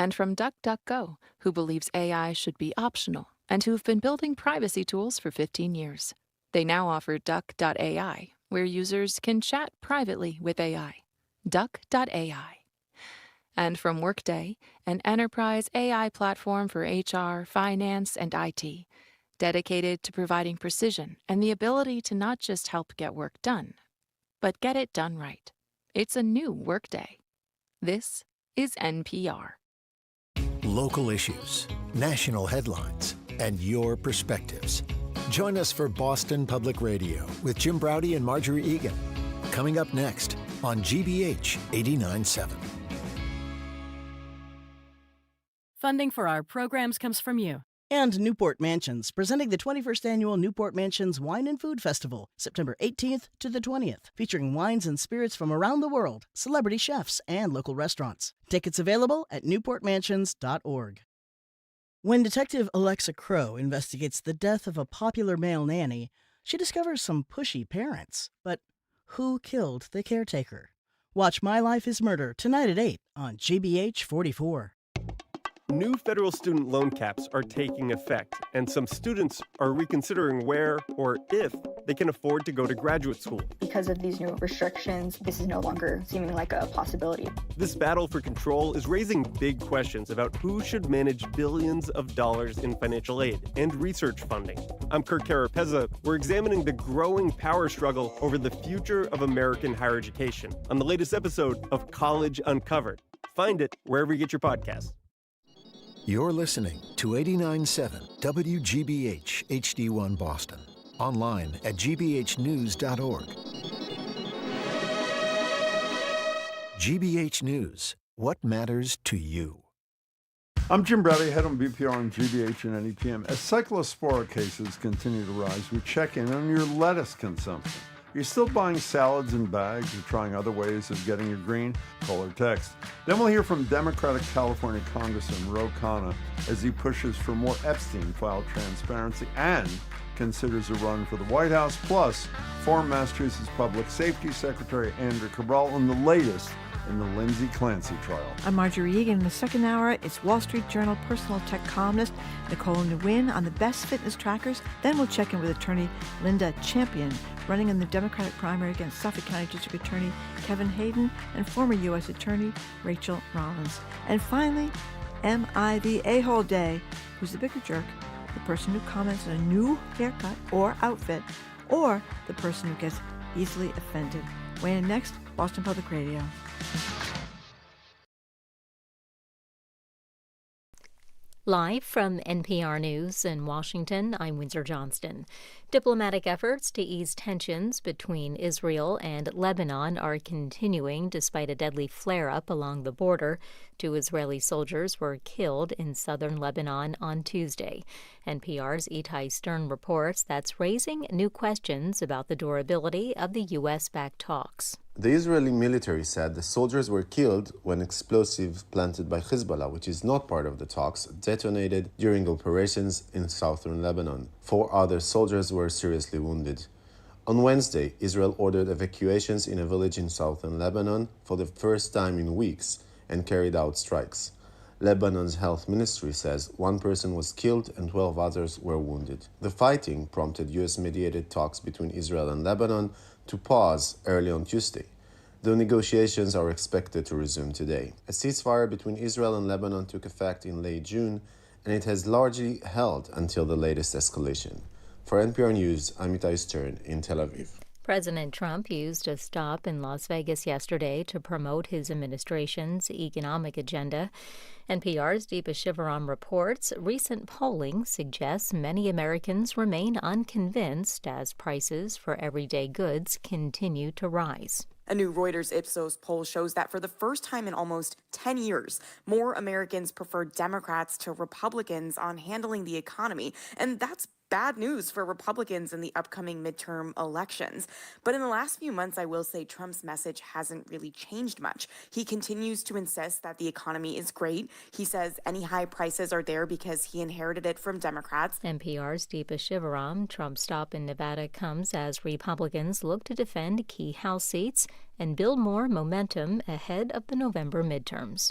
And from DuckDuckGo, who believes AI should be optional and who've been building privacy tools for 15 years. They now offer Duck.ai, where users can chat privately with AI. Duck.ai. And from Workday, an enterprise AI platform for HR, finance, and IT, dedicated to providing precision and the ability to not just help get work done, but get it done right. It's a new Workday. This is NPR. Local issues, national headlines, and your perspectives. Join us for Boston Public Radio with Jim Braude and Marjorie Egan. Coming up next on GBH 89.7. Funding for our programs comes from you. And Newport Mansions, presenting the 21st Annual Newport Mansions Wine and Food Festival, September 18th to the 20th, featuring wines and spirits from around the world, celebrity chefs, and local restaurants. Tickets available at newportmansions.org. When Detective Alexa Crow investigates the death of a popular male nanny, she discovers some pushy parents. But who killed the caretaker? Watch My Life is Murder tonight at 8 on GBH 44. New federal student loan caps are taking effect, and some students are reconsidering where or if they can afford to go to graduate school. Because of these new restrictions, this is no longer seeming like a possibility. This battle for control is raising big questions about who should manage billions of dollars in financial aid and research funding. I'm Kirk Carapezza. We're examining the growing power struggle over the future of American higher education on the latest episode of College Uncovered. Find it wherever you get your podcasts. You're listening to 89.7 WGBH HD1 Boston. Online at gbhnews.org. GBH News. What matters to you? I'm Jim Braude, head on BPR on GBH and NEPM. As cyclospora cases continue to rise, we check in on your lettuce consumption. You're still buying salads in bags or trying other ways of getting your green? Call or text. Then we'll hear from Democratic California Congressman Khanna as he pushes for more Epstein-file transparency and considers a run for the White House. Plus, former Massachusetts Public Safety Secretary Andrea Cabral on the latest in the Lindsay Clancy trial. I'm Marjorie Egan. In the second hour, it's Wall Street Journal personal tech columnist Nicole Nguyen on the best fitness trackers. Then we'll check in with attorney Linda Champion, running in the Democratic primary against Suffolk County District Attorney Kevin Hayden and former U.S. Attorney Rachel Rollins. And finally, Am I the A-hole day? Who's the bigger jerk? The person who comments on a new haircut or outfit, or the person who gets easily offended? Weighing in next, Boston Public Radio. Live from NPR News in Washington, I'm Windsor Johnston. Diplomatic efforts to ease tensions between Israel and Lebanon are continuing despite a deadly flare-up along the border. 2 Israeli soldiers were killed in southern Lebanon on Tuesday. NPR's Itai Stern reports that's raising new questions about the durability of the U.S.-backed talks. The Israeli military said the soldiers were killed when explosives planted by Hezbollah, which is not part of the talks, detonated during operations in southern Lebanon. 4 other soldiers were seriously wounded. On Wednesday, Israel ordered evacuations in a village in southern Lebanon for the first time in weeks and carried out strikes. Lebanon's health ministry says 1 person was killed and 12 others were wounded. The fighting prompted U.S.-mediated talks between Israel and Lebanon to pause early on Tuesday. The negotiations are expected to resume today. A ceasefire between Israel and Lebanon took effect in late June, and it has largely held until the latest escalation. For NPR News, I'm Itai Stern in Tel Aviv. President Trump used a stop in Las Vegas yesterday to promote his administration's economic agenda. NPR's Deepa Shivaram reports recent polling suggests many Americans remain unconvinced as prices for everyday goods continue to rise. A new Reuters Ipsos poll shows that for the first time in almost 10 years, more Americans prefer Democrats to Republicans on handling the economy, and that's bad news for Republicans in the upcoming midterm elections. But in the last few months, I will say Trump's message hasn't really changed much. He continues to insist that the economy is great. He says any high prices are there because he inherited it from Democrats. NPR's Deepa Shivaram. Trump's stop in Nevada comes as Republicans look to defend key House seats and build more momentum ahead of the November midterms.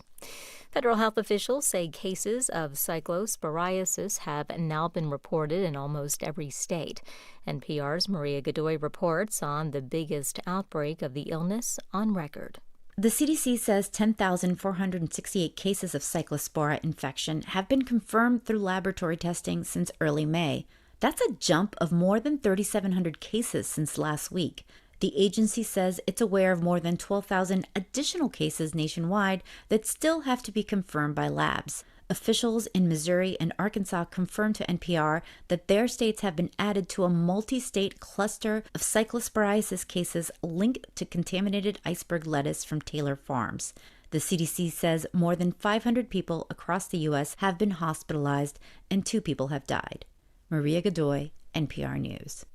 Federal health officials say cases of cyclosporiasis have now been reported in almost every state. NPR's Maria Godoy reports on the biggest outbreak of the illness on record. The CDC says 10,468 cases of cyclospora infection have been confirmed through laboratory testing since early May. That's a jump of more than 3,700 cases since last week. The agency says it's aware of more than 12,000 additional cases nationwide that still have to be confirmed by labs. Officials in Missouri and Arkansas confirmed to NPR that their states have been added to a multi-state cluster of cyclosporiasis cases linked to contaminated iceberg lettuce from Taylor Farms. The CDC says more than 500 people across the U.S. have been hospitalized and 2 people have died. Maria Godoy, NPR News.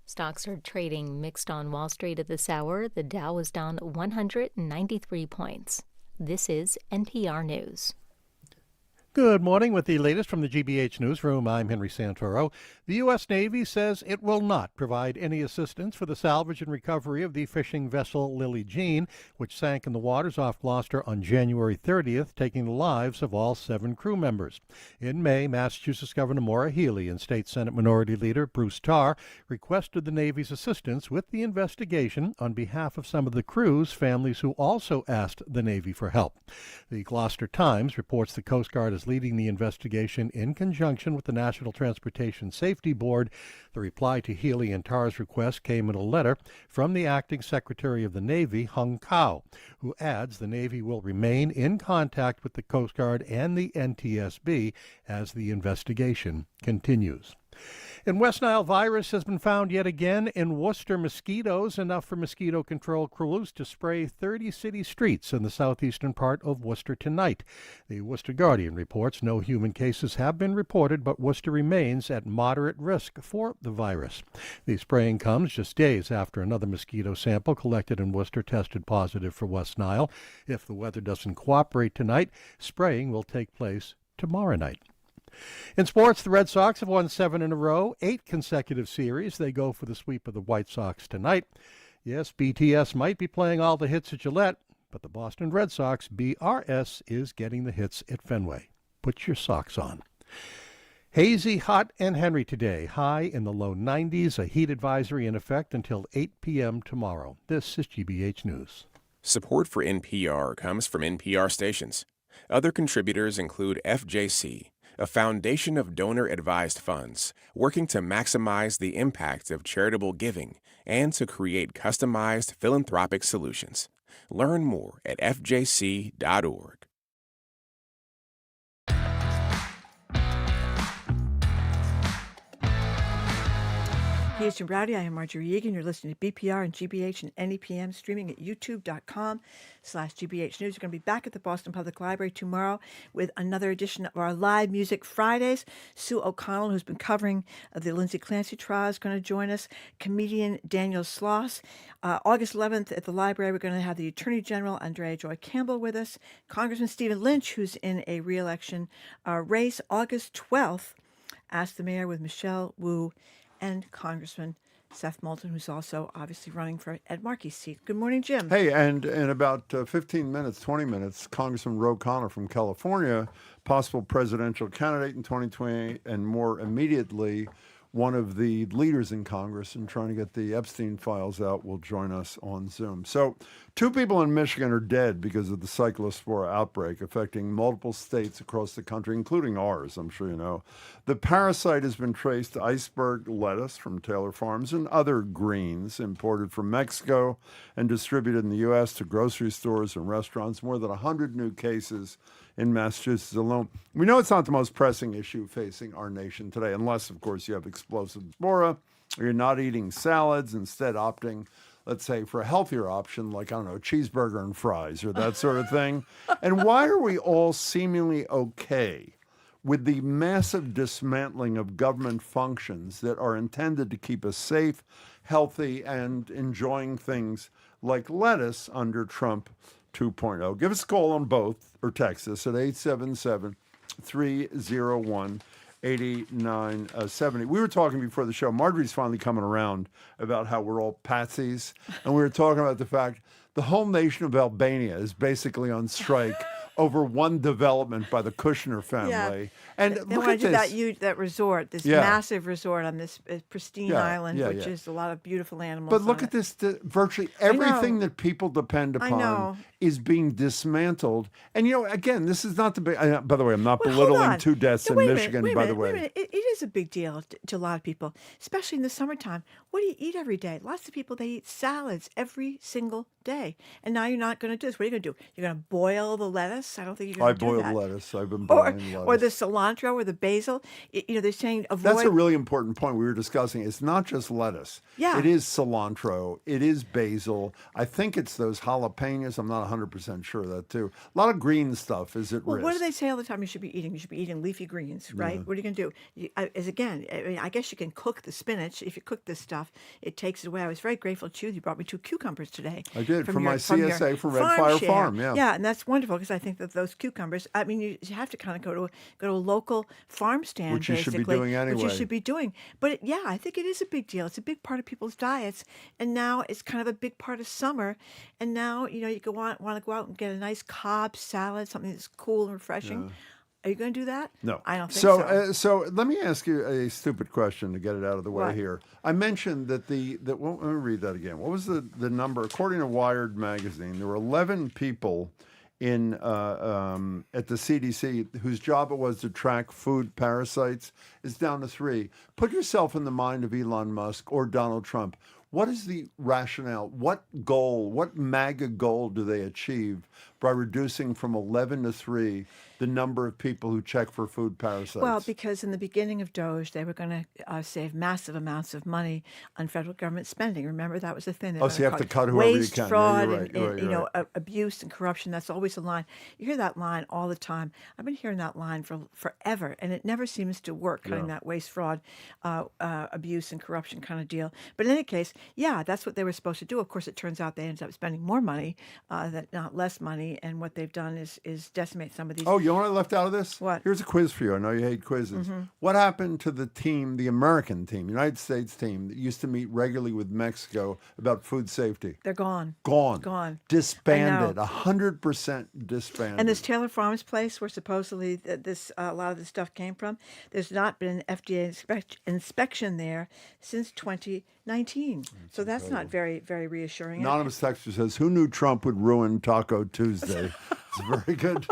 Stocks are trading mixed on Wall Street at this hour. The Dow is down 193 points. This is NPR News. Good morning. With the latest from the GBH Newsroom, I'm Henry Santoro. The U.S. Navy says it will not provide any assistance for the salvage and recovery of the fishing vessel Lily Jean, which sank in the waters off Gloucester on January 30th, taking the lives of all 7 crew members. In May, Massachusetts Governor Maura Healey and State Senate Minority Leader Bruce Tarr requested the Navy's assistance with the investigation on behalf of some of the crew's families who also asked the Navy for help. The Gloucester Times reports the Coast Guard is leading the investigation in conjunction with the National Transportation Safety Board. The reply to Healey and Tarr's request came in a letter from the Acting Secretary of the Navy, Hung Kao, who adds the Navy will remain in contact with the Coast Guard and the NTSB as the investigation continues. And West Nile virus has been found yet again in Worcester mosquitoes, enough for mosquito control crews to spray 30 city streets in the southeastern part of Worcester tonight. The Worcester Guardian reports no human cases have been reported, but Worcester remains at moderate risk for the virus. The spraying comes just days after another mosquito sample collected in Worcester tested positive for West Nile. If the weather doesn't cooperate tonight, spraying will take place tomorrow night. In sports, the Red Sox have won 7 in a row, 8 consecutive series. They go for the sweep of the White Sox tonight. Yes, BTS might be playing all the hits at Gillette, but the Boston Red Sox, BRS, is getting the hits at Fenway. Put your socks on. Hazy, hot, and Henry today. High in the low 90s, a heat advisory in effect until 8 p.m. tomorrow. This is GBH News. Support for NPR comes from NPR stations. Other contributors include FJC, a foundation of donor-advised funds working to maximize the impact of charitable giving and to create customized philanthropic solutions. Learn more at fjc.org. Here's Jim Browdy. I am Marjorie Egan. You're listening to BPR and GBH and NEPM, streaming at youtube.com/GBH News. We're going to be back at the Boston Public Library tomorrow with another edition of our Live Music Fridays. Sue O'Connell, who's been covering the Lindsay Clancy trial, is going to join us. Comedian Daniel Sloss. August 11th at the library, we're going to have the Attorney General, Andrea Joy Campbell, with us. Congressman Stephen Lynch, who's in a re-election race. August 12th, Ask the Mayor with Michelle Wu and Congressman Seth Moulton, who's also obviously running for Ed Markey's seat. Good morning, Jim. Hey, and in about 15 minutes, 20 minutes, Congressman Ro Khanna from California, possible presidential candidate in 2020, and more immediately, one of the leaders in Congress in trying to get the Epstein files out, will join us on Zoom. So 2 people in Michigan are dead because of the cyclospora outbreak affecting multiple states across the country, including ours, I'm sure you know. The parasite has been traced to iceberg lettuce from Taylor Farms and other greens imported from Mexico and distributed in the U.S. to grocery stores and restaurants. More than 100 new cases in Massachusetts alone. We know it's not the most pressing issue facing our nation today, unless, of course, you have explosive spora, or you're not eating salads, instead opting, let's say, for a healthier option, like, I don't know, cheeseburger and fries or that sort of thing. And why are we all seemingly okay with the massive dismantling of government functions that are intended to keep us safe, healthy, and enjoying things like lettuce under Trump 2.0. Give us a call on both or text us at 877-301-8970. We were talking before the show. Marjorie's finally coming around about how we're all patsies. And we were talking about the fact the whole nation of Albania is basically on strike over one development by the Kushner family. And They look want at to do this. that resort, this massive resort on this pristine island, which is a lot of beautiful animals. But look at this. Virtually everything that people depend I upon know. is being dismantled. And, again, this is not the big... by the way, I'm not Well, hold belittling on. 2 deaths in Wait a Michigan, minute, by the wait a way. minute. It is a big deal to a lot of people, especially in the summertime. What do you eat every day? Lots of people, they eat salads every single day. And now you're not going to do this. What are you going to do? You're going to boil the lettuce? I don't think you're going to do that. I boiled lettuce. I've been boiling lettuce. Or the cilantro or the basil. They're saying avoid... That's a really important point we were discussing. It's not just lettuce. Yeah. It is cilantro. It is basil. I think it's those jalapenos. I'm not 100% sure of that, too. A lot of green stuff is at risk. What do they say all the time you should be eating? You should be eating leafy greens, right? Yeah. What are you going to do? I guess you can cook the spinach. If you cook this stuff, it takes it away. I was very grateful to you. You brought me 2 cucumbers today. I did, from your- my CSA from Red Fire share. Farm, yeah. Yeah, and that's wonderful because I think that those cucumbers, you have to kind of go to a local farm stand, Which you should be basically, doing anyway. Which you should be doing. But I think it is a big deal. It's a big part of people's diets, and now it's kind of a big part of summer. And now, you want to go out and get a nice Cobb salad, something that's cool and refreshing. Yeah. Are you going to do that? No. I don't think so. So let me ask you a stupid question to get it out of the way What? here. I mentioned that let me read that again. What was the number? According to Wired magazine, there were 11 people at the CDC whose job it was to track food parasites. It's down to 3. Put yourself in the mind of Elon Musk or Donald Trump. What is the rationale? What MAGA goal do they achieve by reducing from 11 to 3 the number of people who check for food parasites? Well, because in the beginning of DOGE, they were going to save massive amounts of money on federal government spending. Remember, that was the thing. So you have to cut whoever you waste, can. Yeah, fraud, you're right, and you're right. abuse and corruption. That's always a line. You hear that line all the time. I've been hearing that line for forever, and it never seems to work, cutting that waste, fraud, abuse, and corruption kind of deal. But in any case, that's what they were supposed to do. Of course, it turns out they ended up spending more money, not less money, and what they've done is decimate some of these. Oh, you know what I left out of this? What? Here's a quiz for you. I know you hate quizzes. Mm-hmm. What happened to the team, the American team, United States team, that used to meet regularly with Mexico about food safety? They're gone. Gone. Disbanded. I know. 100% disbanded. And this Taylor Farms place where supposedly a lot of this stuff came from, there's not been an FDA inspection there since 2019. So that's not very, very reassuring. Anonymous texter says, who knew Trump would ruin Taco Tuesday? It's very good.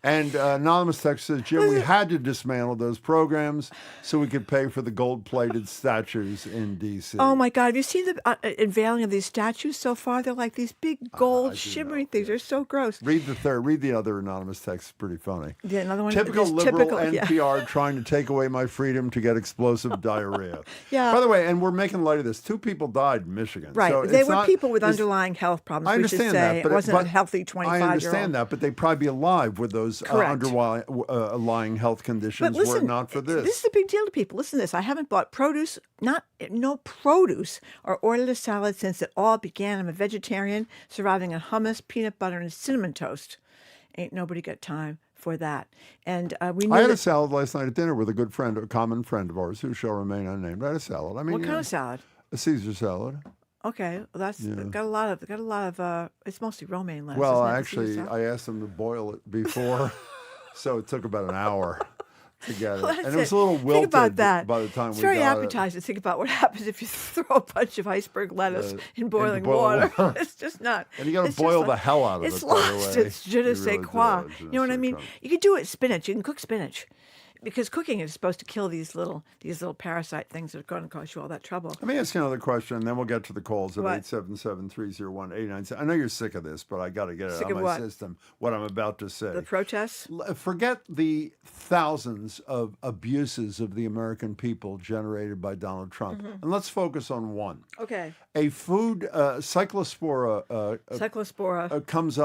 Anonymous text says, Jim, we had to dismantle those programs so we could pay for the gold-plated statues in D.C. Oh, my God. Have you seen the unveiling of these statues so far? They're like these big gold shimmering things. They're so gross. Read the other anonymous text. It's pretty funny. Yeah, another one. Typical liberal NPR yeah. trying to take away my freedom to get explosive diarrhea. Yeah. By the way, and we're making light of this, 2 people died in Michigan. Right. So they were people with underlying health problems. I understand that. But it wasn't a healthy 25-year-old. I understand that, but they'd probably be alive with those underlying health conditions were it not for this. This is a big deal to people. Listen to this. I haven't bought no produce or ordered a salad since it all began. I'm a vegetarian, surviving on hummus, peanut butter, and cinnamon toast. Ain't nobody got time for that. And I had a salad last night at dinner with a common friend of ours who shall remain unnamed. I had a salad. What kind of salad? A Caesar salad. Okay, well that's got a lot of. It's mostly romaine lettuce. Well, actually, I asked them to boil it before, so it took about an hour to get it, and it was a little wilted. Think about that. By the time it's we very got appetizing. Think about what happens if you throw a bunch of iceberg lettuce in boiling water. It's just not. And you got to boil the hell out of it. It's lost. It's je ne sais quoi. You know what I mean? You can do it spinach. You can cook spinach. Because cooking is supposed to kill these little parasite things that are going to cause you all that trouble. Let me ask you another question, and then we'll get to the calls at 877-301-897. I know you're sick of this, but I got to get it out of my system, what I'm about to say. The protests? Forget the thousands of abuses of the American people generated by Donald Trump, and let's focus on one. Okay. A food cyclospora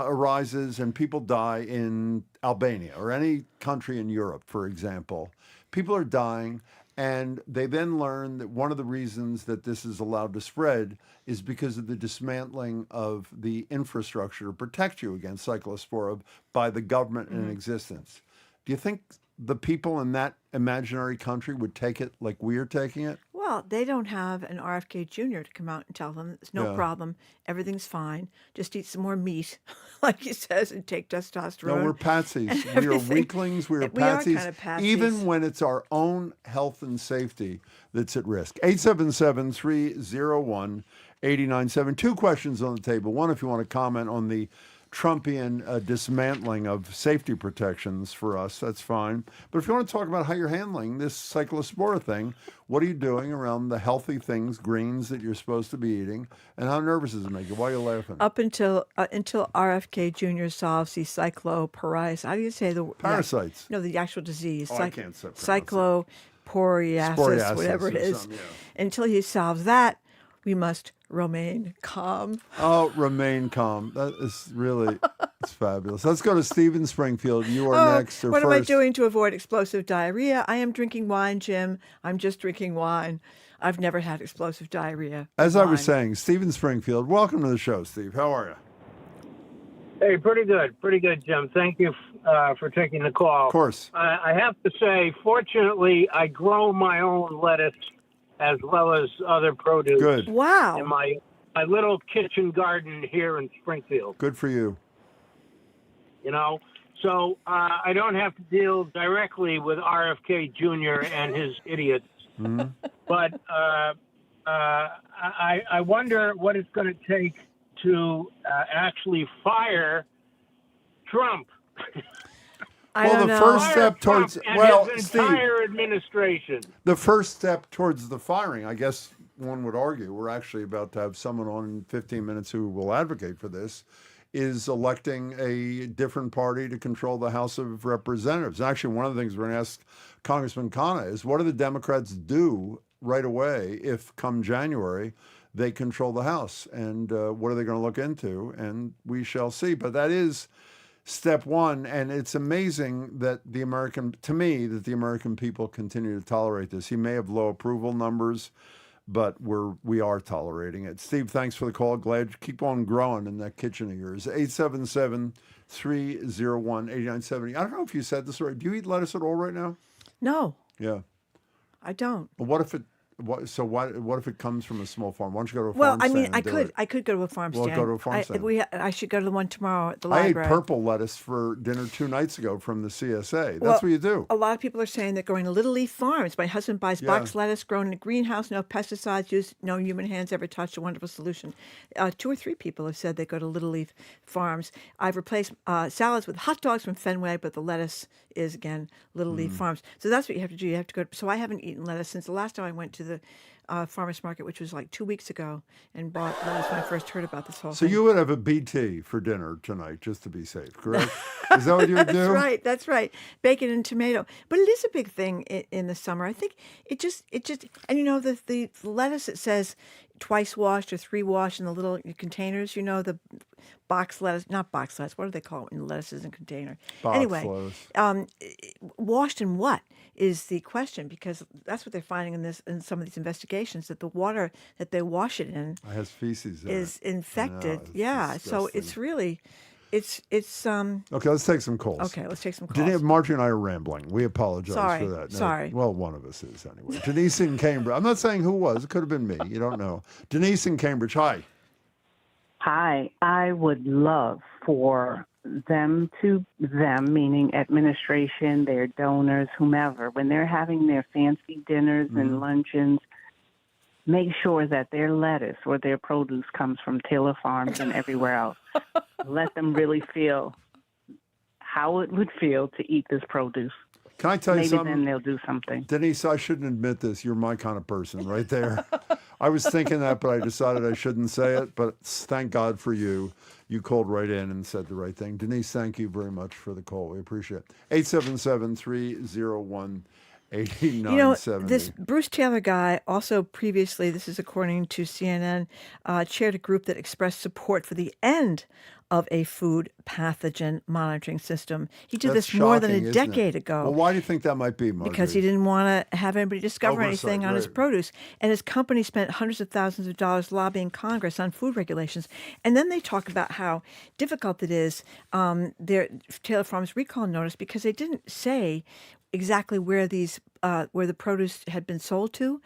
arises, and people die in Albania or any country in Europe, for example. People are dying, and they then learn that one of the reasons that this is allowed to spread is because of the dismantling of the infrastructure to protect you against cyclospora by the government in existence. Do you think the people in that imaginary country would take it like we're taking it? Well, Well, they don't have an RFK Jr. to come out and tell them it's no Yeah. problem, everything's fine. Just eat some more meat, like he says, and take testosterone. No, we're patsies. and We are everything. weaklings. We are We are patsies. kind of patsies. Even when it's our own health and safety that's at risk. 877-301-8970. Two questions on the table. One, if you want to comment on the Trumpian dismantling of safety protections for us, that's fine. But if you want to talk about how you're handling this cyclospora thing, what are you doing around the healthy things, greens that you're supposed to be eating, and how nervous does it make you? Why are you laughing? Up until RFK Jr. solves the cycloporiasis. How do you say the Parasites. No, the actual disease. I can't say cycloporiasis, Sporiasis whatever it or is. something, yeah. Until he solves that, we must remain calm. Oh, remain calm. That is really, it's fabulous. Let's go to Stephen Springfield. You are next. What am I doing to avoid explosive diarrhea? I am drinking wine, Jim. I'm just drinking wine. I've never had explosive diarrhea. As I was saying, Stephen Springfield, welcome to the show, Steve. How are you? Hey, pretty good, Jim. Thank you for taking the call. Of course. I have to say, fortunately, I grow my own lettuce as well as other produce. Good. Wow. In my little kitchen garden here in Springfield. Good for you. You know, so I don't have to deal directly with RFK Jr. and his idiots. Mm-hmm. But I wonder what it's going to take to actually fire Trump. Well, the first step towards his Steve, entire administration. the first step towards the firing, I guess one would argue, we're actually about to have someone on in 15 minutes who will advocate for this, is electing a different party to control the House of Representatives. And actually, one of the things we're going to ask Congressman Khanna is, what do the Democrats do right away if, come January, they control the House? And what are they going to look into? And we shall see. But that is step one, and it's amazing that the American people continue to tolerate this. He may have low approval numbers, but we are tolerating it. Steve, thanks for the call. Glad you keep on growing in that kitchen of yours. 877-301-8970. I don't know if you said this already. Do you eat lettuce at all right now? No. Yeah. I don't. Well, what if it comes from a small farm? Why don't you go to a Well, farm I stand mean, and I do could it? go to a farm stand. Well, go to a farm stand. I should go to the one tomorrow at the I ate library. purple lettuce for dinner 2 nights ago from the CSA. That's Well, what you do. A lot of people are saying they're going to Little Leaf Farms. My husband buys box lettuce grown in a greenhouse, no pesticides used, no human hands ever touched. A wonderful solution. 2 or 3 people have said they go to Little Leaf Farms. I've replaced salads with hot dogs from Fenway, but the lettuce is, again, Little Leaf Farms. So that's what you have to do. You have to go. So I haven't eaten lettuce since the last time I went to the farmer's market, which was like 2 weeks ago, and bought lettuce when I first heard about this whole So thing. you would have a BT for dinner tonight, just to be safe, correct? Is that what you would do? That's right. Bacon and tomato. But it is a big thing in the summer. I think it just, and you know, the lettuce, it says twice washed or 3 washed in the little containers, you know, the box lettuce, not box lettuce, what do they call it when lettuce is in a container? Box anyway, lettuce. Washed in what is the question, because that's what they're finding in some of these investigations, that the water that they wash it in It has feces in is it. infected. I know, it's Yeah, so disgusting. it's really, it's Okay, let's take some calls. Okay, let's take some calls. Denise, Marjorie and I are rambling. We apologize Sorry, for that. No, sorry. Well, one of us is anyway. Denise in Cambridge. I'm not saying who was. It could have been me. You don't know. Denise in Cambridge. Hi. Hi. I would love for them, meaning administration, their donors, whomever, when they're having their fancy dinners and luncheons, make sure that their lettuce or their produce comes from Taylor Farms and everywhere else. Let them really feel how it would feel to eat this produce. Can I tell you Maybe something? then they'll do something. Denise, I shouldn't admit this. You're my kind of person right there. I was thinking that, but I decided I shouldn't say it. But thank God for you. You called right in and said the right thing. Denise, thank you very much for the call. We appreciate it. 877-301-8970. You know, this Bruce Taylor guy also previously, this is according to CNN, chaired a group that expressed support for the end of a food pathogen monitoring system. He did That's this more than shocking, a isn't it? decade ago. Well, why do you think that might be, Marjorie? Because he didn't want to have anybody discover Oversight, anything on his right. produce. And his company spent hundreds of thousands of dollars lobbying Congress on food regulations. And then they talk about how difficult it is, their Taylor Farms recall notice, because they didn't say exactly where the produce had been sold to.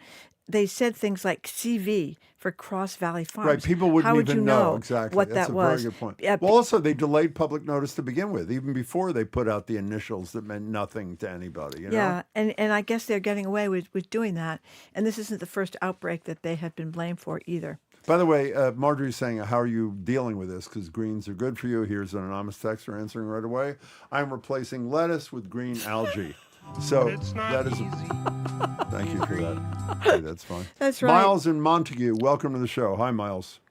they said things like CV for Cross Valley Farms. Right, people wouldn't How would even you know exactly. what That's that a was? very good point. Well, also, they delayed public notice to begin with, even before they put out the initials that meant nothing to anybody. You know? Yeah, and I guess they're getting away with doing that. And this isn't the first outbreak that they have been blamed for either. By the way, Marjorie's saying, how are you dealing with this? Because greens are good for you. Here's an anonymous texter answering right away. I'm replacing lettuce with green algae. So that is thank you for that. Okay, that's fine. That's right. Miles in Montague, welcome to the show. Hi, Miles.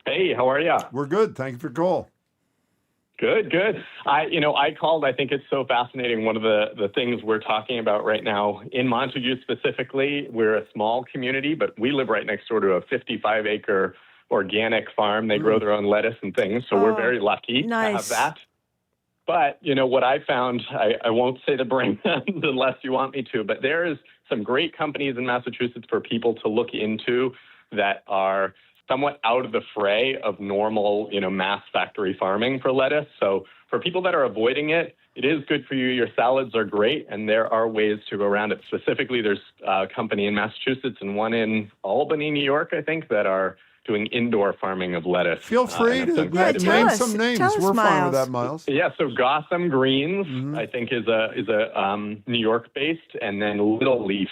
Hey, how are you? We're good. Thank you for your call. Good. I called. I think it's so fascinating. One of the things we're talking about right now in Montague specifically, we're a small community, but we live right next door to a 55-acre organic farm. They grow their own lettuce and things, so we're very lucky to have that. But, what I found, I won't say the brand unless you want me to, but there's some great companies in Massachusetts for people to look into that are somewhat out of the fray of normal, mass factory farming for lettuce. So for people that are avoiding it, it is good for you. Your salads are great, and there are ways to go around it. Specifically, there's a company in Massachusetts and one in Albany, New York, I think, that are doing indoor farming of lettuce. Feel free to name some names. We're fine with that, Miles. Yeah, so Gotham Greens, I think, is a New York-based, and then Little Leaf,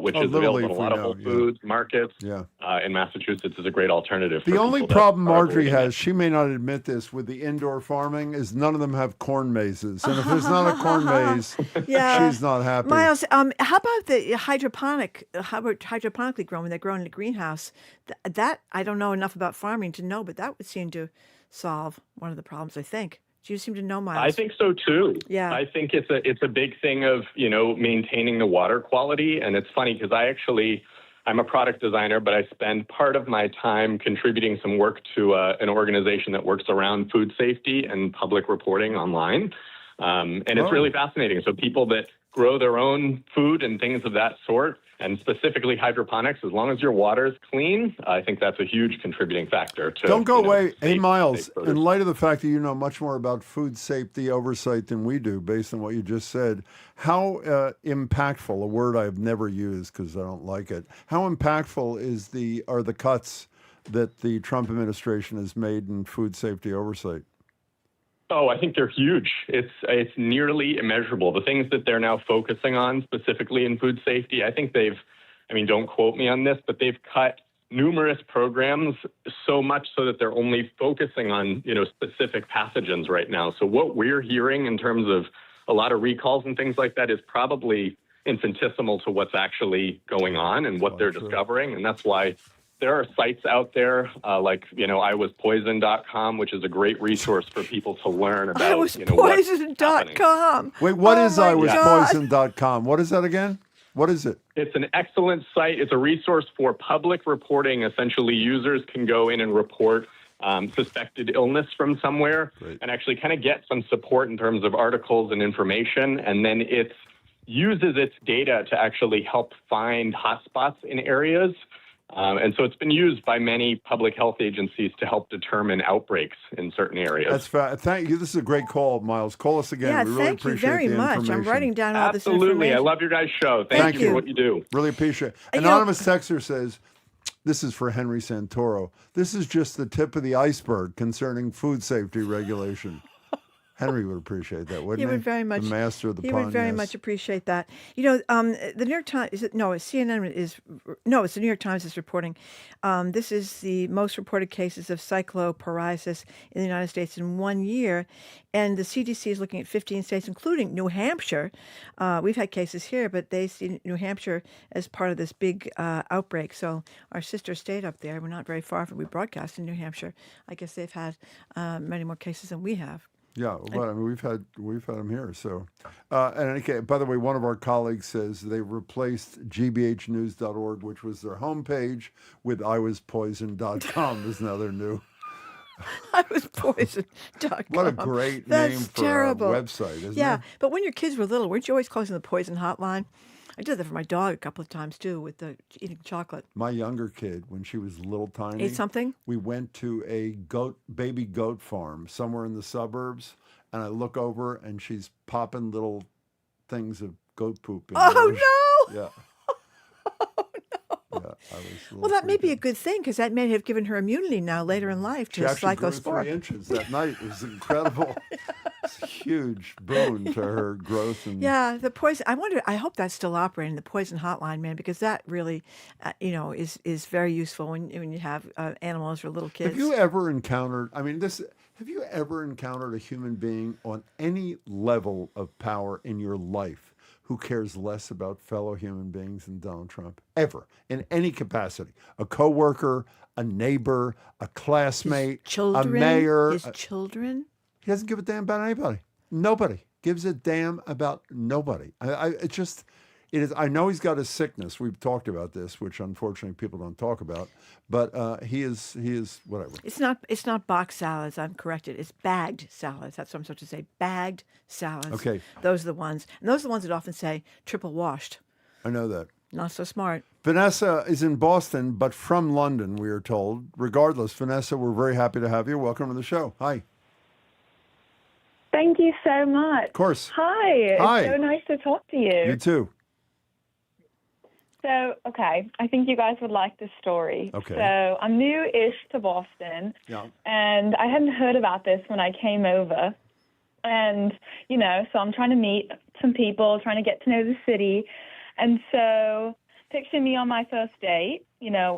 which is available in a lot of Whole Foods markets in Massachusetts, is a great alternative. The only problem Marjorie has, she may not admit this, with the indoor farming is none of them have corn mazes. And if there's not a corn maze, she's not happy. Miles, how about the hydroponically grown when they're grown in a greenhouse? That I don't know enough about farming to know, but that would seem to solve one of the problems, I think. Do you seem to know, Miles? I think so too. Yeah. I think it's a big thing of, maintaining the water quality. And it's funny because I'm a product designer, but I spend part of my time contributing some work to an organization that works around food safety and public reporting online. And it's really fascinating. So people that grow their own food and things of that sort, and specifically hydroponics, as long as your water is clean, I think that's a huge contributing factor to. Don't go away. Hey, Miles, in light of the fact that you know much more about food safety oversight than we do, based on what you just said, how impactful, a word I've never used because I don't like it, how impactful are the cuts that the Trump administration has made in food safety oversight? Oh, I think they're huge. It's nearly immeasurable. The things that they're now focusing on, specifically in food safety, I think don't quote me on this, but they've cut numerous programs so much so that they're only focusing on, specific pathogens right now. So what we're hearing in terms of a lot of recalls and things like that is probably infinitesimal to what's actually going on and what they're discovering. And that's why there are sites out there like, iwaspoisoned.com, which is a great resource for people to learn about. iwaspoisoned.com. Wait, what is iwaspoisoned.com? What is that again? What is it? It's an excellent site. It's a resource for public reporting. Essentially, users can go in and report suspected illness from somewhere and actually kind of get some support in terms of articles and information. And then it uses its data to actually help find hotspots in areas. And so it's been used by many public health agencies to help determine outbreaks in certain areas. That's thank you. This is a great call, Miles. Call us again. Yeah, we really thank you appreciate very the much. information. I'm writing down all this Absolutely. information. I love your guys' show. Thank you for what you do. Really appreciate it. Anonymous texter says, this is for Henry Santoro. This is just the tip of the iceberg concerning food safety regulation. Henry would appreciate that, wouldn't he? He would very much. The master of the He pun, would very yes. much appreciate that. The New York Times it's the New York Times is reporting. This is the most reported cases of cyclopariasis in the United States in 1 year, and the CDC is looking at 15 states, including New Hampshire. We've had cases here, but they see New Hampshire as part of this big outbreak. So our sister state up there, we're not very far from. We broadcast in New Hampshire. I guess they've had many more cases than we have. Yeah, well, we've had them here. So, and okay, by the way, one of our colleagues says they replaced gbhnews.org, which was their homepage, with iwaspoisoned.com is now their new. iwaspoisoned.com. What a great name for terrible. a website, isn't it? Yeah, but when your kids were little, weren't you always closing the poison hotline? I did that for my dog a couple of times, too, with eating chocolate. My younger kid, when she was little tiny. Ate something? We went to a baby goat farm somewhere in the suburbs, and I look over, and she's popping little things of goat poop in Oh, there. no! Yeah. Well, that may be a good thing because that may have given her immunity now later in life to She actually grew cyclospora. 3 inches that night. It was incredible. It's a huge boon to her growth. And Yeah, the poison. I hope that's still operating, the poison hotline, man, because that really, is very useful when you have animals or little kids. Have you ever encountered? Have you ever encountered a human being on any level of power in your life who cares less about fellow human beings than Donald Trump? Ever, in any capacity? A coworker, a neighbor, a classmate, a mayor. His children. He doesn't give a damn about anybody. Nobody gives a damn about nobody. It is. I know he's got a sickness. We've talked about this, which unfortunately people don't talk about. But he is whatever. It's not box salads. I'm corrected. It's bagged salads. That's what I'm supposed to say. Bagged salads. Okay. Those are the ones, and those are the ones that often say triple washed. I know that. Not so smart. Vanessa is in Boston, but from London, we are told. Regardless, Vanessa, we're very happy to have you. Welcome to the show. Hi. Thank you so much. Of course. Hi. Hi. It's so nice to talk to you. You too. So, okay, I think you guys would like this story. Okay. So, I'm new-ish to Boston, Yeah. and I hadn't heard about this when I came over. And, so I'm trying to meet some people, trying to get to know the city. And so, picture me on my first date,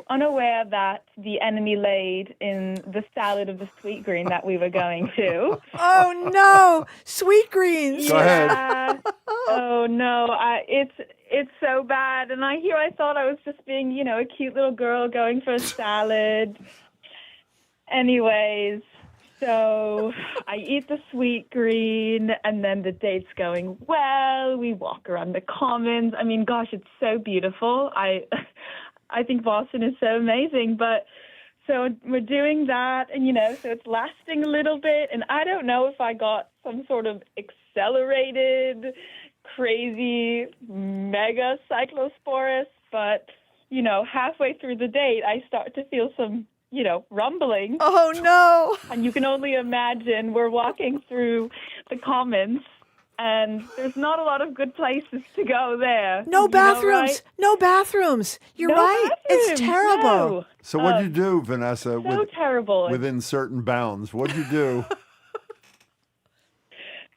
unaware that the enemy laid in the salad of the sweet green that we were going to. Oh, no. Sweet greens. Go ahead. Oh, no. It's so bad. And I thought I was just being, a cute little girl going for a salad. Anyways, so I eat the sweet green, and then the date's going well. We walk around the Commons. I mean, gosh, it's so beautiful. I think Boston is so amazing. But so we're doing that, and, so it's lasting a little bit. And I don't know if I got some sort of accelerated, crazy, mega cyclosporus, but, halfway through the date, I start to feel some, rumbling. Oh, no. And you can only imagine we're walking through the Commons, and there's not a lot of good places to go there. No bathrooms. Right? No bathrooms. You're No right. It's bathrooms, terrible. no. So what'd you do, Vanessa? So terrible. Within certain bounds. What'd you do?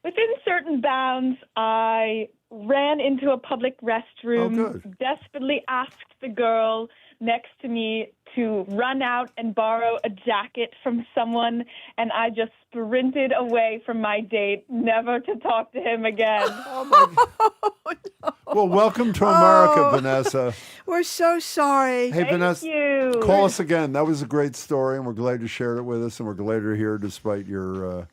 Within certain bounds, I ran into a public restroom, desperately asked the girl next to me to run out and borrow a jacket from someone, and I just sprinted away from my date, never to talk to him again. Well, welcome to America, Vanessa. We're so sorry. Hey, Vanessa, you. call us again. That was a great story, and we're glad you shared it with us, and we're glad you're here despite your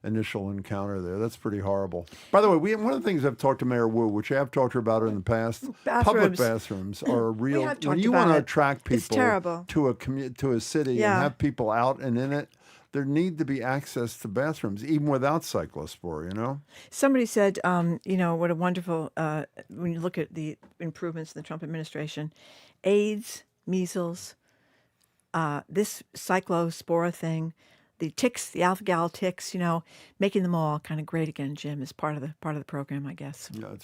initial encounter there. That's pretty horrible. By the way, one of the things I've talked to Mayor Wu, which I have talked to her about in the past, public bathrooms are a real. When you want to attract people to a city and have people out and in it, there need to be access to bathrooms, even without cyclospore, Somebody said, what a wonderful, when you look at the improvements in the Trump administration, AIDS, measles, this cyclospora thing, the ticks, the alpha-gal ticks, making them all kind of great again, Jim, is part of the program, I guess. Yeah,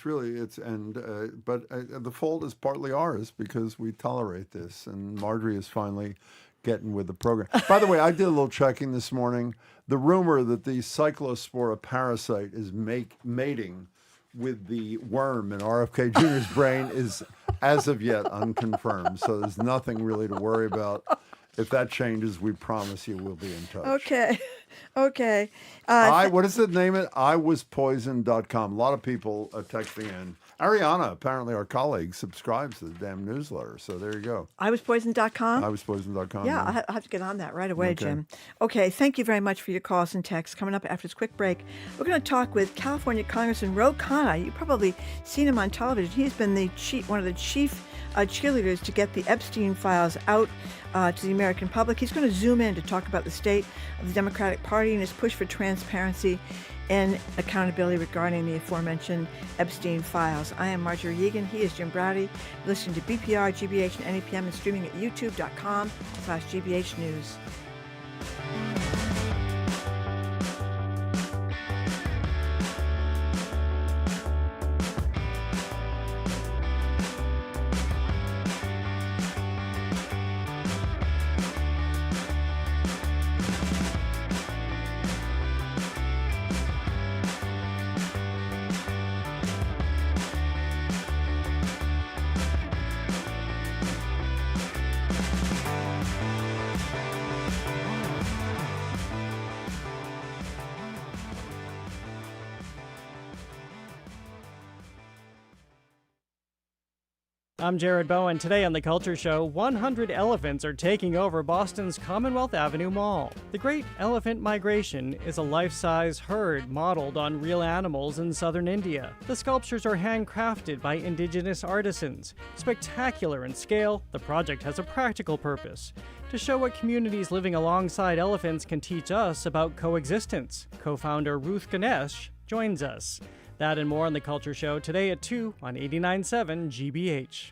but the fault is partly ours because we tolerate this, and Marjorie is finally getting with the program. By the way, I did a little checking this morning. The rumor that the cyclospora parasite is mating with the worm in RFK Jr.'s brain is, as of yet, unconfirmed. So there's nothing really to worry about. If that changes, we promise you we'll be in touch. Okay. What is the name of it? iwaspoisoned.com. A lot of people are texting in. Ariana, apparently our colleague, subscribes to the damn newsletter. So there you go. iwaspoisoned.com? iwaspoisoned.com. Yeah, I'll have to get on that right away, Okay. Jim. Okay, thank you very much for your calls and texts. Coming up after this quick break, we're going to talk with California Congressman Ruth Khanna. You've probably seen him on television. He's been one of the chief cheerleaders to get the Epstein files out to the American public. He's going to zoom in to talk about the state of the Democratic Party and his push for transparency and accountability regarding the aforementioned Epstein files. I am Marjorie Egan. He is Jim Browdy. You're listening to BPR, GBH, and NEPM and streaming at youtube.com/GBH News. I'm Jared Bowen. Today on The Culture Show, 100 elephants are taking over Boston's Commonwealth Avenue Mall. The Great Elephant Migration is a life-size herd modeled on real animals in southern India. The sculptures are handcrafted by indigenous artisans. Spectacular in scale, the project has a practical purpose: to show what communities living alongside elephants can teach us about coexistence. Co-founder Ruth Ganesh joins us. That and more on The Culture Show today at 2 on 89.7 GBH.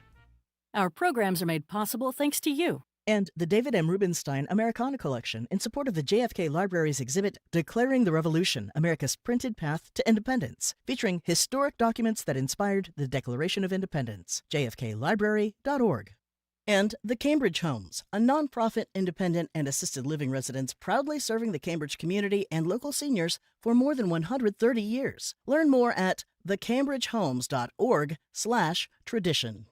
Our programs are made possible thanks to you. And the David M. Rubenstein Americana Collection in support of the JFK Library's exhibit Declaring the Revolution, America's Printed Path to Independence, featuring historic documents that inspired the Declaration of Independence. jfklibrary.org. And the Cambridge Homes, a nonprofit, independent, and assisted living residence proudly serving the Cambridge community and local seniors for more than 130 years. Learn more at thecambridgehomes.org/tradition.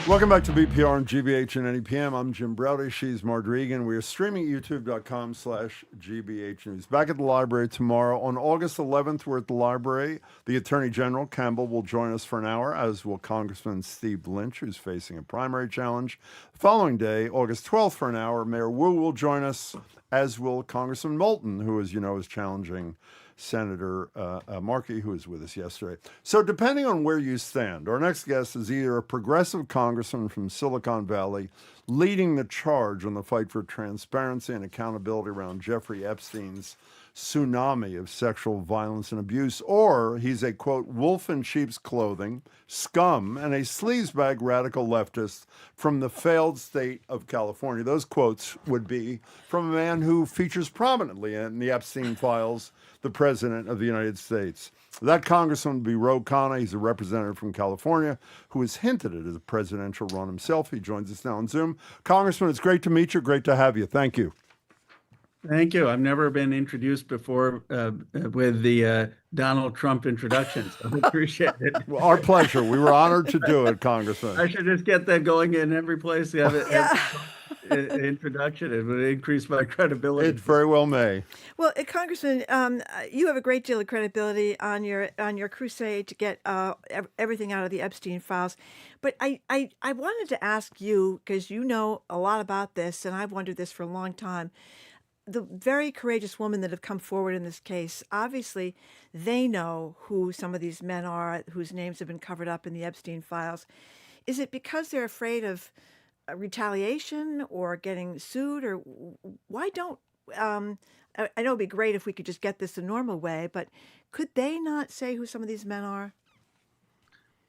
Welcome back to BPR and GBH and NEPM. I'm Jim Browdy. She's Marjorie Egan. We are streaming at youtube.com/GBH News. Back at the library tomorrow. On August 11th, we're at the library. The Attorney General, Campbell, will join us for an hour, as will Congressman Steve Lynch, who's facing a primary challenge. The following day, August 12th, for an hour, Mayor Wu will join us, as will Congressman Moulton, who, as you know, is challenging Senator Markey, who was with us yesterday. So depending on where you stand, our next guest is either a progressive congressman from Silicon Valley leading the charge on the fight for transparency and accountability around Jeffrey Epstein's tsunami of sexual violence and abuse, or he's a, quote, wolf in sheep's clothing, scum, and a sleazebag radical leftist from the failed state of California. Those quotes would be from a man who features prominently in the Epstein files, the President of the United States. That congressman would be Ro Khanna. He's a representative from California who has hinted at a presidential run himself. He joins us now on Zoom. Congressman, it's great to meet you. Great to have you. Thank you. Thank you. I've never been introduced before with the Donald Trump introduction. So I appreciate it. Well, our pleasure. We were honored to do it, Congressman. I should just get that going in every place. You have introduction. It would increase my credibility. It very well may. Well, Congressman, you have a great deal of credibility on your crusade to get everything out of the Epstein files. But I wanted to ask you, because you know a lot about this, and I've wondered this for a long time. The very courageous women that have come forward in this case, obviously, they know who some of these men are whose names have been covered up in the Epstein files. Is it because they're afraid of retaliation or getting sued, or why don't I know it'd be great if we could just get this the normal way, but could they not say who some of these men are?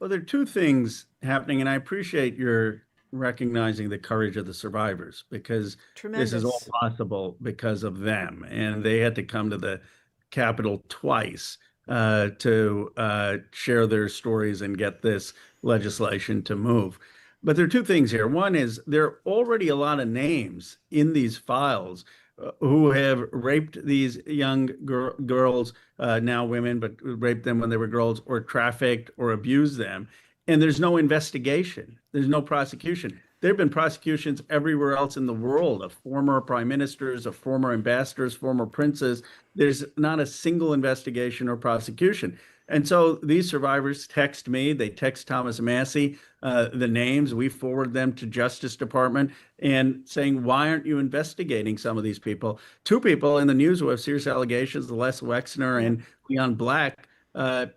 Well, there are two things happening, and I appreciate your recognizing the courage of the survivors, because Tremendous. This is all possible because of them, and they had to come to the Capitol twice to share their stories and get this legislation to move. But there are two things here. One is there are already a lot of names in these files who have raped these young girls, now women, but raped them when they were girls, or trafficked or abused them. And there's no investigation. There's no prosecution. There have been prosecutions everywhere else in the world of former prime ministers, of former ambassadors, former princes. There's not a single investigation or prosecution. And so these survivors text me, they text Thomas Massey, the names, we forward them to Justice Department and saying, why aren't you investigating some of these people? Two people in the news who have serious allegations, Les Wexner and Leon Black,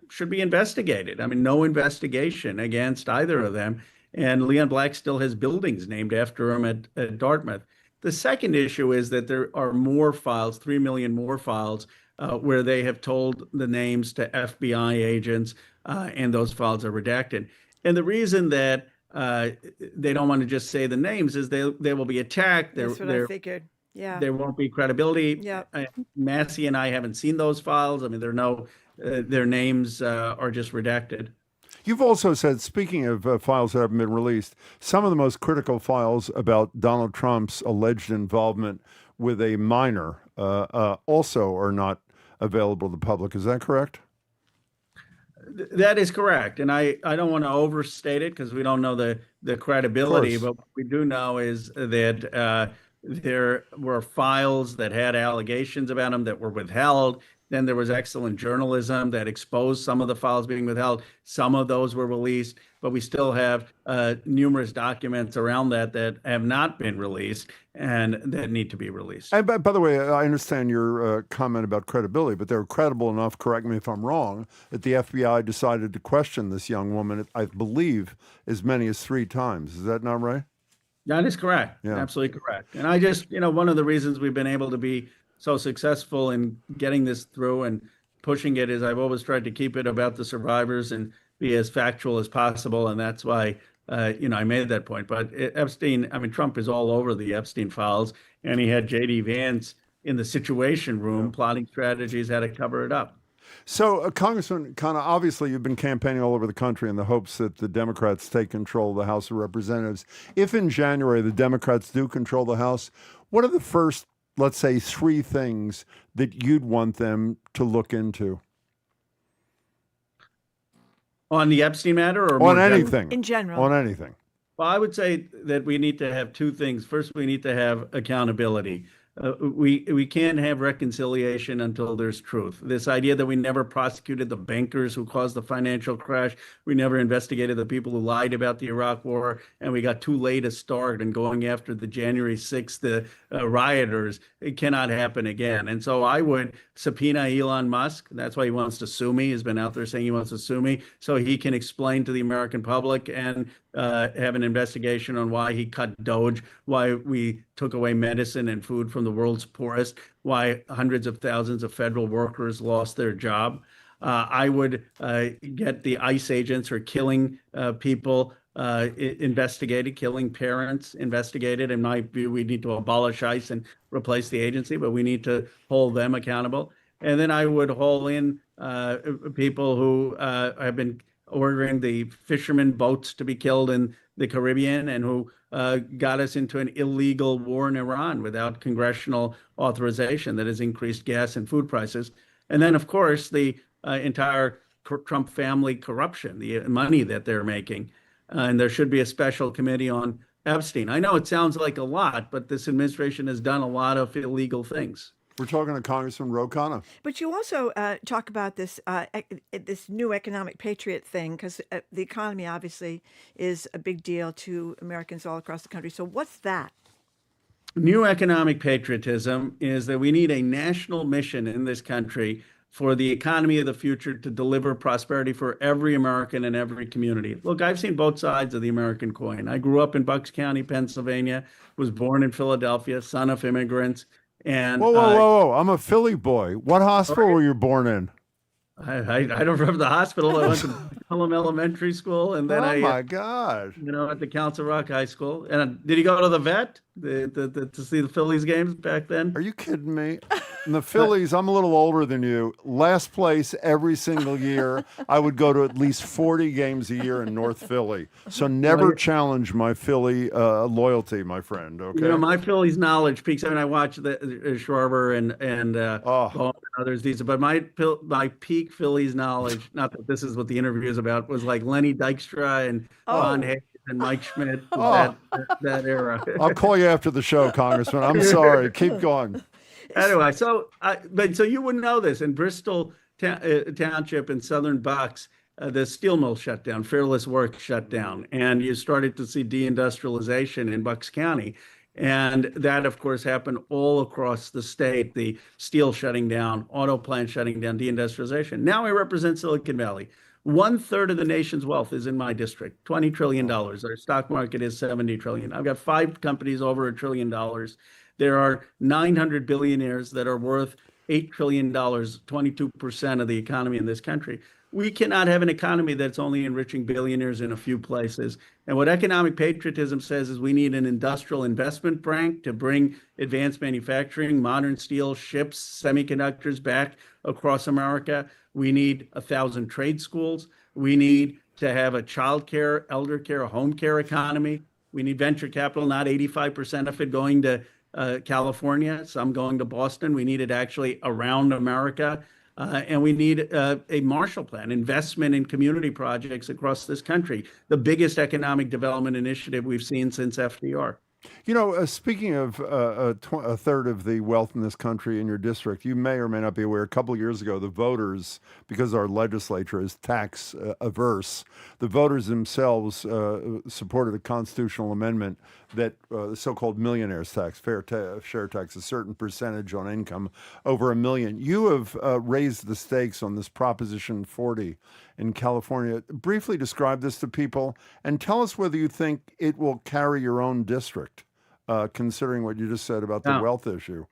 should be investigated. I mean, no investigation against either of them. And Leon Black still has buildings named after him at Dartmouth. The second issue is that there are more files, 3 million more files, where they have told the names to FBI agents, and those files are redacted. And the reason that they don't want to just say the names is they will be attacked. That's what I figured. Yeah. There won't be credibility. Yeah. Massey and I haven't seen those files. I mean, their names are just redacted. You've also said, speaking of files that haven't been released, some of the most critical files about Donald Trump's alleged involvement with a minor also are not available to the public. Is that correct? That is correct. And I don't want to overstate it because we don't know the credibility, but what we do know is that There were files that had allegations about him that were withheld. Then there was excellent journalism that exposed some of the files being withheld. Some of those were released, but we still have numerous documents around that have not been released and that need to be released. And by the way, I understand your comment about credibility, but they were credible enough, correct me if I'm wrong, that the FBI decided to question this young woman, I believe, as many as 3 times. Is that not right? That is correct. Yeah. Absolutely correct. And I just, one of the reasons we've been able to be so successful in getting this through and pushing it is I've always tried to keep it about the survivors and be as factual as possible. And that's why, I made that point. But Trump is all over the Epstein files, and he had J.D. Vance in the Situation Room plotting strategies how to cover it up. So, Congressman Khanna, obviously you've been campaigning all over the country in the hopes that the Democrats take control of the House of Representatives. If in January the Democrats do control the House, what are the first, let's say, 3 things that you'd want them to look into? On the Epstein matter or on anything? In general. On anything. Well, I would say that we need to have 2 things. First, we need to have accountability. We can't have reconciliation until there's truth. This idea that we never prosecuted the bankers who caused the financial crash, we never investigated the people who lied about the Iraq War, and we got too late a start in going after the January 6th rioters. It cannot happen again. And so I would subpoena Elon Musk. That's why he wants to sue me. He's been out there saying he wants to sue me so he can explain to the American public and have an investigation on why he cut Doge, why we took away medicine and food from the world's poorest, why hundreds of thousands of federal workers lost their job. I would get the ICE agents who are killing people investigated, killing parents investigated. In my view, we need to abolish ICE and replace the agency, but we need to hold them accountable. And then I would haul in people who have been ordering the fishermen boats to be killed in the Caribbean and who got us into an illegal war in Iran without congressional authorization that has increased gas and food prices. And then, of course, the entire Trump family corruption, the money that they're making. And there should be a special committee on Epstein. I know it sounds like a lot, but this administration has done a lot of illegal things. We're talking to Congressman Ro Khanna. But you also talk about this this new economic patriot thing, because the economy obviously is a big deal to Americans all across the country. So what's that? New economic patriotism is that we need a national mission in this country for the economy of the future to deliver prosperity for every American and every community. Look, I've seen both sides of the American coin. I grew up in Bucks County, Pennsylvania, was born in Philadelphia, son of immigrants. And whoa! I'm a Philly boy. What hospital were you born in? I don't remember the hospital. I went to Pelham Elementary School, and then my God! At the Council Rock High School. And did he go to the vet to see the Phillies games back then? Are you kidding me? And the Phillies, I'm a little older than you. Last place every single year. I would go to at least 40 games a year in North Philly. So never challenge my Philly loyalty, my friend. Okay. My Phillies knowledge peaks. I mean, I watch the Schwarber and others. But my peak Phillies knowledge, not that this is what the interview is about, was like Lenny Dykstra and Von Hayes and Mike Schmidt. That era. I'll call you after the show, Congressman. I'm sorry. Keep going. Anyway, so you wouldn't know this. In Bristol Township in southern Bucks, the steel mill shut down, Fearless Works shut down, and you started to see deindustrialization in Bucks County. And that, of course, happened all across the state, the steel shutting down, auto plants shutting down, deindustrialization. Now I represent Silicon Valley. 1/3 of the nation's wealth is in my district, $20 trillion. Our stock market is $70 trillion. I've got 5 companies over $1 trillion. There are 900 billionaires that are worth $8 trillion, 22% of the economy in this country. We cannot have an economy that's only enriching billionaires in a few places. And what economic patriotism says is we need an industrial investment bank to bring advanced manufacturing, modern steel, ships, semiconductors back across America. We need 1,000 trade schools. We need to have a child care, elder care, a home care economy. We need venture capital, not 85% of it going to California, some going to Boston. We need it actually around America. And we need a Marshall Plan, investment in community projects across this country, the biggest economic development initiative we've seen since FDR. You know, speaking of a third of the wealth in this country in your district, you may or may not be aware, a couple of years ago, the voters, because our legislature is tax averse, the voters themselves supported a constitutional amendment that the so-called millionaires tax, share tax, a certain percentage on income over $1 million. You have raised the stakes on this Proposition 40 in California. Briefly describe this to people and tell us whether you think it will carry your own district, considering what you just said about the wealth issue.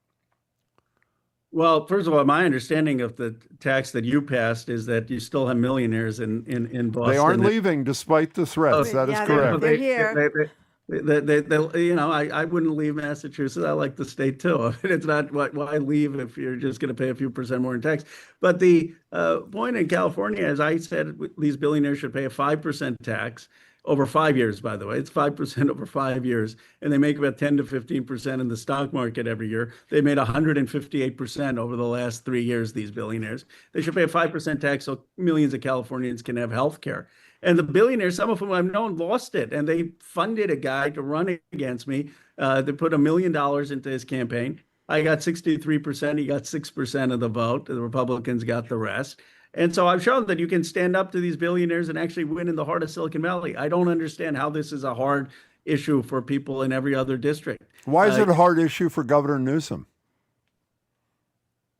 Well, first of all, my understanding of the tax that you passed is that you still have millionaires in Boston. They aren't leaving despite the threats. That is correct. They're here. You know, I wouldn't leave Massachusetts. I like the state too. It's not why leave if you're just going to pay a few percent more in tax. But the point in California, as I said, these billionaires should pay a 5% tax over 5 years, by the way. It's 5% over 5 years. And they make about 10 to 15% in the stock market every year. They made 158% over the last 3 years, these billionaires. They should pay a 5% tax so millions of Californians can have health care. And the billionaires, some of whom I've known, lost it. And they funded a guy to run against me. They put $1 million into his campaign. I got 63%. He got 6% of the vote. The Republicans got the rest. And so I've shown that you can stand up to these billionaires and actually win in the heart of Silicon Valley. I don't understand how this is a hard issue for people in every other district. Why is it a hard issue for Governor Newsom?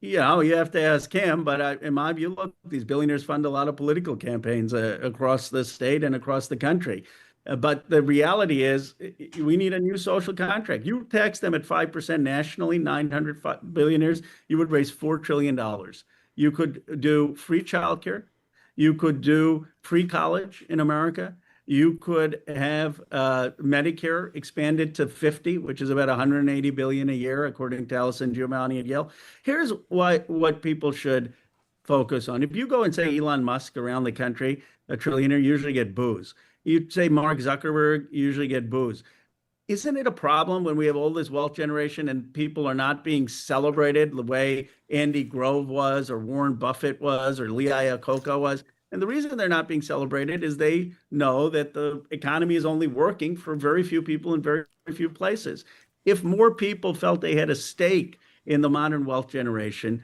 Yeah, you have to ask him. But in my view, look, these billionaires fund a lot of political campaigns across the state and across the country. But the reality is we need a new social contract. You tax them at 5% nationally, 900 billionaires, you would raise $4 trillion. You could do free childcare. You could do free college in America. You could have Medicare expanded to 50, which is about $180 billion a year, according to Alison Giovanni at Yale. Here's what people should focus on. If you go and say Elon Musk around the country, a trillionaire, you usually get boos. You say Mark Zuckerberg, you usually get boos. Isn't it a problem when we have all this wealth generation and people are not being celebrated the way Andy Grove was or Warren Buffett was or Lee Iacocca was? And the reason they're not being celebrated is they know that the economy is only working for very few people in very few places. If more people felt they had a stake in the modern wealth generation,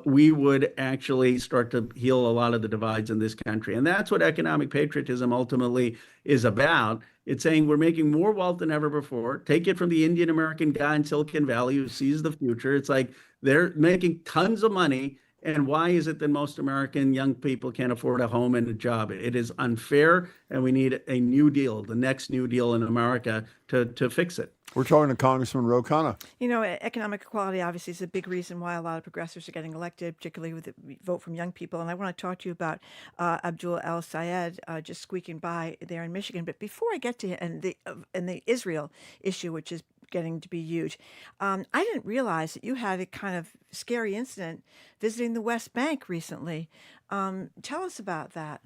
we would actually start to heal a lot of the divides in this country. And that's what economic patriotism ultimately is about. It's saying we're making more wealth than ever before. Take it from the Indian American guy in Silicon Valley who sees the future. It's like they're making tons of money. And why is it that most American young people can't afford a home and a job? It is unfair, and we need a new deal, the next new deal in America to fix it. We're talking to Congressman Ruth Ganesh. You know, economic equality obviously is a big reason why a lot of progressives are getting elected, particularly with the vote from young people. And I want to talk to you about Abdul El Sayed just squeaking by there in Michigan. But before I get to the Israel issue, which is getting to be huge, I didn't realize that you had a kind of scary incident visiting the West Bank recently. Tell us about that.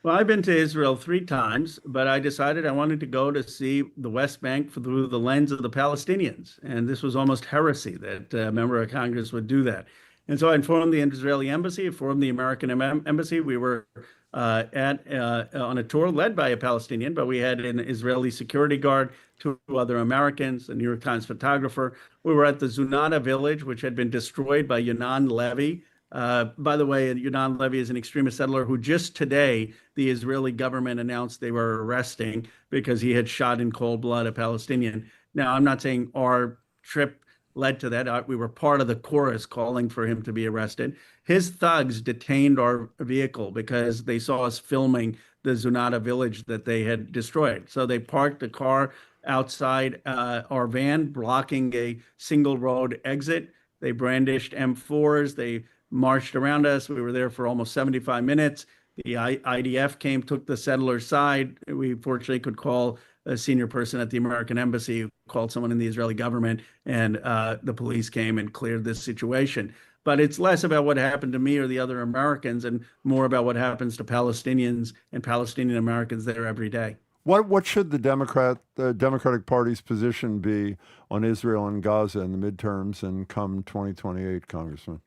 Well, I've been to Israel 3 times, but I decided I wanted to go to see the West Bank through the lens of the Palestinians. And this was almost heresy that a member of Congress would do that. And so I informed the Israeli embassy, informed the American embassy. We were on a tour led by a Palestinian, but we had an Israeli security guard, 2 other Americans, a New York Times photographer. We were at the Zunata village, which had been destroyed by Yonah Levy. By the way, Yonah Levy is an extremist settler who just today the Israeli government announced they were arresting because he had shot in cold blood a Palestinian. Now, I'm not saying our trip led to that. We were part of the chorus calling for him to be arrested. His thugs detained our vehicle because they saw us filming the Zunata village that they had destroyed. So they parked the car outside our van, blocking a single road exit. They brandished M4s. They marched around us. We were there for almost 75 minutes. The IDF came, took the settlers' side. We fortunately could call a senior person at the American embassy, who called someone in the Israeli government, and the police came and cleared this situation. But it's less about what happened to me or the other Americans and more about what happens to Palestinians and Palestinian Americans there every day. What should the Democratic Party's position be on Israel and Gaza in the midterms and come 2028, Congressman?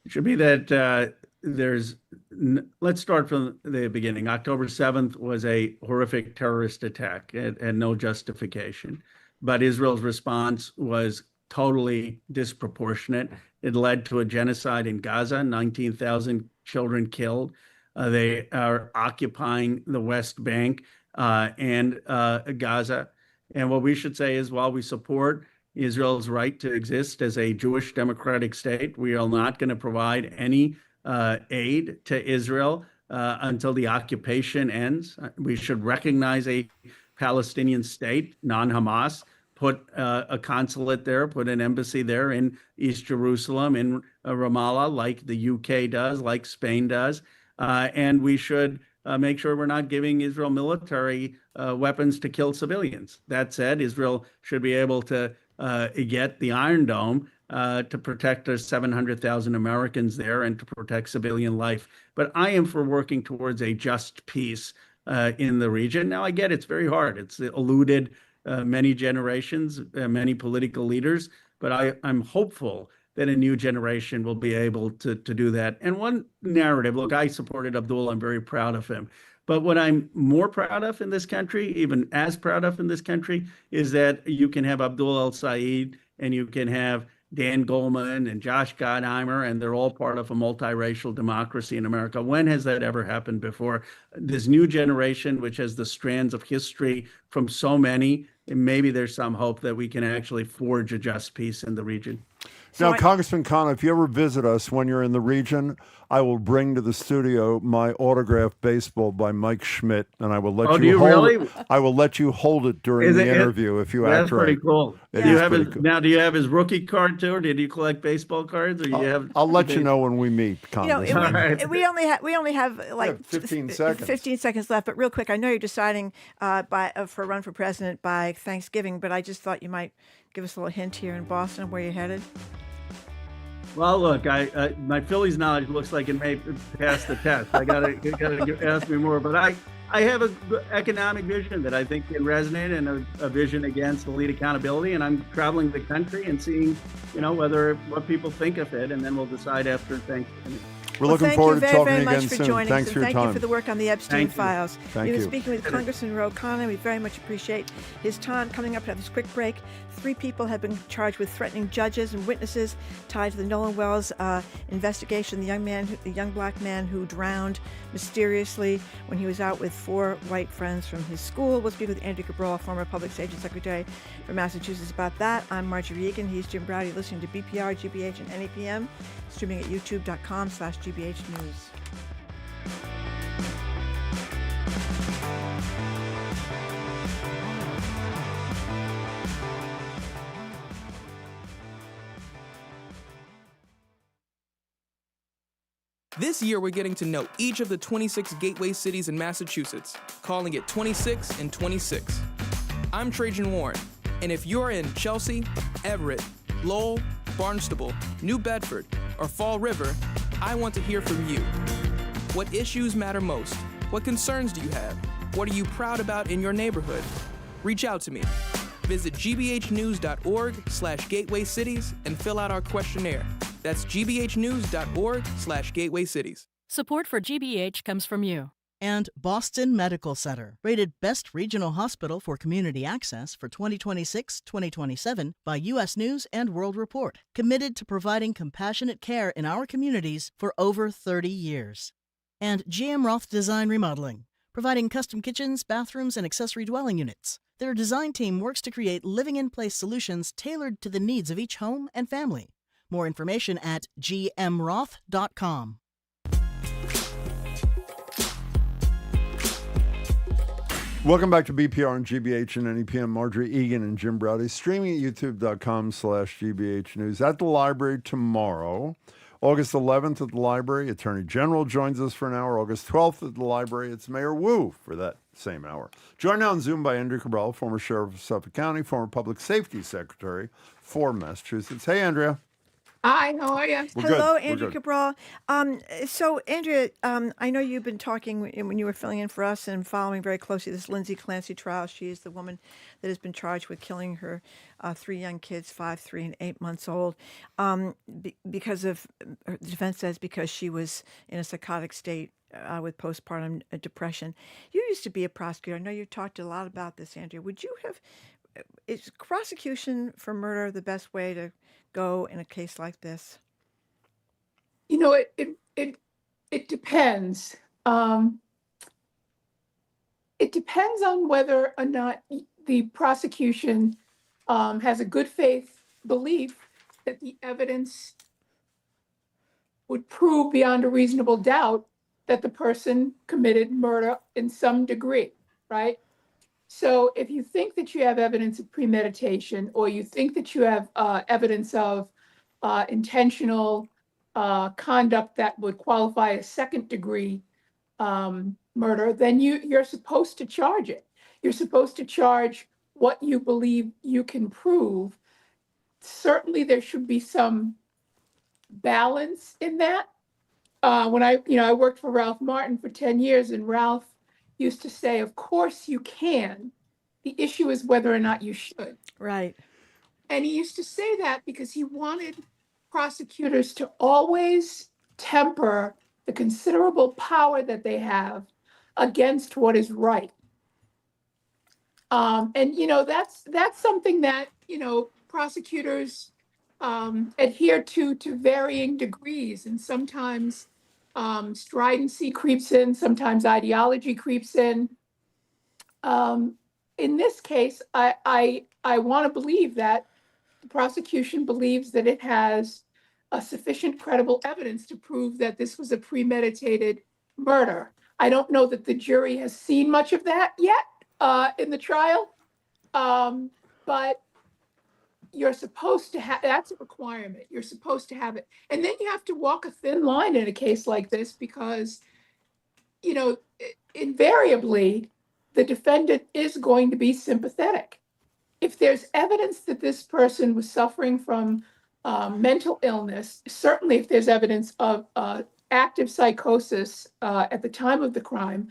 should be that let's start from the beginning. October 7th was a horrific terrorist attack and no justification. But Israel's response was totally disproportionate. It led to a genocide in Gaza, 19,000 children killed. They are occupying the West Bank and Gaza. And what we should say is, while we support Israel's right to exist as a Jewish democratic state, we are not going to provide any aid to Israel until the occupation ends. We should recognize a Palestinian state, non-Hamas, put a consulate there, put an embassy there in East Jerusalem, in Ramallah, like the UK does, like Spain does. And we should make sure we're not giving Israel military weapons to kill civilians. That said, Israel should be able to get the Iron Dome to protect our 700,000 Americans there and to protect civilian life. But I am for working towards a just peace in the region. Now, I get it's very hard. It's eluded many generations, many political leaders, but I'm hopeful that a new generation will be able to do that. And one narrative, look, I supported Abdul. I'm very proud of him. But what I'm more proud of in this country, even as proud of in this country, is that you can have Abdul El-Sayed and you can have Dan Goldman and Josh Gottheimer, and they're all part of a multiracial democracy in America. When has that ever happened before? This new generation, which has the strands of history from so many, and maybe there's some hope that we can actually forge a just peace in the region. Now, Congressman Khanna, if you ever visit us when you're in the region, I will bring to the studio my autographed baseball by Mike Schmidt, and I will let you hold it. I will let you hold it during the interview if you act right. That's pretty cool. Cool. Now, do you have his rookie card too, or did you collect baseball cards? Or I'll let you know when we meet, Congressman. We only have like 15 seconds. 15 seconds left, but real quick, I know you're deciding for a run for president by Thanksgiving, but I just thought you might give us a little hint here in Boston where you're headed. Well, look, my Phillies knowledge looks like it may pass the test. I gotta ask me more, but I have an economic vision that I think can resonate, and a vision against elite accountability. And I'm traveling the country and seeing, what people think of it, and then we'll decide after Thanksgiving. We're looking forward to talking again soon. Thank you very much for joining us, and thank you for the work on the Epstein files. We've been speaking with Congressman Ruth Ganesh. We very much appreciate his time. Coming up after this quick break, 3 people have been charged with threatening judges and witnesses tied to the Nolan Wells investigation. The young black man who drowned mysteriously when he was out with 4 white friends from his school. We'll speak with Andrea Cabral, former Public Safety Secretary for Massachusetts, about that. I'm Marjorie Egan. He's Jim Browdy, listening to BPR, GBH, and NEPM, streaming at youtube.com/GBH News. This year, we're getting to know each of the 26 gateway cities in Massachusetts, calling it 26 and 26. I'm Trajan Warren, and if you're in Chelsea, Everett, Lowell, Barnstable, New Bedford, or Fall River, I want to hear from you. What issues matter most? What concerns do you have? What are you proud about in your neighborhood? Reach out to me. Visit gbhnews.org/gateway cities and fill out our questionnaire. That's gbhnews.org/gateway cities. Support for GBH comes from you. And Boston Medical Center, rated Best Regional Hospital for Community Access for 2026-2027 by U.S. News and World Report. Committed to providing compassionate care in our communities for over 30 years. And GM Roth Design Remodeling, providing custom kitchens, bathrooms, and accessory dwelling units. Their design team works to create living-in-place solutions tailored to the needs of each home and family. More information at gmroth.com. Welcome back to BPR and GBH and NEPM. Marjorie Egan and Jim Browdy, streaming at youtube.com/GBH News. At the library tomorrow, August 11th at the library, Attorney General joins us for an hour. August 12th at the library, it's Mayor Wu for that same hour. Joined now on Zoom by Andrea Cabral, former Sheriff of Suffolk County, former Public Safety Secretary for Massachusetts. Hey, Andrea. Hi, how are you? We're Hello, good. We're Andrea good. Cabral. So, Andrea, I know you've been talking when you were filling in for us and following very closely this Lindsay Clancy trial. She is the woman that has been charged with killing her three young kids, 5, 3, and 8 months old, because of, the defense says, because she was in a psychotic state with postpartum depression. You used to be a prosecutor. I know you talked a lot about this, Andrea. Would you have, is prosecution for murder the best way to go in a case like this? You know, it depends. It depends on whether or not the prosecution has a good faith belief that the evidence would prove beyond a reasonable doubt that the person committed murder in some degree, right? So if you think that you have evidence of premeditation, or you think that you have evidence of intentional conduct that would qualify as second degree murder, then you're supposed to charge it. You're supposed to charge what you believe you can prove. Certainly there should be some balance in that. When I worked for Ralph Martin for 10 years, and Ralph used to say, of course you can. The issue is whether or not you should. Right. And he used to say that because he wanted prosecutors to always temper the considerable power that they have against what is right. And that's something that prosecutors adhere to varying degrees, and sometimes stridency creeps in, sometimes ideology creeps in. In this case, I want to believe that the prosecution believes that it has a sufficient credible evidence to prove that this was a premeditated murder. I don't know that the jury has seen much of that yet in the trial, but you're supposed to have, that's a requirement. You're supposed to have it. And then you have to walk a thin line in a case like this because, invariably, the defendant is going to be sympathetic. If there's evidence that this person was suffering from mental illness, certainly if there's evidence of active psychosis at the time of the crime,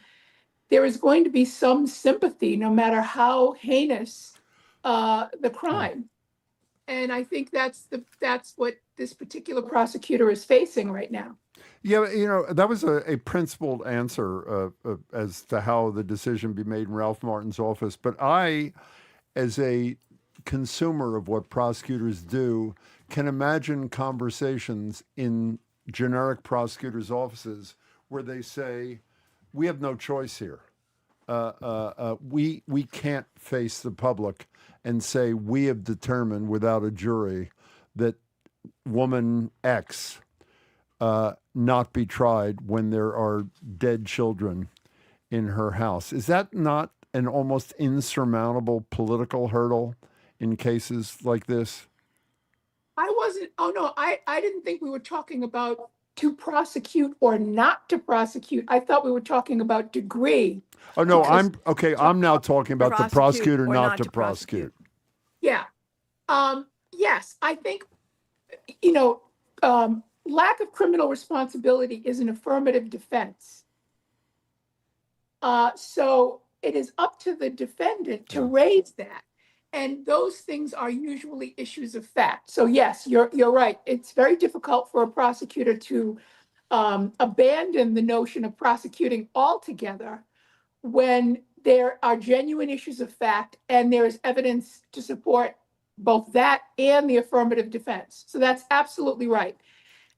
there is going to be some sympathy, no matter how heinous the crime. And I think that's what this particular prosecutor is facing right now. Yeah, that was a principled answer as to how the decision be made in Ralph Martin's office. But I, as a consumer of what prosecutors do, can imagine conversations in generic prosecutors' offices where they say, we have no choice here. We can't face the public and say we have determined without a jury that woman X not be tried when there are dead children in her house. Is that not an almost insurmountable political hurdle in cases like this? I didn't think we were talking about to prosecute or not to prosecute. I thought we were talking about degree. Oh, no, I'm now talking about the prosecutor not to prosecute. Yeah. Yes, I think, lack of criminal responsibility is an affirmative defense. So it is up to the defendant to raise that. And those things are usually issues of fact. So yes, you're right. It's very difficult for a prosecutor to abandon the notion of prosecuting altogether when there are genuine issues of fact and there is evidence to support both that and the affirmative defense. So that's absolutely right.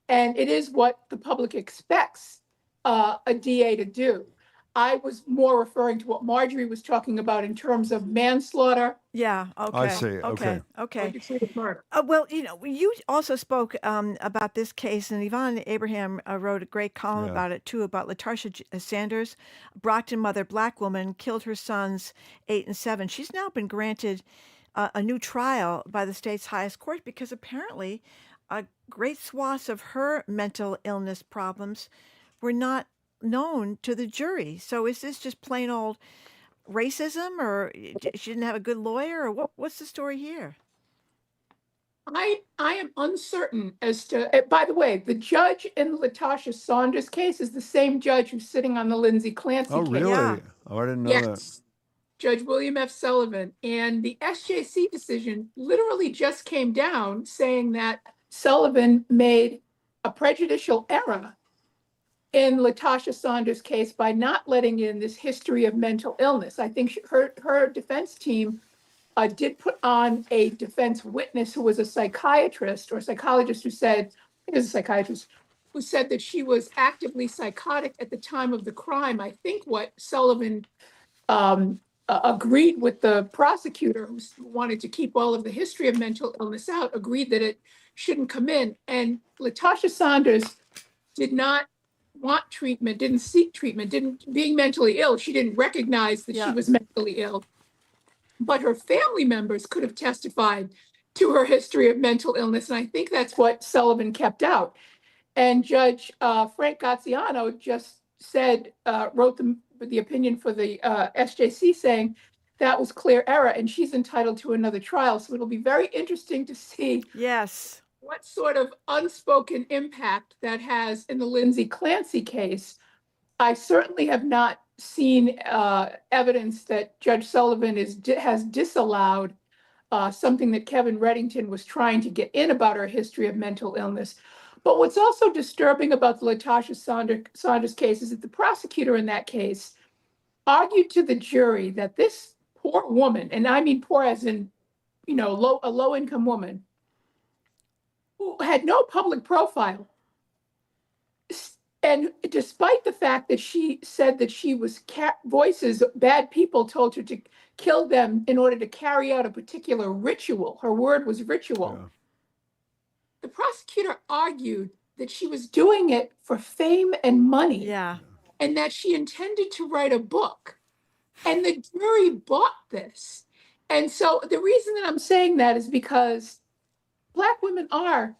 And it is what the public expects a DA to do. I was more referring to what Marjorie was talking about in terms of manslaughter. Yeah. Okay. I see. Okay. Murder. Well, you also spoke about this case, and Yvonne Abraham wrote a great column about it too, about Latarsha Sanders, Brockton mother, black woman, killed her sons 8 and 7. She's now been granted a new trial by the state's highest court because apparently great swaths of her mental illness problems were not known to the jury. So is this just plain old racism, or she didn't have a good lawyer, or what's the story here? I am uncertain as to, by the way, the judge in Latasha Saunders case is the same judge who's sitting on the Lindsay Clancy Oh, case. really? Yeah. Oh, I didn't know that. Yes. Judge William F. Sullivan. And the SJC decision literally just came down saying that Sullivan made a prejudicial error in Latasha Saunders' case by not letting in this history of mental illness. I think her defense team did put on a defense witness who was a psychiatrist or psychologist who said, I think it was a psychiatrist, who said that she was actively psychotic at the time of the crime. I think what Sullivan agreed with the prosecutor who wanted to keep all of the history of mental illness out, agreed that it shouldn't come in. And Latasha Saunders did not want treatment, didn't seek treatment, being mentally ill, she didn't recognize that she was mentally ill. But her family members could have testified to her history of mental illness. And I think that's what Sullivan kept out. And Judge Frank Gaziano just said, wrote the opinion for the SJC saying that was clear error and she's entitled to another trial. So it'll be very interesting to see what sort of unspoken impact that has in the Lindsay Clancy case. I certainly have not seen evidence that Judge Sullivan has disallowed something that Kevin Reddington was trying to get in about her history of mental illness. But what's also disturbing about the Latasha Saunders case is that the prosecutor in that case argued to the jury that this poor woman, and I mean poor as in, a low-income woman, who had no public profile, and despite the fact that she said that she was voices, bad people told her to kill them in order to carry out a particular ritual. Her word was ritual. Yeah. The prosecutor argued that she was doing it for fame and money. Yeah. And that she intended to write a book. And the jury bought this. And so the reason that I'm saying that is because Black women are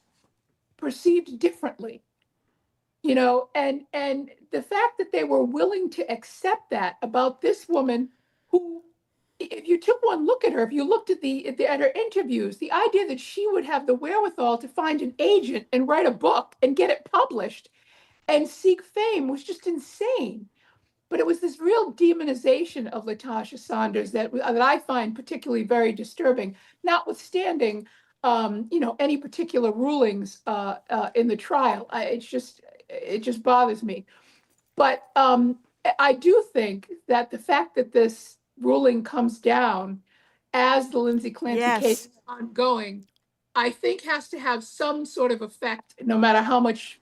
perceived differently. And the fact that they were willing to accept that about this woman who, if you took one look at her, if you looked at her interviews, the idea that she would have the wherewithal to find an agent and write a book and get it published and seek fame was just insane. But it was this real demonization of Latasha Saunders that I find particularly very disturbing, notwithstanding any particular rulings in the trial. It just bothers me. But I do think that the fact that this ruling comes down as the Lindsay Clancy case is ongoing, I think has to have some sort of effect, no matter how much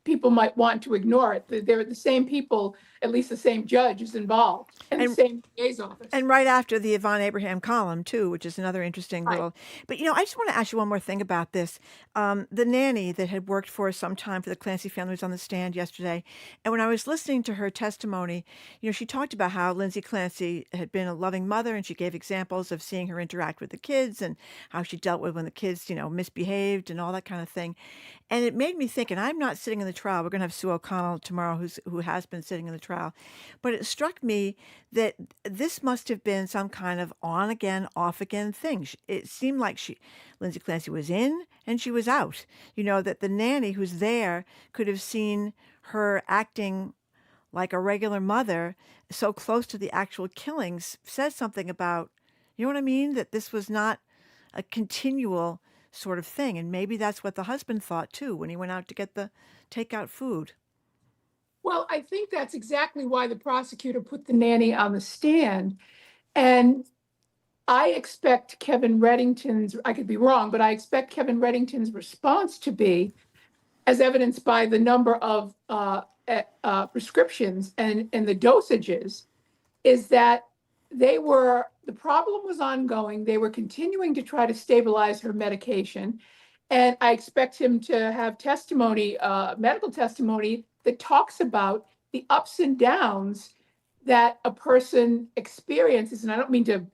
people might want to ignore it. They're the same people, at least the same judge is involved, and the same DA's office. And right after the Yvonne Abraham column, too, which is another interesting little... But, I just want to ask you one more thing about this. The nanny that had worked for some time for the Clancy family was on the stand yesterday. And when I was listening to her testimony, she talked about how Lindsay Clancy had been a loving mother, and she gave examples of seeing her interact with the kids and how she dealt with when the kids, misbehaved and all that kind of thing. And it made me think, and I'm not sitting in the trial. We're going to have Sue O'Connell tomorrow, who has been sitting in the trial. But it struck me that this must have been some kind of on again, off again thing. It seemed like Lindsay Clancy was in and she was out. That the nanny who's there could have seen her acting like a regular mother so close to the actual killings says something about, you know what I mean? That this was not a continual sort of thing. And maybe that's what the husband thought too when he went out to get the takeout food. Well, I think that's exactly why the prosecutor put the nanny on the stand. And I expect Kevin Reddington's, I could be wrong, but I expect Kevin Reddington's response to be, as evidenced by the number of prescriptions and the dosages, is that the problem was ongoing. They were continuing to try to stabilize her medication. And I expect him to have testimony, medical testimony, that talks about the ups and downs that a person experiences. And I don't mean to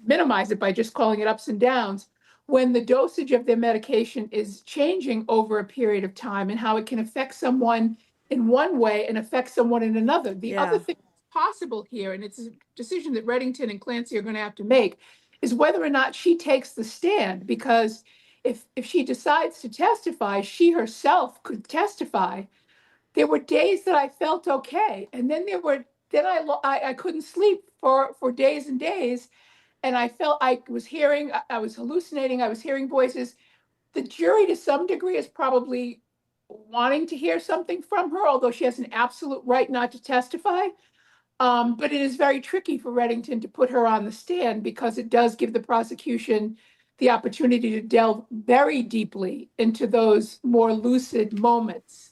minimize it by just calling it ups and downs, when the dosage of their medication is changing over a period of time and how it can affect someone in one way and affect someone in another. The other thing possible here, and it's a decision that Reddington and Clancy are going to have to make, is whether or not she takes the stand, because if she decides to testify, she herself could testify. There were days that I felt okay, and then I couldn't sleep for days and days, and I felt I was hallucinating, I was hearing voices. The jury, to some degree, is probably wanting to hear something from her, although she has an absolute right not to testify. But it is very tricky for Reddington to put her on the stand because it does give the prosecution the opportunity to delve very deeply into those more lucid moments.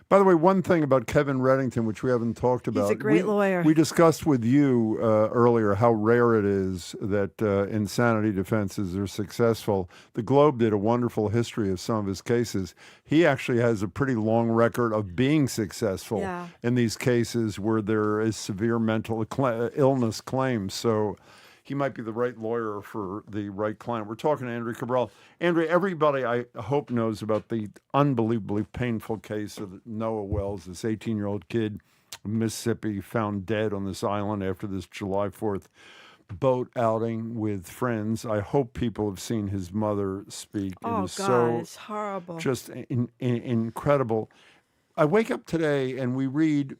By the way, one thing about Kevin Reddington, which we haven't talked about. He's a great lawyer. We discussed with you earlier how rare it is that insanity defenses are successful. The Globe did a wonderful history of some of his cases. He actually has a pretty long record of being successful in these cases where there is severe mental illness claims. So he might be the right lawyer for the right client. We're talking to Andrea Cabral. Andrea, everybody I hope knows about the unbelievably painful case of Noah Wells, this 18-year-old kid in Mississippi found dead on this island after this July 4th boat outing with friends. I hope people have seen his mother speak. Oh, it is God, it's horrible. Just incredible. I wake up today and we read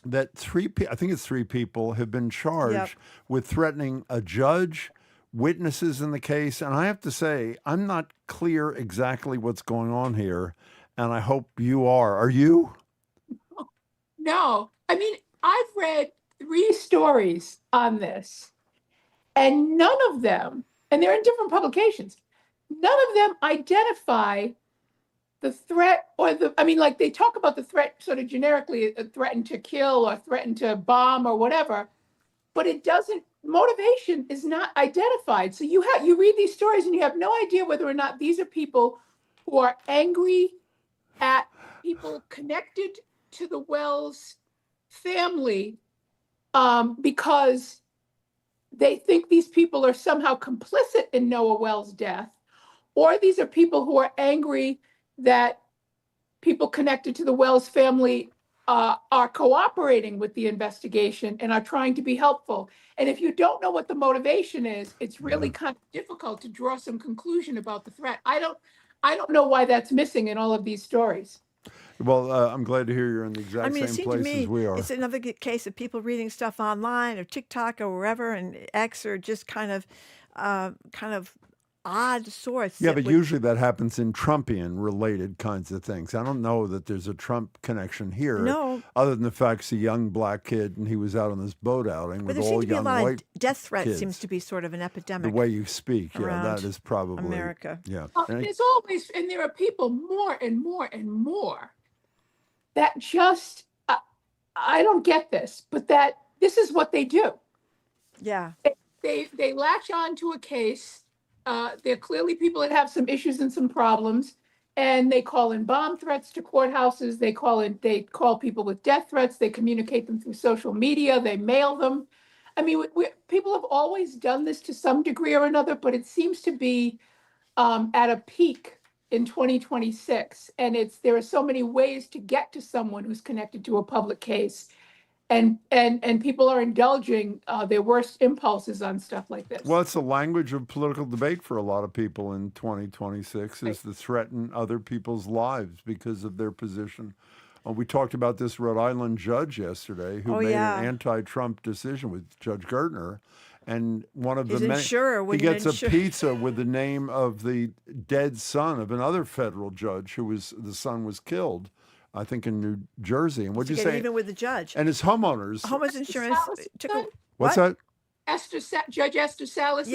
that I think it's three people have been charged with threatening a judge, witnesses in the case. And I have to say, I'm not clear exactly what's going on here. And I hope you are. Are you? No. I mean, I've read 3 stories on this, and none of them, and they're in different publications, none of them identify the threat like they talk about the threat sort of generically, threaten to kill or threaten to bomb or whatever, but motivation is not identified. So you read these stories and you have no idea whether or not these are people who are angry at people connected to the Wells family because they think these people are somehow complicit in Noah Wells' death, or these are people who are angry that people connected to the Wells family are cooperating with the investigation and are trying to be helpful. And if you don't know what the motivation is, it's really kind of difficult to draw some conclusion about the threat. I don't know why that's missing in all of these stories. Well, I'm glad to hear you're in the exact same place as we are. It's another good case of people reading stuff online or TikTok or wherever, and X, or just kind of odd source. Yeah, but usually that happens in Trumpian-related kinds of things. I don't know that there's a Trump connection here. No. Other than the fact he's a young black kid and he was out on this boat outing with all young white death threats. Kids. Seems to be sort of an epidemic. The way you speak, that is probably America. Yeah. There's always, and there are people more and more and more that just, I don't get this, but that this is what they do. Yeah. They latch on to a case. They're clearly people that have some issues and some problems, and they call in bomb threats to courthouses. They call people with death threats. They communicate them through social media. They mail them. I mean, people have always done this to some degree or another, but it seems to be at a peak in 2026. And there are so many ways to get to someone who's connected to a public case. And people are indulging their worst impulses on stuff like this. Well, it's the language of political debate for a lot of people in 2026 is to threaten other people's lives because of their position. We talked about this Rhode Island judge yesterday who made an anti-Trump decision with Judge Gertner. And one of he gets a pizza with the name of the dead son of another federal judge the son was killed. I think in New Jersey. And what'd you say? Even with the judge. And his homeowners. Homeowners insurance took a... What's that? Judge Esther Salas'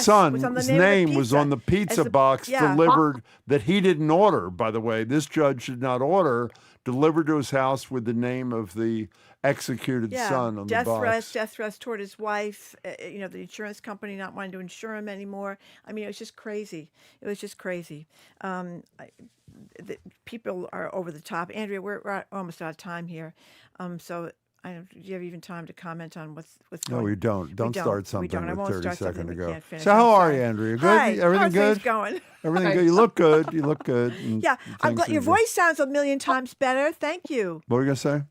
son. His name was on the pizza box delivered that he didn't order, by the way. This judge did not order, delivered to his house with the name of the executed son on the box. Death threats toward his wife, the insurance company not wanting to insure him anymore. I mean, it was just crazy. People are over the top. Andrea, we're almost out of time here. So do you have even time to comment on what's going on? No, we don't. Don't start something with 30 seconds to go. So how are you, Andrea? Good? Hi. Everything good? Going? Everything good? You look good. Yeah, I'm glad your voice sounds a million times better. Thank you. What were you going to say?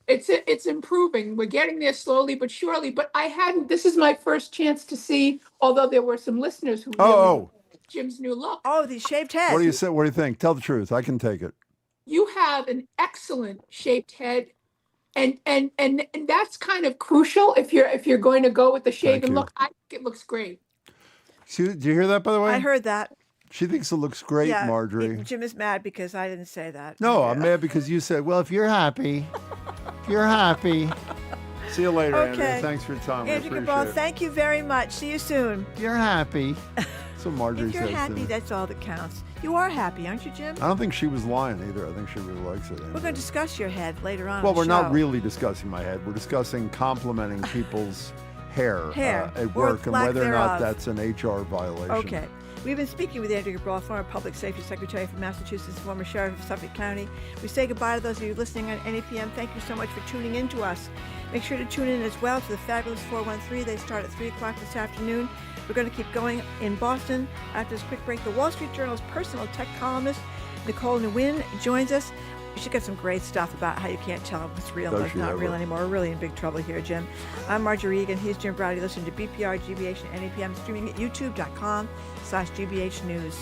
It's improving. We're getting there slowly but surely. But this is my first chance to see, although there were some listeners who Jim's new look. Oh, the shaved head. What do you say? What do you think? Tell the truth. I can take it. You have an excellent shaped head. And that's kind of crucial if you're going to go with the shaven look. I think it looks great. Did you hear that, by the way? I heard that. She thinks it looks great, Yeah, Marjorie. Jim is mad because I didn't say that. No, I'm mad because you said, well, if you're happy, you're happy. See you later, Okay. Andrea. Thanks for your time. I Andrea appreciate Cabral, it. thank you very much. See you soon. You're happy. That's what Marjorie If you're says to happy, me. that's all that counts. You are happy, aren't you, Jim? I don't think she was lying either. I think she really likes it. We're Andrea. going to discuss your head later on. Well, in the we're not show. really discussing my head. We're discussing complimenting people's hair, Hair, at or work and lack whether or not thereof. that's an HR violation. Okay. We've been speaking with Andrea Cabral, former Public Safety Secretary from Massachusetts, former Sheriff of Suffolk County. We say goodbye to those of you listening on NEPM. Thank you so much for tuning in to us. Make sure to tune in as well to the Fabulous 413. They start at 3 o'clock this afternoon. We're going to keep going in Boston. After this quick break, the Wall Street Journal's personal tech columnist, Nicole Nguyen, joins us. She got some great stuff about how you can't tell what's real and what's not real anymore. We're really in big trouble here, Jim. I'm Marjorie Egan. He's Jim Browdy. Listen to BPR, GBH, and NEPM streaming at youtube.com/GBH News.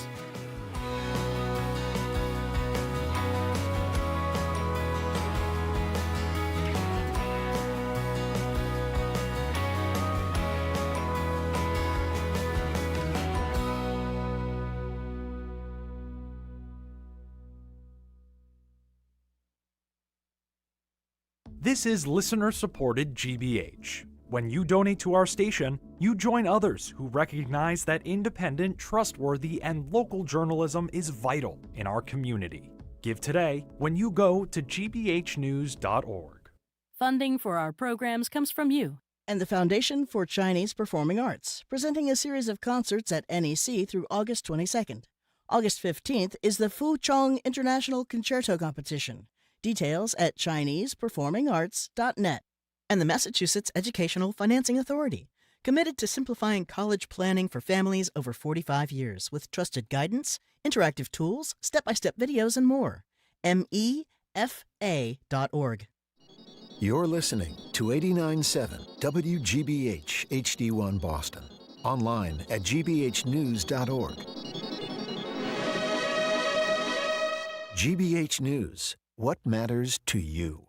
This is listener-supported GBH. When you donate to our station, you join others who recognize that independent, trustworthy, and local journalism is vital in our community. Give today when you go to gbhnews.org. Funding for our programs comes from you. And the Foundation for Chinese Performing Arts, presenting a series of concerts at NEC through August 22nd. August 15th is the Fu Chong International Concerto Competition. Details at ChinesePerformingArts.net. And the Massachusetts Educational Financing Authority, committed to simplifying college planning for families over 45 years with trusted guidance, interactive tools, step-by-step videos, and more. MEFA.org. You're listening to 89.7 WGBH HD1 Boston. Online at gbhnews.org. GBH News. What matters to you?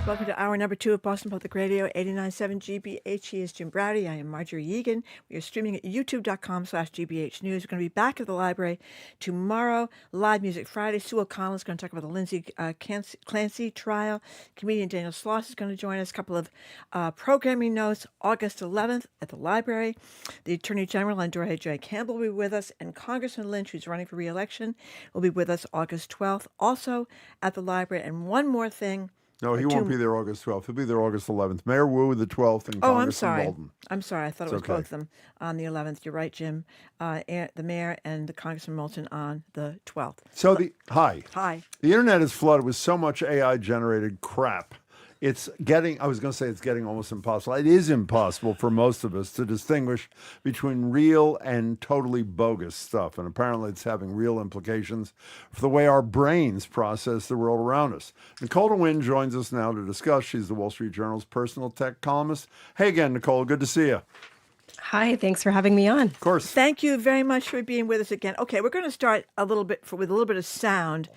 Welcome to hour number 2 of Boston Public Radio, 89.7 GBH. He is Jim Browdy. I am Marjorie Egan. We are streaming at youtube.com/GBH News. We're going to be back at the library tomorrow. Live Music Friday. Sue O'Connell is going to talk about the Lindsay Clancy trial. Comedian Daniel Sloss is going to join us. A couple of programming notes. August 11th at the library. The Attorney General, Andrea J. Campbell, will be with us. And Congressman Lynch, who's running for re-election, will be with us August 12th, also at the library. And one more thing. No, he won't be there August 12th. He'll be there August 11th. Mayor Wu, the 12th, and Congressman Walden. I'm sorry. I thought it was both of them on the 11th. You're right, Jim. The mayor and the Congressman Moulton on the 12th. So Hi. The internet is flooded with so much AI-generated crap. It's getting almost impossible. It is impossible for most of us to distinguish between real and totally bogus stuff. And apparently it's having real implications for the way our brains process the world around us. Nicole Nguyen joins us now to discuss. She's the Wall Street Journal's personal tech columnist. Hey again, Nicole. Good to see you. Hi, thanks for having me on. Of course. Thank you very much for being with us again. Okay, we're going to start with a little bit of sound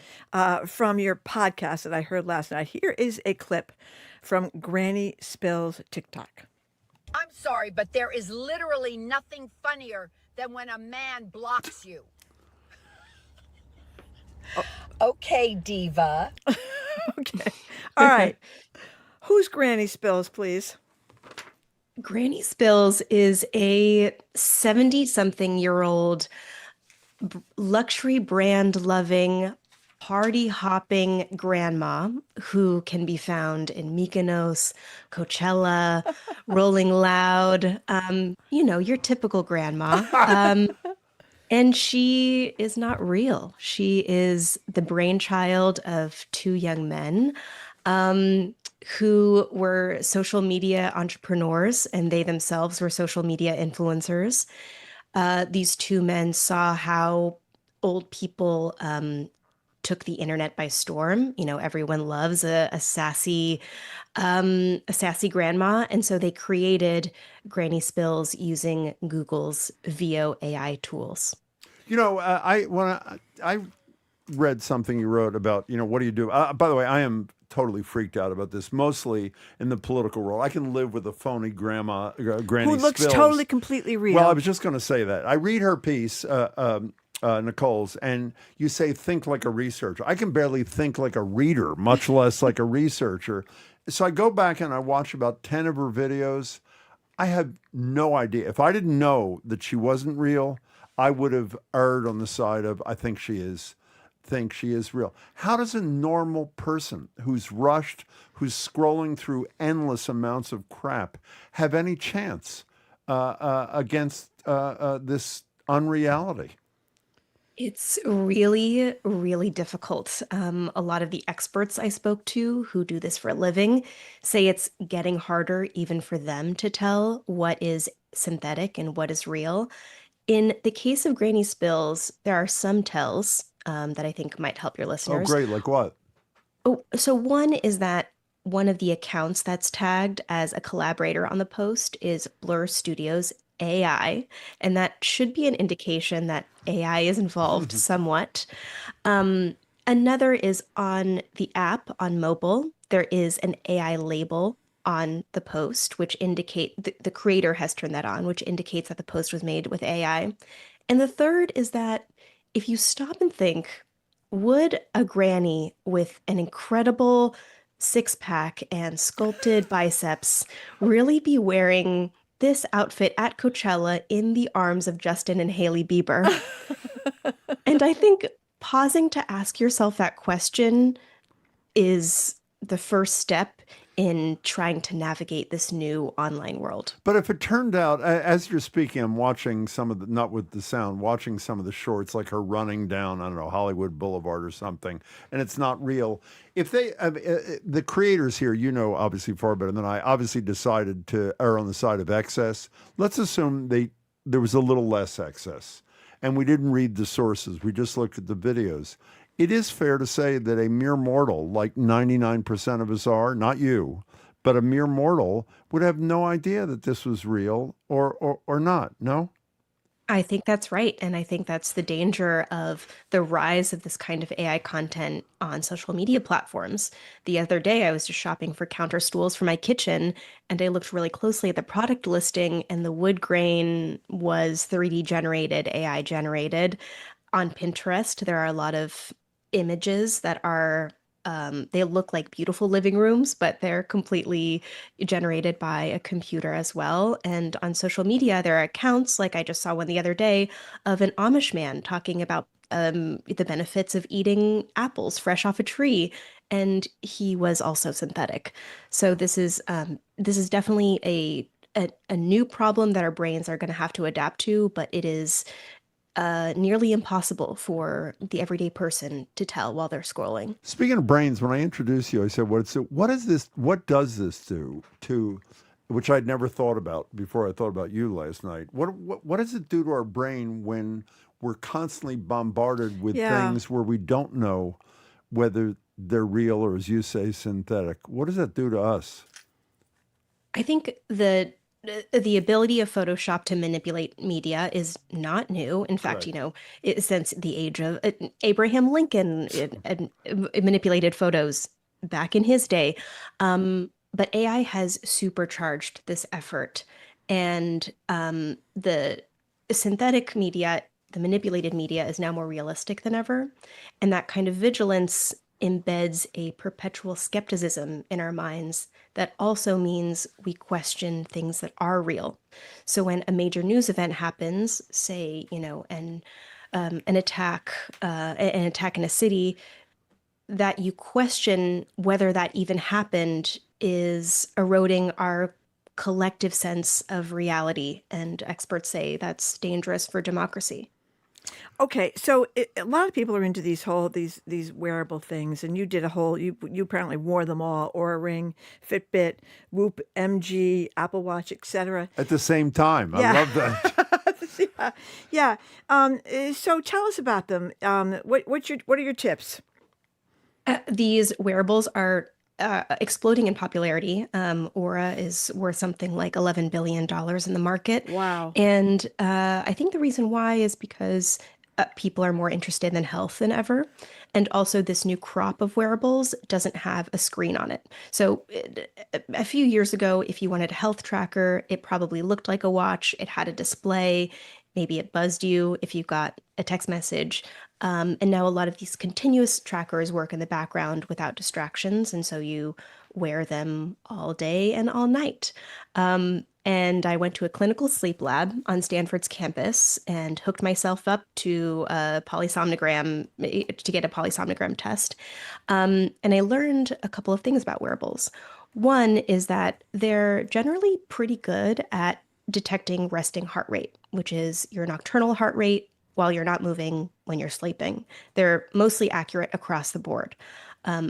from your podcast that I heard last night. Here is a clip from Granny Spill's TikTok. I'm sorry, but there is literally nothing funnier than when a man blocks you. Okay, diva. Okay. All right. Who's Granny Spills, please? Granny Spills is a 70-something-year-old luxury brand loving, party hopping grandma who can be found in Mykonos, Coachella, Rolling Loud, your typical grandma. And she is not real. She is the brainchild of 2 young men who were social media entrepreneurs, and they themselves were social media influencers. These 2 men saw how old people took the internet by storm. You know, everyone loves a sassy grandma, and so they created Granny Spills using Google's VO AI tools. You know, I read something you wrote about, you know, what do you do? By the way, I am totally freaked out about this, mostly in the political world. I can live with a phony grandma, Granny Who looks Spills. totally, completely real. Well, I was just going to say that. I read her piece, Nicole's, and you say, think like a researcher. I can barely think like a reader, much less like a researcher. So I go back and I watch about 10 of her videos. I have no idea. If I didn't know that she wasn't real, I would have erred on the side of, I think she is real. How does a normal person who's rushed, who's scrolling through endless amounts of crap, have any chance against this unreality? It's really, really difficult. A lot of the experts I spoke to who do this for a living say it's getting harder even for them to tell what is synthetic and what is real. In the case of Granny Spills, there are some tells that I think might help your Oh, listeners. great. Like what? Oh, so one is that one of the accounts that's tagged as a collaborator on the post is Blur Studios AI, and that should be an indication that AI is involved somewhat. Another is on the app on mobile. There is an AI label on the post, which indicate the creator has turned that on, which indicates that the post was made with AI. And the third is that if you stop and think, would a granny with an incredible six-pack and sculpted biceps really be wearing this outfit at Coachella in the arms of Justin and Hailey Bieber? And I think pausing to ask yourself that question is the first step in trying to navigate this new online world. But if it turned out, as you're speaking, I'm watching some of the, not with the sound, watching some of the shorts, like her running down, I don't know, Hollywood Boulevard or something, and it's not real. If they, the creators here, you know, obviously far better than I, obviously decided to err on the side of excess. Let's assume there was a little less excess, and we didn't read the sources. We just looked at the videos. It is fair to say that a mere mortal, like 99% of us are, not you, but a mere mortal would have no idea that this was real or not, no? I think that's right. And I think that's the danger of the rise of this kind of AI content on social media platforms. The other day, I was just shopping for counter stools for my kitchen, and I looked really closely at the product listing, and the wood grain was 3D generated, AI generated. On Pinterest, there are a lot of images that are they look like beautiful living rooms, but they're completely generated by a computer as well. And on social media, there are accounts, like I just saw one the other day, of an Amish man talking about the benefits of eating apples fresh off a tree, and he was also synthetic. So this is definitely a new problem that our brains are going to have to adapt to, but it is nearly impossible for the everyday person to tell while they're scrolling. Speaking of brains, when I introduced you, I said, what does this do to, which I'd never thought about before I thought about you last night. What does it do to our brain when we're constantly bombarded with things where we don't know whether they're real or, as you say, synthetic? What does that do to us? I think the ability of Photoshop to manipulate media is not new. In fact, since the age of Abraham Lincoln manipulated photos back in his day. But AI has supercharged this effort. And the synthetic media, the manipulated media, is now more realistic than ever. And that kind of vigilance embeds a perpetual skepticism in our minds that also means we question things that are real. So when a major news event happens, say, an attack in a city, that you question whether that even happened is eroding our collective sense of reality. And experts say that's dangerous for democracy. Okay, so a lot of people are into these wearable things, and you did you apparently wore them all: Oura Ring, Fitbit, Whoop, MG, Apple Watch, etc. At the same time. I love that. Yeah. So tell us about them. What are your tips? These wearables are exploding in popularity. Aura is worth something like $11 billion in the market. Wow. And I think the reason why is because people are more interested in health than ever. And also, this new crop of wearables doesn't have a screen on it. So, a few years ago, if you wanted a health tracker, it probably looked like a watch. It had a display. Maybe it buzzed you if you got a text message. And now a lot of these continuous trackers work in the background without distractions. And so you wear them all day and all night. And I went to a clinical sleep lab on Stanford's campus and hooked myself up to a polysomnogram to get a polysomnogram test. And I learned a couple of things about wearables. One is that they're generally pretty good at detecting resting heart rate, which is your nocturnal heart rate while you're not moving when you're sleeping. They're mostly accurate across the board.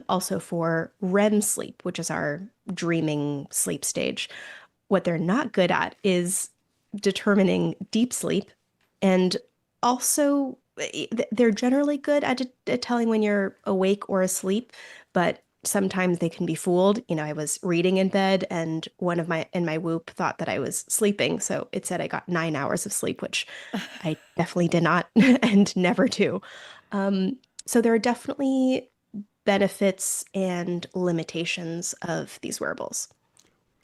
Also for REM sleep, which is our dreaming sleep stage. What they're not good at is determining deep sleep. And also, they're generally good at telling when you're awake or asleep, but sometimes they can be fooled. I was reading in bed and one of my Whoop thought that I was sleeping. So it said I got 9 hours of sleep, which I definitely did not and never do. So there are definitely benefits and limitations of these wearables.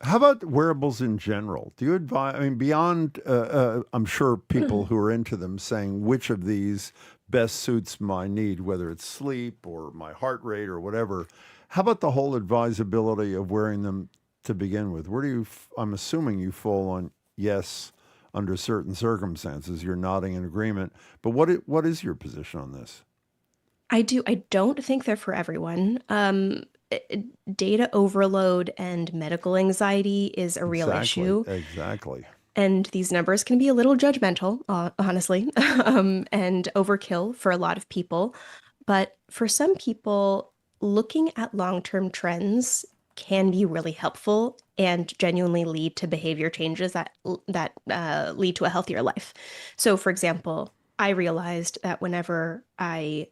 How about wearables in general? Do you advise, beyond, I'm sure people who are into them saying which of these best suits my need, whether it's sleep or my heart rate or whatever, how about the whole advisability of wearing them to begin with? Where do you, I'm assuming you fall on yes, under certain circumstances, you're nodding in agreement, but what is your position on this? I don't think they're for everyone. Data overload and medical anxiety is a real issue. Exactly. And these numbers can be a little judgmental, honestly, and overkill for a lot of people. But for some people, looking at long-term trends can be really helpful and genuinely lead to behavior changes that lead to a healthier life. So, for example, I realized that whenever I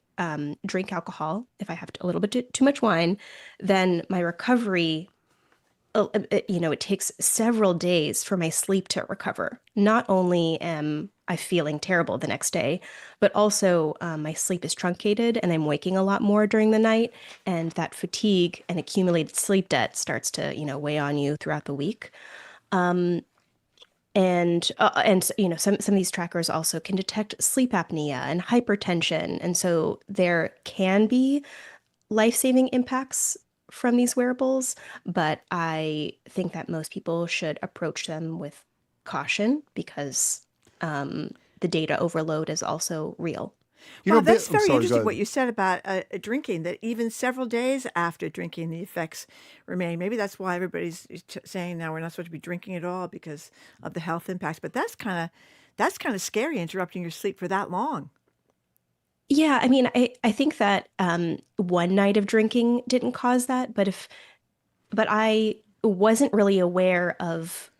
drink alcohol, if I have a little bit too much wine, then my recovery, it takes several days for my sleep to recover. Not only am I feeling terrible the next day, but also my sleep is truncated and I'm waking a lot more during the night. And that fatigue and accumulated sleep debt starts to, weigh on you throughout the week. And some of these trackers also can detect sleep apnea and hypertension. And so there can be life-saving impacts from these wearables, but I think that most people should approach them with caution because the data overload is also real. Well, that's very interesting what you said about drinking, that even several days after drinking, the effects remain. Maybe that's why everybody's saying now we're not supposed to be drinking at all because of the health impacts. But that's kind of scary, interrupting your sleep for that long. Yeah, I think that one night of drinking didn't cause that, but I wasn't really aware of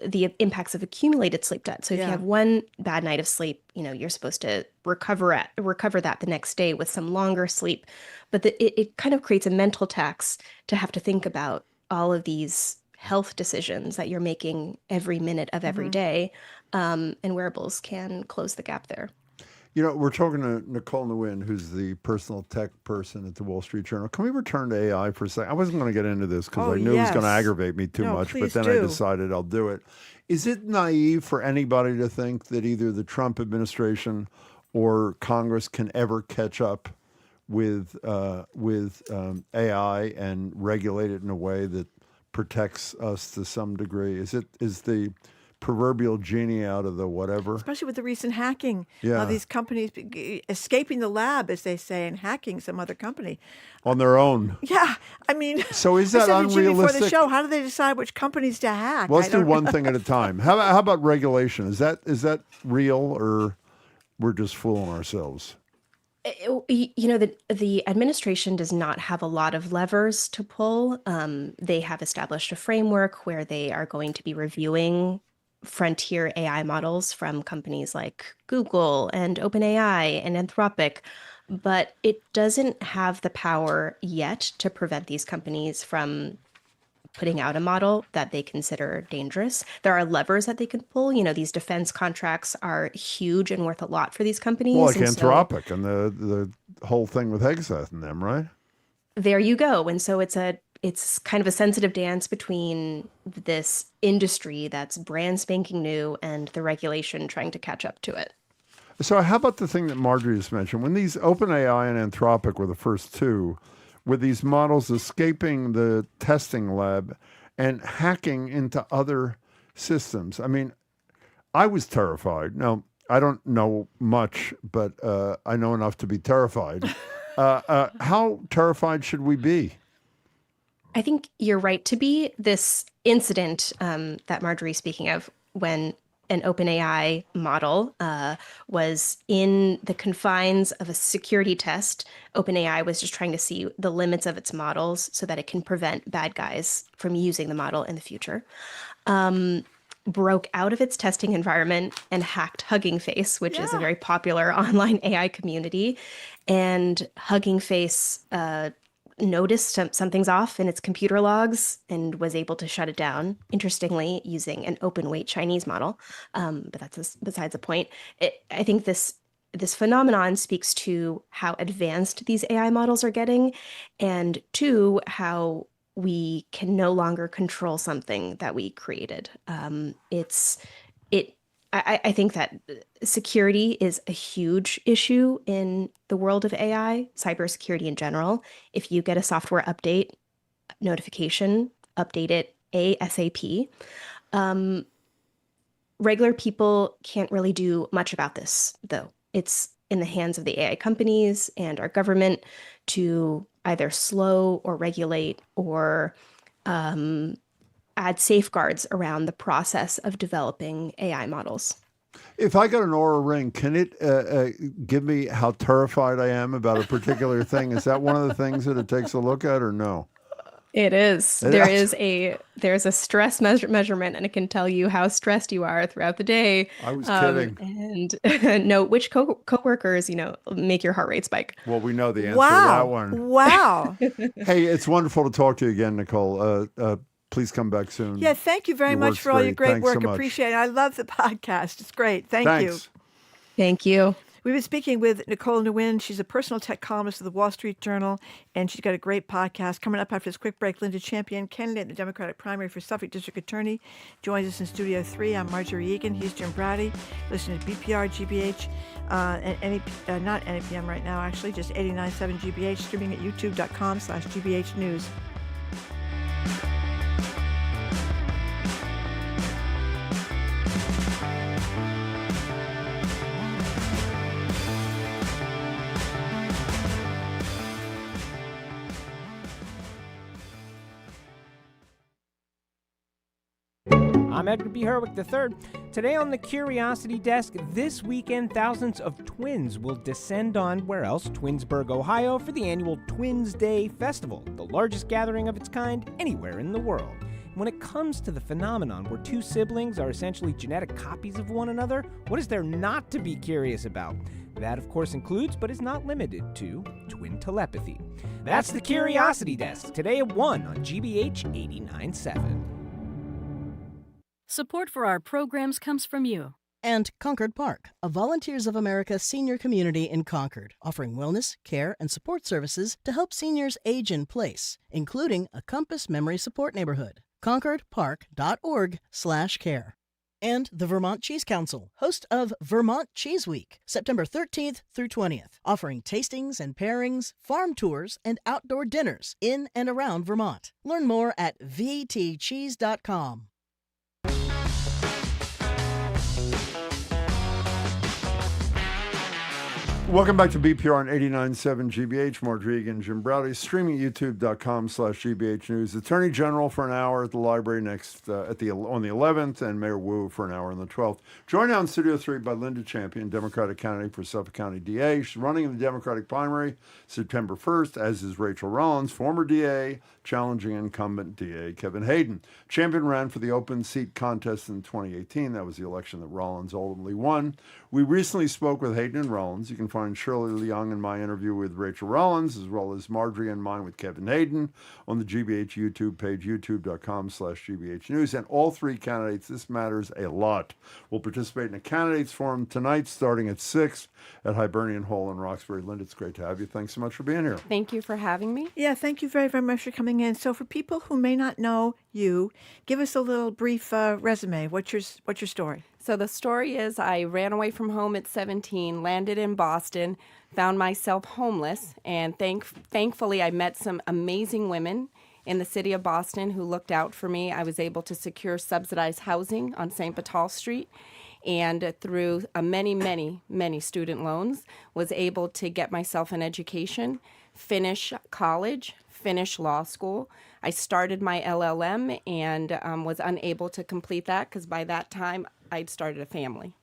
the impacts of accumulated sleep debt. So if you have one bad night of sleep, you're supposed to recover that the next day with some longer sleep. But it kind of creates a mental tax to have to think about all of these health decisions that you're making every minute of every day. And wearables can close the gap there. We're talking to Nicole Nguyen, who's the personal tech person at the Wall Street Journal. Can we return to AI for a second? I wasn't going to get into this because I knew it was going to aggravate me too much, but then I decided I'll do it. Is it naive for anybody to think that either the Trump administration or Congress can ever catch up with AI and regulate it in a way that protects us to some degree? Is the proverbial genie out of the whatever? Especially with the recent hacking of these companies escaping the lab, as they say, and hacking some other company. On their own. Yeah. So is that unrealistic? Before the show, how do they decide which companies to hack? Well, let's do one thing at a time. How about regulation? Is that real or we're just fooling ourselves? The administration does not have a lot of levers to pull. They have established a framework where they are going to be reviewing frontier AI models from companies like Google and OpenAI and Anthropic. but it doesn't have the power yet to prevent these companies from putting out a model that they consider dangerous. There are levers that they can pull. These defense contracts are huge and worth a lot for these companies. Well, like and Anthropic and the whole thing with Hegseth and them, right? There you go. And so it's kind of a sensitive dance between this industry that's brand spanking new and the regulation trying to catch up to it. So how about the thing that Marjorie just mentioned? When these OpenAI and Anthropic were the first two, with these models escaping the testing lab and hacking into other systems. I mean, I was terrified. Now, I don't know much, but I know enough to be terrified. How terrified should we be? I think you're right to be. This incident that Marjorie's speaking of, when an OpenAI model was in the confines of a security test. OpenAI was just trying to see the limits of its models so that it can prevent bad guys from using the model in the future. Broke out of its testing environment and hacked Hugging Face, which is a very popular online AI community. And Hugging Face noticed something's off in its computer logs and was able to shut it down, interestingly, using an open weight Chinese model. But that's besides the point. I think this phenomenon speaks to how advanced these AI models are getting, and to how we can no longer control something that we created. I think that security is a huge issue in the world of AI, cybersecurity in general. If you get a software update notification, update it ASAP. Regular people can't really do much about this, though. It's in the hands of the AI companies and our government to either slow or regulate or add safeguards around the process of developing AI models. If I got an Oura Ring, can it give me how terrified I am about a particular thing? Is that one of the things that it takes a look at, or no? It is. There's a stress measurement, and it can tell you how stressed you are throughout the day. I was kidding. And note which coworkers, make your heart rate spike. Well, we know the answer to that one. Wow. Hey, it's wonderful to talk to you again, Nicole. Please come back soon. Yeah, thank you very Your much work's for all your great Thanks work. so much. Appreciate it. I love the podcast. It's great. Thank you. Thank you. We've been speaking with Nicole Nguyen. She's a personal tech columnist of the Wall Street Journal, and she's got a great podcast. Coming up after this quick break, Linda Champion, candidate in the Democratic primary for Suffolk District Attorney, joins us in Studio 3. I'm Marjorie Egan. He's Jim Brady. Listen to BPR, GBH, and not NPM right now, actually, just 89.7 GBH, streaming at youtube.com/GBH News. I'm Edgar B. Herwick III. Today on the Curiosity Desk, this weekend thousands of twins will descend on, where else, Twinsburg, Ohio, for the annual Twins Day Festival, the largest gathering of its kind anywhere in the world. When it comes to the phenomenon where two siblings are essentially genetic copies of one another, what is there not to be curious about? That, of course, includes, but is not limited to, twin telepathy. That's the Curiosity Desk, today at 1 on GBH 89.7. Support for our programs comes from you. And Concord Park, a Volunteers of America senior community in Concord, offering wellness, care, and support services to help seniors age in place, including a Compass Memory Support Neighborhood. ConcordPark.org/care. And the Vermont Cheese Council, host of Vermont Cheese Week, September 13th through 20th, offering tastings and pairings, farm tours, and outdoor dinners in and around Vermont. Learn more at vtcheese.com. Welcome back to BPR on 89.7 GBH. Marjorie Egan, Jim Browdy, streaming at youtube.com/GBH News. Attorney General for an hour at the library on the 11th, and Mayor Wu for an hour on the 12th. Joined now in Studio 3 by Linda Champion, Democratic candidate for Suffolk County DA. She's running in the Democratic primary September 1st, as is Rachel Rollins, former DA, challenging incumbent DA Kevin Hayden. Champion ran for the open seat contest in 2018. That was the election that Rollins ultimately won. We recently spoke with Hayden and Rollins. You can find Shirley Leung and my interview with Rachel Rollins, as well as Marjorie and mine with Kevin Hayden on the GBH YouTube page, youtube.com/GBH News. And all three candidates, this matters a lot, will participate in a candidates forum tonight starting at 6 at Hibernian Hall in Roxbury. Linda, it's great to have you. Thanks so much for being here. Thank you for having me. Yeah, thank you very, very much for coming in. So for people who may not know you, give us a little brief resume. What's your story? So the story is I ran away from home at 17, landed in Boston, found myself homeless, and thankfully I met some amazing women in the city of Boston who looked out for me. I was able to secure subsidized housing on St. Paul Street, and through many student loans, was able to get myself an education, finish college, finish law school. I started my LLM and was unable to complete that because by that time I'd started a family.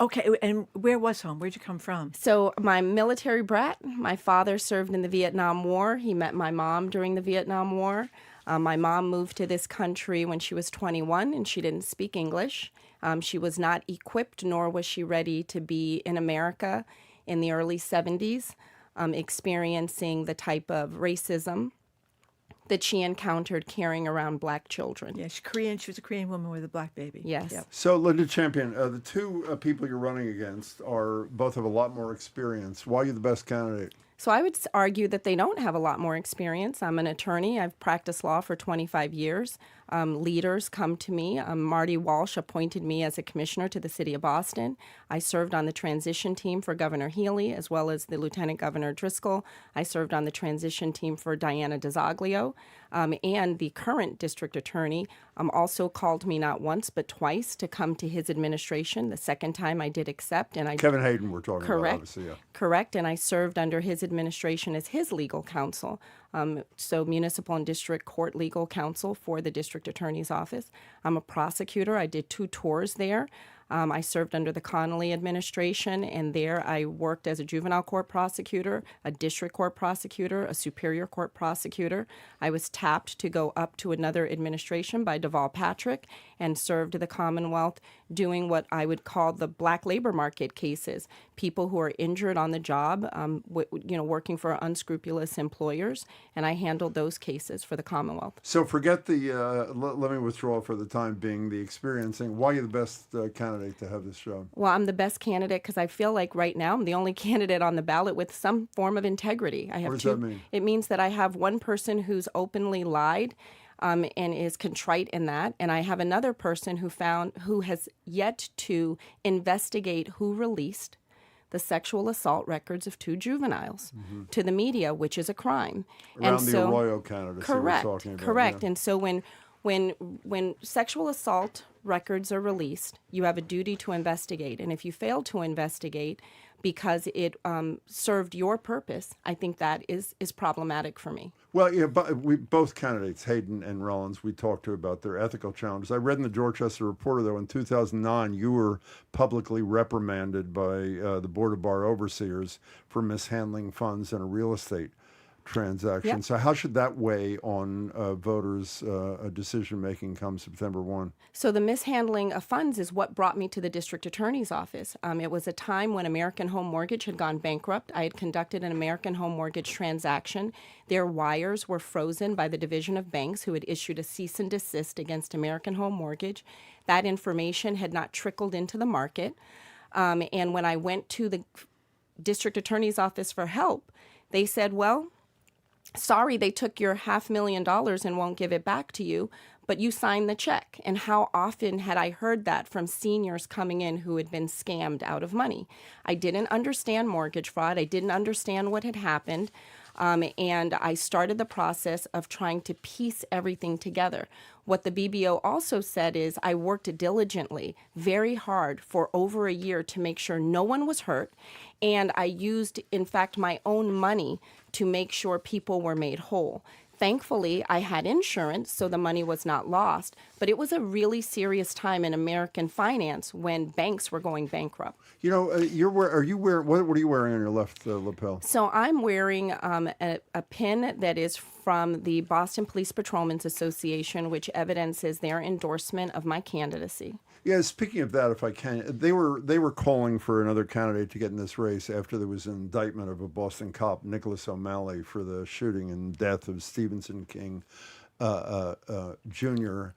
Okay, and where was home? Where'd you come from? So my military brat, my father served in the Vietnam War. He met my mom during the Vietnam War. My mom moved to this country when she was 21 and she didn't speak English. She was not equipped, nor was she ready to be in America in the early 70s, experiencing the type of racism that she encountered carrying around black children. Yeah, she's Korean. She was a Korean woman with a black baby. Yes. Yep. So, Linda Champion, the two people you're running against are both have a lot more experience. Why are you the best candidate? So I would argue that they don't have a lot more experience. I'm an attorney. I've practiced law for 25 years. Leaders come to me. Marty Walsh appointed me as a commissioner to the city of Boston. I served on the transition team for Governor Healy, as well as the Lieutenant Governor Driscoll. I served on the transition team for Diana DeZoglio. And the current district attorney also called me not once but twice to come to his administration. The second time I did accept. And Kevin Hayden we're talking about, obviously. Yeah. Correct, and I served under his administration as his legal counsel. So municipal and district court legal counsel for the district attorney's office. I'm a prosecutor. I did 2 tours there. I served under the Connolly administration, and there I worked as a juvenile court prosecutor, a district court prosecutor, a superior court prosecutor. I was tapped to go up to another administration by Deval Patrick and served the Commonwealth doing what I would call the black labor market cases, people who are injured on the job, working for unscrupulous employers, and I handled those cases for the Commonwealth. So forget the, let me withdraw for the time being, the experiencing. Why are you the best candidate to have this show? Well, I'm the best candidate because I feel like right now I'm the only candidate on the ballot with some form of integrity. I have what does that mean? It means that I have one person who's openly lied and is contrite in that, and I have another person who has yet to investigate who released the sexual assault records of 2 juveniles to the media, which is a crime. Around and the so, Arroyo candidacy we're talking about. Correct. Yeah. And so when sexual assault records are released, you have a duty to investigate. And if you fail to investigate because it served your purpose, I think that is problematic for me. Well, yeah, but both candidates, Hayden and Rollins, we talked to about their ethical challenges. I read in the Dorchester Reporter, though, in 2009, you were publicly reprimanded by the Board of Bar Overseers for mishandling funds in a real estate transaction. Yep. So how should that weigh on voters' decision-making come September 1? So the mishandling of funds is what brought me to the district attorney's office. It was a time when American Home Mortgage had gone bankrupt. I had conducted an American Home Mortgage transaction. Their wires were frozen by the Division of Banks, who had issued a cease and desist against American Home Mortgage. That information had not trickled into the market. And when I went to the district attorney's office for help, they said, well, sorry, they took your $500,000 and won't give it back to you, but you signed the check. And how often had I heard that from seniors coming in who had been scammed out of money? I didn't understand mortgage fraud. I didn't understand what had happened. And I started the process of trying to piece everything together. What the BBO also said is I worked diligently, very hard for over a year to make sure no one was hurt. And I used, in fact, my own money to make sure people were made whole. Thankfully, I had insurance, so the money was not lost. But it was a really serious time in American finance when banks were going bankrupt. You know, what are you wearing on your left lapel? So I'm wearing a pin that is from the Boston Police Patrolmen's Association, which evidences their endorsement of my candidacy. Yeah, speaking of that, if I can, they were calling for another candidate to get in this race after there was an indictment of a Boston cop, Nicholas O'Malley, for the shooting and death of Stephenson King Jr.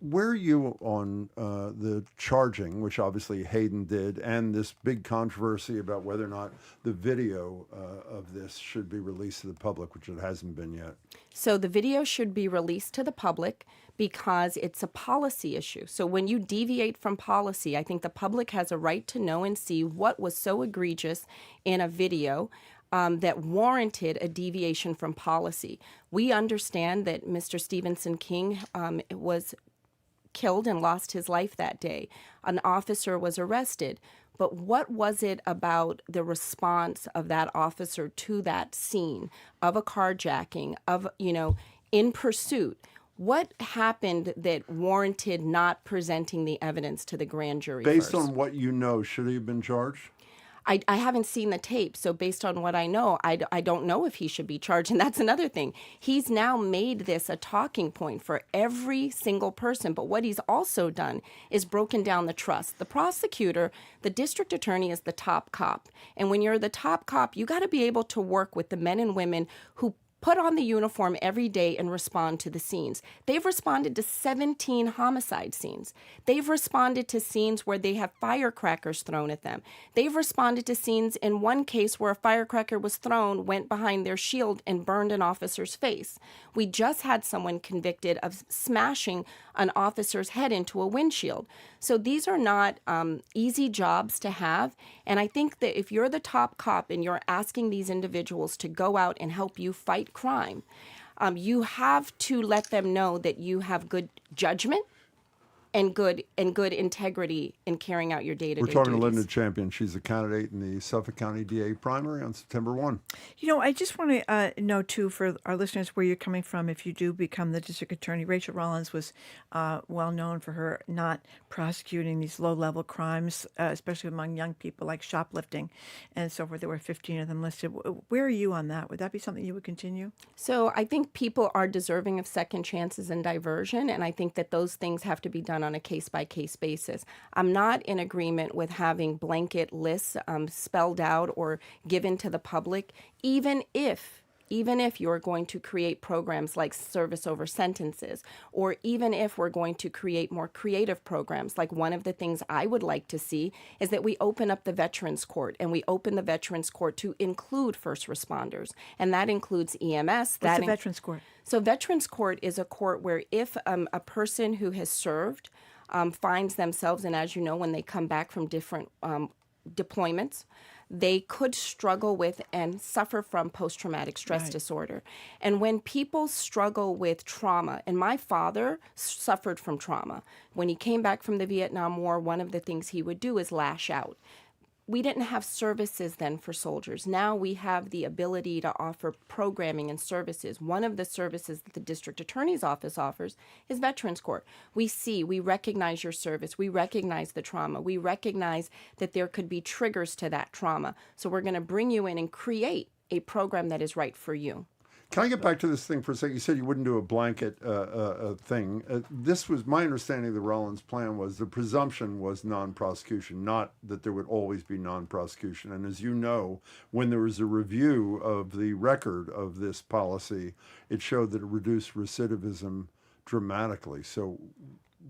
Where are you on the charging, which obviously Hayden did, and this big controversy about whether or not the video of this should be released to the public, which it hasn't been yet? So the video should be released to the public because it's a policy issue. So when you deviate from policy, I think the public has a right to know and see what was so egregious in a video that warranted a deviation from policy. We understand that Mr. Stephenson King was killed and lost his life that day. An officer was arrested. But what was it about the response of that officer to that scene of a carjacking, of, in pursuit? What happened that warranted not presenting the evidence to the grand jury Based first? on what you know, should he have been charged? I haven't seen the tape, so based on what I know, I don't know if he should be charged, and that's another thing. He's now made this a talking point for every single person, but what he's also done is broken down the trust. The prosecutor, the district attorney is the top cop, and when you're the top cop, you got to be able to work with the men and women who put on the uniform every day and respond to the scenes. They've responded to 17 homicide scenes. They've responded to scenes where they have firecrackers thrown at them. They've responded to scenes in one case where a firecracker was thrown, went behind their shield, and burned an officer's face. We just had someone convicted of smashing an officer's head into a windshield. So these are not easy jobs to have. And I think that if you're the top cop and you're asking these individuals to go out and help you fight crime, you have to let them know that you have good judgment and good integrity in carrying out your day-to-day We're talking duties. to Linda Champion. She's a candidate in the Suffolk County DA primary on September 1. I just want to know, too, for our listeners, where you're coming from if you do become the district attorney. Rachel Rollins was well known for her not prosecuting these low-level crimes, especially among young people, like shoplifting and so forth. There were 15 of them listed. Where are you on that? Would that be something you would continue? So I think people are deserving of second chances and diversion, and I think that those things have to be done on a case-by-case basis. I'm not in agreement with having blanket lists spelled out or given to the public, even if you're going to create programs like service over sentences, or even if we're going to create more creative programs. Like, one of the things I would like to see is that we open up the Veterans Court, and we open the Veterans Court to include first responders, and that includes EMS. What's the Veterans Court? So Veterans Court is a court where if a person who has served finds themselves, and as you know, when they come back from different deployments, they could struggle with and suffer from post-traumatic stress disorder. And when people struggle with trauma, and my father suffered from trauma. When he came back from the Vietnam War, one of the things he would do is lash out. We didn't have services then for soldiers. Now we have the ability to offer programming and services. One of the services that the district attorney's office offers is Veterans Court. We recognize your service. We recognize the trauma. We recognize that there could be triggers to that trauma. So we're going to bring you in and create a program that is right for you. Can I get back to this thing for a second? You said you wouldn't do a blanket thing. This was my understanding of the Rollins plan was the presumption was non-prosecution, not that there would always be non-prosecution. And as you know, when there was a review of the record of this policy, it showed that it reduced recidivism dramatically. So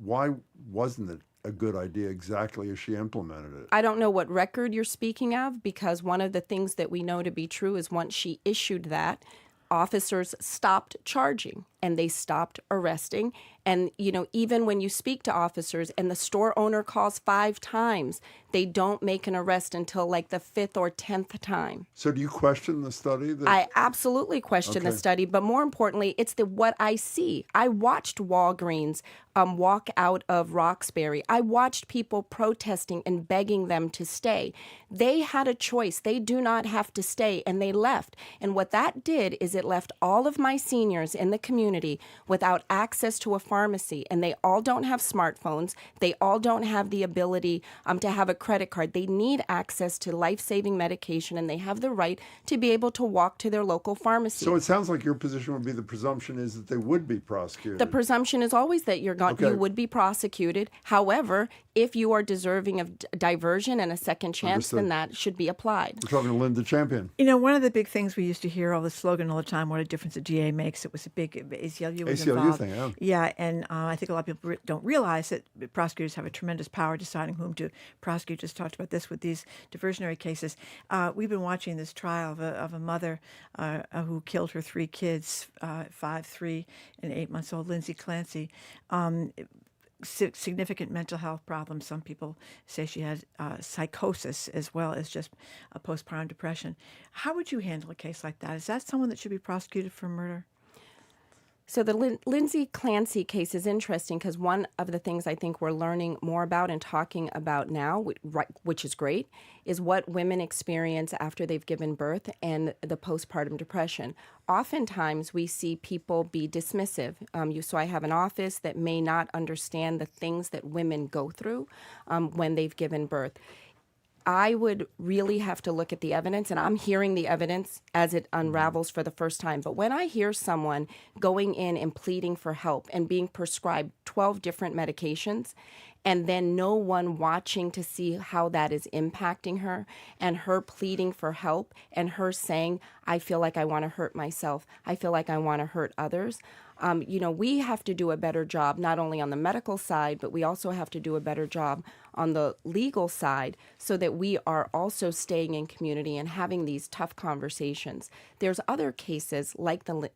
why wasn't it a good idea exactly as she implemented it? I don't know what record you're speaking of, because one of the things that we know to be true is once she issued that, officers stopped charging and they stopped arresting. And, even when you speak to officers and the store owner calls 5 times, they don't make an arrest until like the 5th or 10th time. So do you question the study? I absolutely question the study, but more importantly, it's what I see. I watched Walgreens walk out of Roxbury. I watched people protesting and begging them to stay. They had a choice. They do not have to stay, and they left. And what that did is it left all of my seniors in the community without access to a pharmacy, and they all don't have smartphones. They all don't have the ability to have a credit card. They need access to life-saving medication, and they have the right to be able to walk to their local pharmacy. So it sounds like your position would be the presumption is that they would be prosecuted. The presumption is always that you would be prosecuted. However, if you are deserving of diversion and a second chance, then that should be applied. We're talking to Linda Champion. You know, one of the big things we used to hear, all the slogan all the time, what a difference a DA makes. It was a big ACLU was involved. thing, yeah. Yeah, and I think a lot of people don't realize that prosecutors have a tremendous power deciding whom to prosecute. Just talked about this with these diversionary cases. We've been watching this trial of a mother who killed her 3 kids, 5, 3, and 8 months old, Lindsay Clancy. Significant mental health problems. Some people say she had psychosis as well as just a postpartum depression. How would you handle a case like that? Is that someone that should be prosecuted for murder? So the Lindsay Clancy case is interesting because one of the things I think we're learning more about and talking about now, which is great, is what women experience after they've given birth and the postpartum depression. Oftentimes we see people be dismissive. So I have an office that may not understand the things that women go through when they've given birth. I would really have to look at the evidence, and I'm hearing the evidence as it unravels for the first time. But when I hear someone going in and pleading for help and being prescribed 12 different medications, and then no one watching to see how that is impacting her, and her pleading for help, and her saying, I feel like I want to hurt myself, I feel like I want to hurt others, we have to do a better job, not only on the medical side, but we also have to do a better job on the legal side so that we are also staying in community and having these tough conversations. There's other cases like the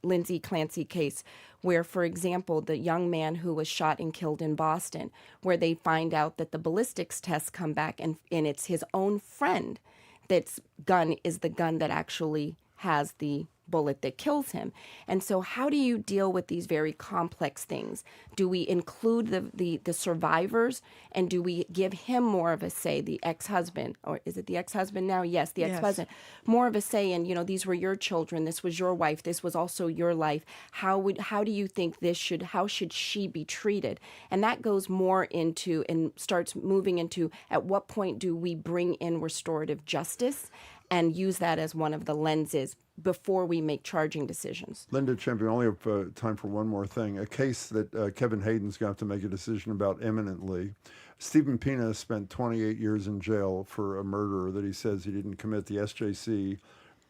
Lindsay Clancy case where, for example, the young man who was shot and killed in Boston, where they find out that the ballistics tests come back and it's his own friend that's gun is the gun that actually has the bullet that kills him. And so how do you deal with these very complex things? Do we include the survivors, and do we give him more of a say, the ex-husband, or is it the ex-husband now? Yes, the ex-husband, more of a say in, these were your children, this was your wife, this was also your life. How do you think how should she be treated? And that goes more into and starts moving into at what point do we bring in restorative justice and use that as one of the lenses before we make charging decisions. Linda Champion, I only have time for one more thing. A case that Kevin Hayden's going to have to make a decision about imminently. Stephen Pina spent 28 years in jail for a murder that he says he didn't commit. The SJC,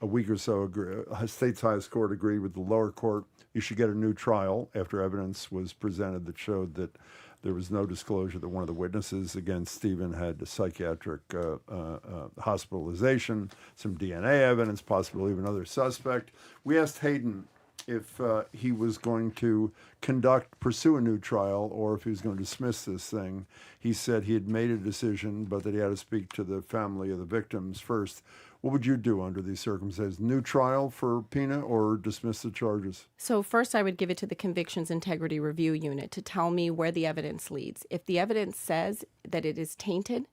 a week or so, state's highest court agreed with the lower court. You should get a new trial after evidence was presented that showed that there was no disclosure that one of the witnesses against Stephen had a psychiatric hospitalization, some DNA evidence, possibly even another suspect. We asked Hayden if he was going to pursue a new trial or if he was going to dismiss this thing. He said he had made a decision, but that he had to speak to the family of the victims first. What would you do under these circumstances? New trial for Pina or dismiss the charges? So first I would give it to the Convictions Integrity Review Unit to tell me where the evidence leads. If the evidence says that it is tainted,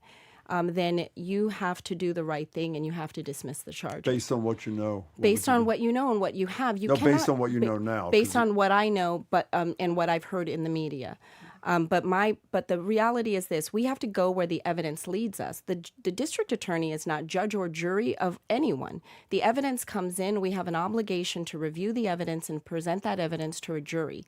then you have to do the right thing and you have to dismiss the charges. Based on what you know? Based on what you know and what you have. Based on what you know now. Based on what I know and what I've heard in the media. But the reality is this: we have to go where the evidence leads us. The district attorney is not judge or jury of anyone. The evidence comes in. We have an obligation to review the evidence and present that evidence to a jury.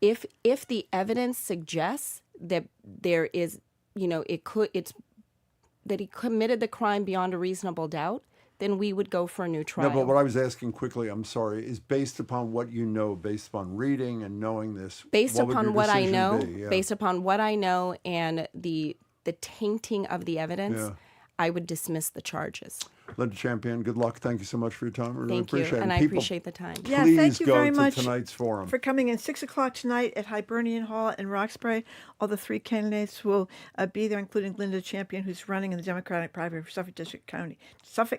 If the evidence suggests that there is, that he committed the crime beyond a reasonable doubt, then we would go for a new trial. No, but what I was asking quickly, I'm sorry, is based upon what you know, based upon reading and knowing this. Based upon what I know, yeah. Based upon what I know and the tainting of the evidence, I would dismiss the charges. Linda Champion, good luck. Thank you so much for your time. Thank you, and I appreciate the time. Yeah, please thank you go very to much tonight's forum. For coming in 6 o'clock tonight at Hibernian Hall in Roxbury. All the 3 candidates will be there, including Linda Champion, who's running in the Democratic primary for Suffolk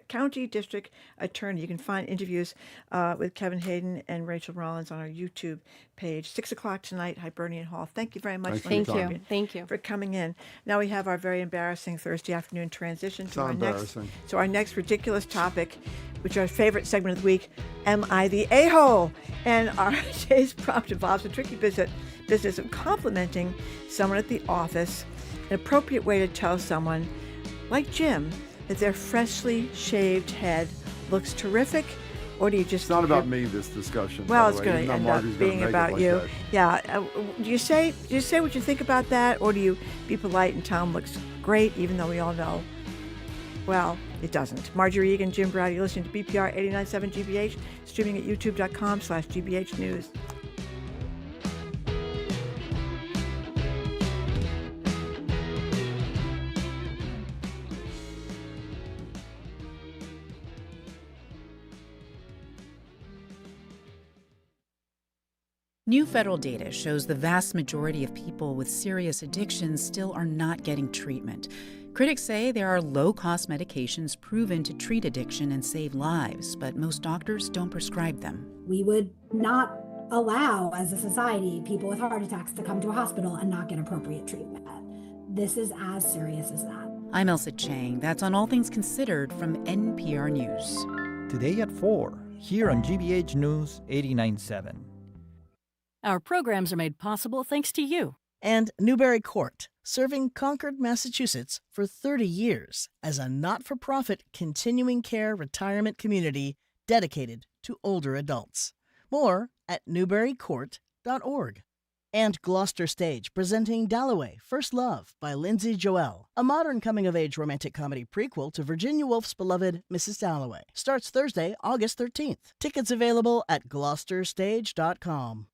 County District Attorney. You can find interviews with Kevin Hayden and Rachel Rollins on our YouTube page. 6 o'clock tonight, Hibernian Hall. Thank you very much, Thank you for coming in. Now we have our very embarrassing Thursday afternoon transition to our next this ridiculous topic, which is our favorite segment of the week, Am I the A-hole? And our today's prompt involves the tricky business of complimenting someone at the office, an appropriate way to tell someone, like Jim, that their freshly shaved head looks terrific, or do you just... It's not about me, this discussion. Well, it's going to end up being about you. That. Yeah. Do you say what you think about that, or do you be polite and tell them looks great, even though we all know, well, it doesn't? Marjorie Egan, Jim Browdy, you're listening to BPR 89.7 GBH, streaming at youtube.com/GBH News. New federal data shows the vast majority of people with serious addictions still are not getting treatment. Critics say there are low-cost medications proven to treat addiction and save lives, but most doctors don't prescribe them. We would not allow, as a society, people with heart attacks to come to a hospital and not get appropriate treatment. This is as serious as that. I'm Elsa Chang. That's on All Things Considered from NPR News. Today at 4, here on GBH News 89.7. Our programs are made possible thanks to you. And Newbury Court, serving Concord, Massachusetts for 30 years as a not-for-profit continuing care retirement community dedicated to older adults. More at newburycourt.org. And Gloucester Stage, presenting Dalloway, First Love by Lindsay Joel, a modern coming-of-age romantic comedy prequel to Virginia Woolf's beloved Mrs. Dalloway. Starts Thursday, August 13th. Tickets available at gloucesterstage.com.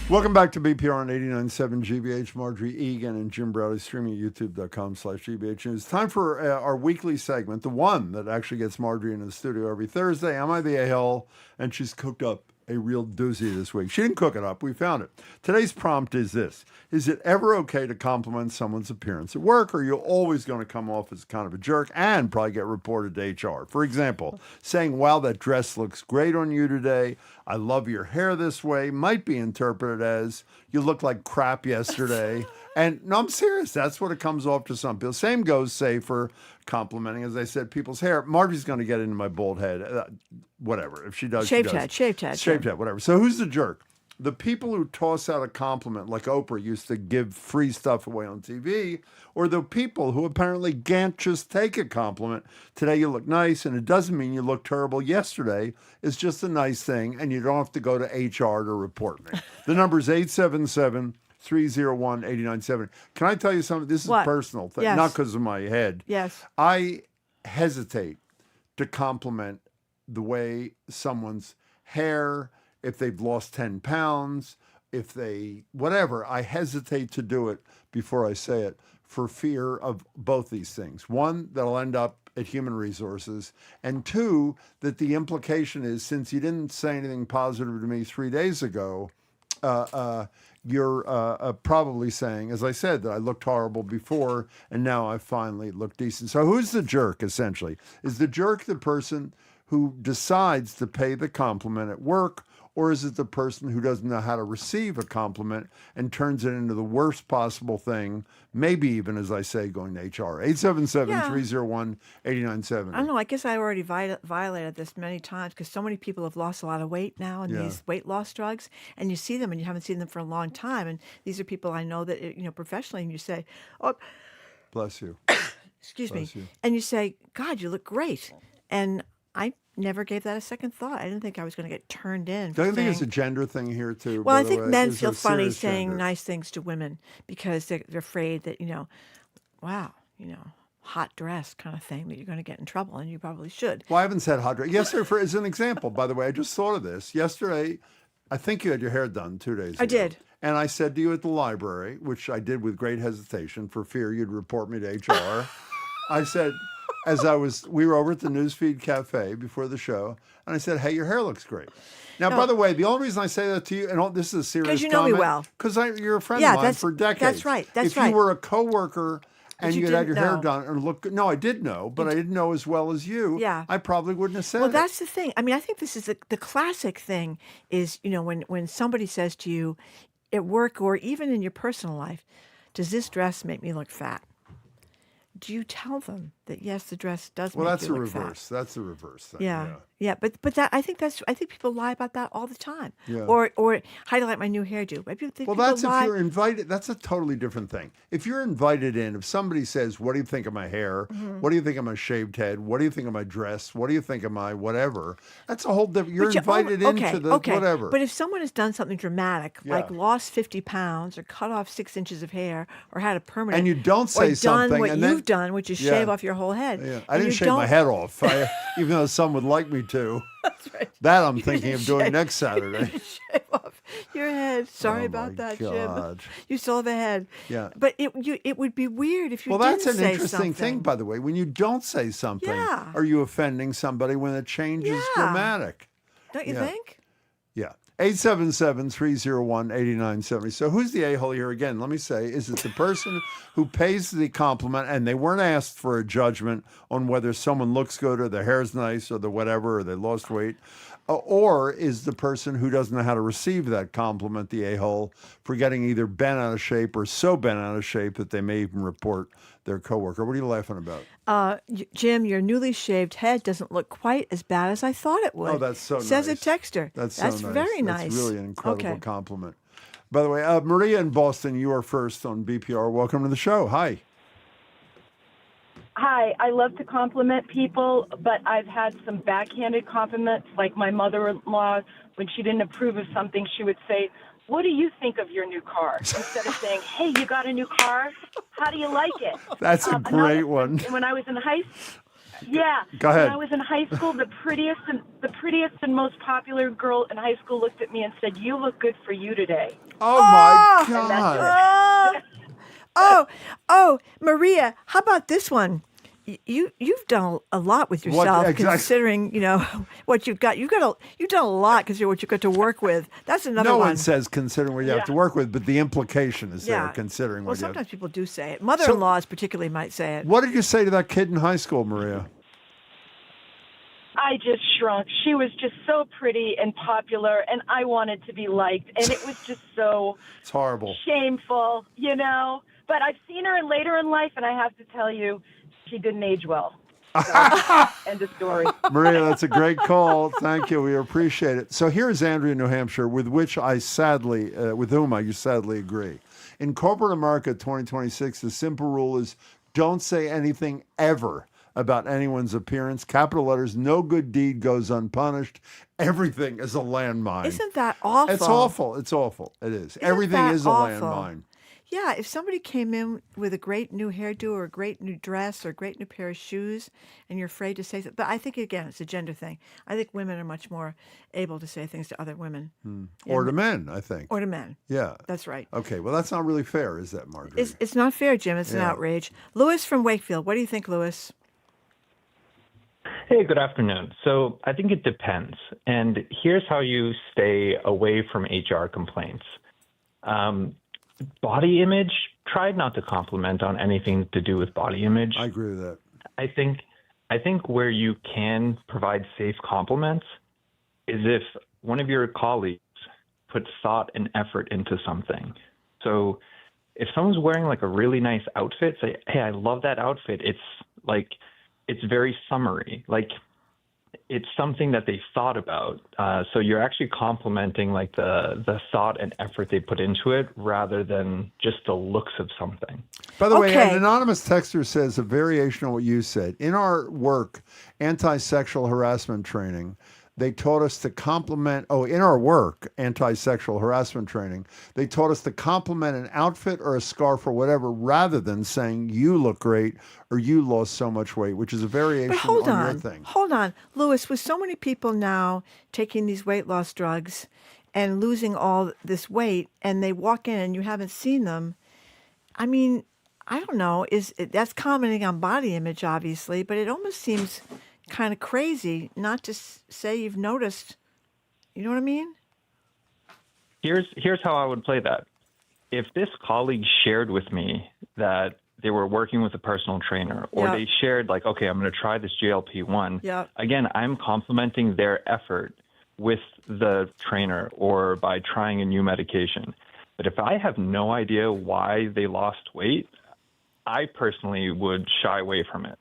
Welcome back to BPR on 89.7 GBH. Marjorie Egan and Jim Browdy, streaming at youtube.com/GBH News. Time for our weekly segment, the one that actually gets Marjorie into the studio every Thursday. Am I the A-hole? And she's cooked up a real doozy this week. She didn't cook it up. We found it. Today's prompt is this. Is it ever okay to compliment someone's appearance at work, or are you always going to come off as kind of a jerk and probably get reported to HR? For example, saying, wow, that dress looks great on you today. I love your hair this way might be interpreted as you look like crap yesterday. And no, I'm serious. That's what it comes off to some people. Same goes, say, for complimenting, as I said, people's hair. Margie's going to get into my bald head. Whatever. If she does, shaved she does. head, shaved head. Shaved head, whatever. So who's the jerk? The people who toss out a compliment like Oprah used to give free stuff away on TV, or the people who apparently can't just take a compliment. Today you look nice, and it doesn't mean you look terrible yesterday. It's just a nice thing, and you don't have to go to HR to report me. The number is 877-301-8970. Can I tell you something? This is a personal thing, yes. Not because of my head. Yes. I hesitate to compliment the way someone's hair, if they've lost 10 pounds, if they, whatever, I hesitate to do it before I say it for fear of both these things. One, that I'll end up at Human Resources, and two, that the implication is, since you didn't say anything positive to me 3 days ago, you're probably saying, as I said, that I looked horrible before, and now I finally look decent. So who's the jerk, essentially? Is the jerk the person who decides to pay the compliment at work, or is it the person who doesn't know how to receive a compliment and turns it into the worst possible thing, maybe even, as I say, going to HR? 877-301-8970. I don't know. I guess I already violated this many times because so many people have lost a lot of weight now in these weight loss drugs, and you see them and you haven't seen them for a long time. And these are people I know that, professionally, and you say, oh, bless you. Excuse me. And you say, God, you look great. And I never gave that a second thought. I didn't think I was going to get turned in. Don't you think it's a gender thing here, too? Well, I think men feel funny saying nice things to women because they're afraid that, wow, hot dress kind of thing, that you're going to get in trouble, and you probably should. Well, I haven't said hot dress. Yesterday, as an example, by the way, I just thought of this. Yesterday, I think you had your hair done 2 days ago. I did. And I said to you at the library, which I did with great hesitation for fear you'd report me to HR, I said, we were over at the Newsfeed Cafe before the show, and I said, hey, your hair looks great. Now, by the way, the only reason I say that to you, and this is a serious comment. Because you know me well. Because you're a friend of mine for decades. That's right. If you were a coworker and you had your hair know. done and looked good. No, I did know, but I didn't know as well as you. Yeah. I probably wouldn't have said it. Well, that's the thing. I mean, I think this is the classic thing is, when somebody says to you at work or even in your personal life, does this dress make me look fat? Do you tell them that yes, the dress does Well, make that's you the look reverse. fat? That's the reverse thing. Yeah, but that I think people lie about that all the time. Yeah. Or how do you like my new hairdo? I think Well, people that's lie. if you're invited. That's a totally different thing. If you're invited in, if somebody says, "What do you think of my hair? Mhm. What do you think of my shaved head? What do you think of my dress? What do you think of my whatever?" That's a whole different. You're But you- invited into the whatever. But if someone has done something dramatic, like Yeah. lost 50 pounds or cut off 6 inches of hair or had a permanent, And you don't or say done something, what and you've then- done, which is Yeah. shave off your whole head. Yeah, I and didn't you shave my don't- head off, even though some would like me to. That's right. That I'm You thinking of didn't doing shave- next Saturday. shave off your head. Sorry Oh, about my that, God. Jim. You still have a head. Yeah. But it would be weird if you Well, didn't that's an say interesting something. thing, by the way. When you don't say something, Yeah. are you offending somebody when the change is Yeah. dramatic? Don't you Yeah. think? Yeah. 877-301-8970. So who's the a-hole here again? Let me say, is it the person who pays the compliment and they weren't asked for a judgment on whether someone looks good or their hair's nice or the whatever or they lost weight? Or is the person who doesn't know how to receive that compliment the a-hole for getting either bent out of shape or so bent out of shape that they may even report their coworker? What are you laughing about? Jim, your newly shaved head doesn't look quite as bad as I thought it would. Oh, that's so Says nice. a texter. That's so nice. very nice. That's really an incredible Okay. compliment. By the way, Maria in Boston, you are first on BPR. Welcome to the show. Hi. Hi, I love to compliment people, but I've had some backhanded compliments, like my mother-in-law, when she didn't approve of something, she would say, "What do you think of your new car?" Instead of saying, "Hey, you got a new car? How do you like it?" That's a great one. When I was in Go ahead. When I was in high school, the prettiest and most popular girl in high school looked at me and said, "You look good for you today." Oh my And that's God. it. Oh, Maria, how about this one? You've done a lot with yourself, exactly? considering what you've got. You've done a lot considering what you've got to work with. That's another No one. one says considering what you have to work with, but the implication is there considering Well, what you have. sometimes people do say it. Mother-in-laws particularly might say it. What did you say to that kid in high school, Maria? I just shrunk. She was just so pretty and popular, and I wanted to be liked, and it was just so It's horrible. shameful, But I've seen her later in life, and I have to tell you, she didn't age well. So, end of story. Maria, that's a great call. Thank you. We appreciate it. So here's Andrea, New Hampshire, with whom I sadly agree. In corporate America 2026, the simple rule is don't say anything ever about anyone's appearance. Capital letters, no good deed goes unpunished. Everything is a landmine. Isn't that awful? It's awful. It's awful. It is. Everything that is a awful? landmine. Yeah, if somebody came in with a great new hairdo or a great new dress or a great new pair of shoes and you're afraid to say something, but I think, again, it's a gender thing. I think women are much more able to say things to other women. Or to men, I think. Or to men. Yeah. That's right. Okay, well, that's not really fair, is that, Margaret? It's not fair, Jim. It's an Yeah. outrage. Lewis from Wakefield. What do you think, Lewis? Hey, good afternoon. So I think it depends. And here's how you stay away from HR complaints. Body image, try not to compliment on anything to do with body image. I agree with that. I think where you can provide safe compliments is if one of your colleagues puts thought and effort into something. So if someone's wearing like a really nice outfit, say, "Hey, I love that outfit." It's very summary. Like it's something that they thought about. So you're actually complimenting like the thought and effort they put into it rather than just the looks of something. By the way, an anonymous texter says a variation on what you said. In our work, anti-sexual harassment training, they taught us to compliment, in our work, anti-sexual harassment training, they taught us to compliment an outfit or a scarf or whatever rather than saying, "You look great," or "You lost so much weight," which is a variation But on your thing. Hold on. Lewis, with so many people now taking these weight loss drugs and losing all this weight, and they walk in and you haven't seen them, I mean, I don't know. That's commenting on body image, obviously, but it almost seems kind of crazy not to say you've noticed. You know what I mean? Here's how I would play that. If this colleague shared with me that they were working with a personal trainer, or Yeah. they shared like, "Okay, I'm going to try this GLP-1." Yeah. Again, I'm complimenting their effort with the trainer or by trying a new medication. But if I have no idea why they lost weight, I personally would shy away from it.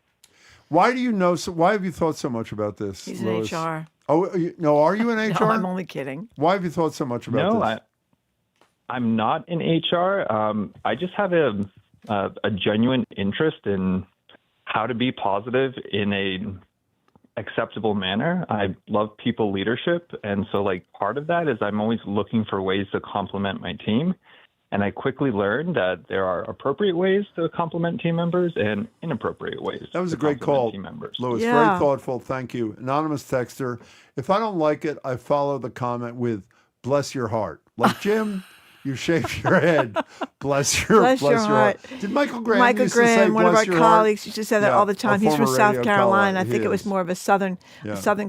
Why do you know? Why have you thought so much about this? He's Louis? in HR. Oh no, are you in HR? No, I'm only kidding. Why have you thought so much about No, this? I'm not in HR. I just have a genuine interest in how to be positive in a acceptable manner. I love people leadership, and so like part of that is I'm always looking for ways to compliment my team. And I quickly learned that there are appropriate ways to compliment team members and inappropriate ways. That was to a great compliment call, team members. Louis. Very thoughtful. Thank you. Anonymous texter. If I don't like it, I follow the comment with "bless your heart." Like Jim, you shave your head. Bless your heart. Did Michael Graham used to say, one of our "Bless your colleagues, heart"? used to say that Yeah, all the time. a He's from former South radio Carolina. colleague. I think He it was is. more of a southern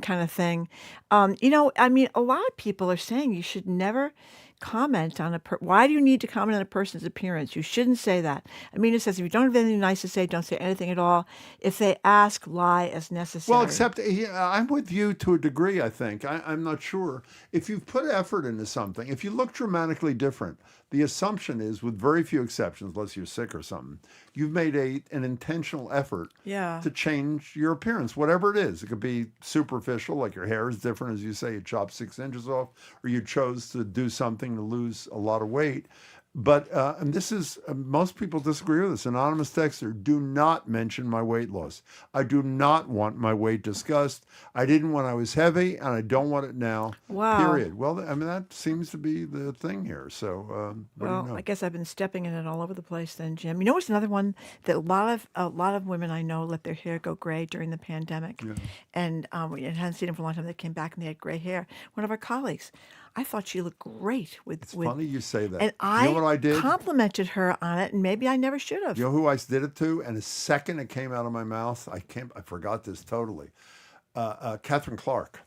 kind of thing. You know, I mean, a lot of people are saying you should never comment on why do you need to comment on a person's appearance? You shouldn't say that. Amina says if you don't have anything nice to say, don't say anything at all. If they ask, lie as necessary. Well, except I'm with you to a degree, I think. I'm not sure. If you've put effort into something, if you look dramatically different, the assumption is, with very few exceptions, unless you're sick or something, you've made an intentional effort to change your appearance, whatever it is. It could be superficial, like your hair is different, as you say, you chopped 6 inches off, or you chose to do something to lose a lot of weight. But, and this is, most people disagree with this. Anonymous texter, do not mention my weight loss. I do not want my weight discussed. I didn't when I was heavy, and I don't want it now. Wow. Period. Well, I mean, that seems to be the thing here. So, what do you know? I guess I've been stepping in it all over the place then, Jim. You know what's another one that a lot of women I know let their hair go gray during the pandemic. Yeah. And we hadn't seen them for a long time. They came back and they had gray hair. One of our colleagues, I thought she looked great with. It's funny you say that. And you know what I did? Complimented her on it, and maybe I never should have. You know who I did it to? And the second it came out of my mouth, I forgot this totally. Catherine Clark.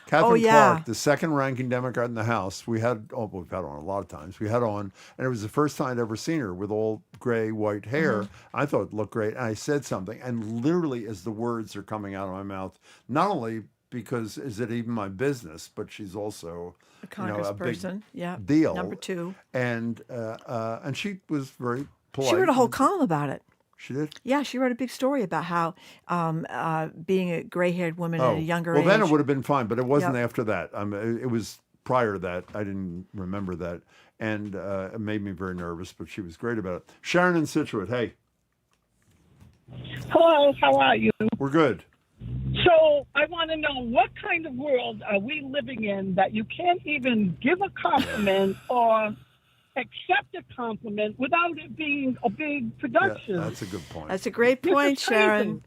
Catherine Clark, the second ranking Democrat in the House, we've had on a lot of times. We had on, and it was the first time I'd ever seen her with all gray, white hair. I thought it looked great. And I said something, and literally as the words are coming out of my mouth, not only because is it even my business, but she's also a congressperson, deal. Number 2. And she was very polite. She wrote a whole column about it. She did? Yeah, she wrote a big story about how being a gray-haired woman at a younger age. Well, then it would have been fine, but it wasn't after that. It was prior to that. I didn't remember that. And it made me very nervous, but she was great about it. Sharon in Scituate, hey. Hello, how are you? We're good. So I want to know, what kind of world are we living in that you can't even give a compliment or accept a compliment without it being a big production? Yeah, that's a good point. That's a great point, Sharon.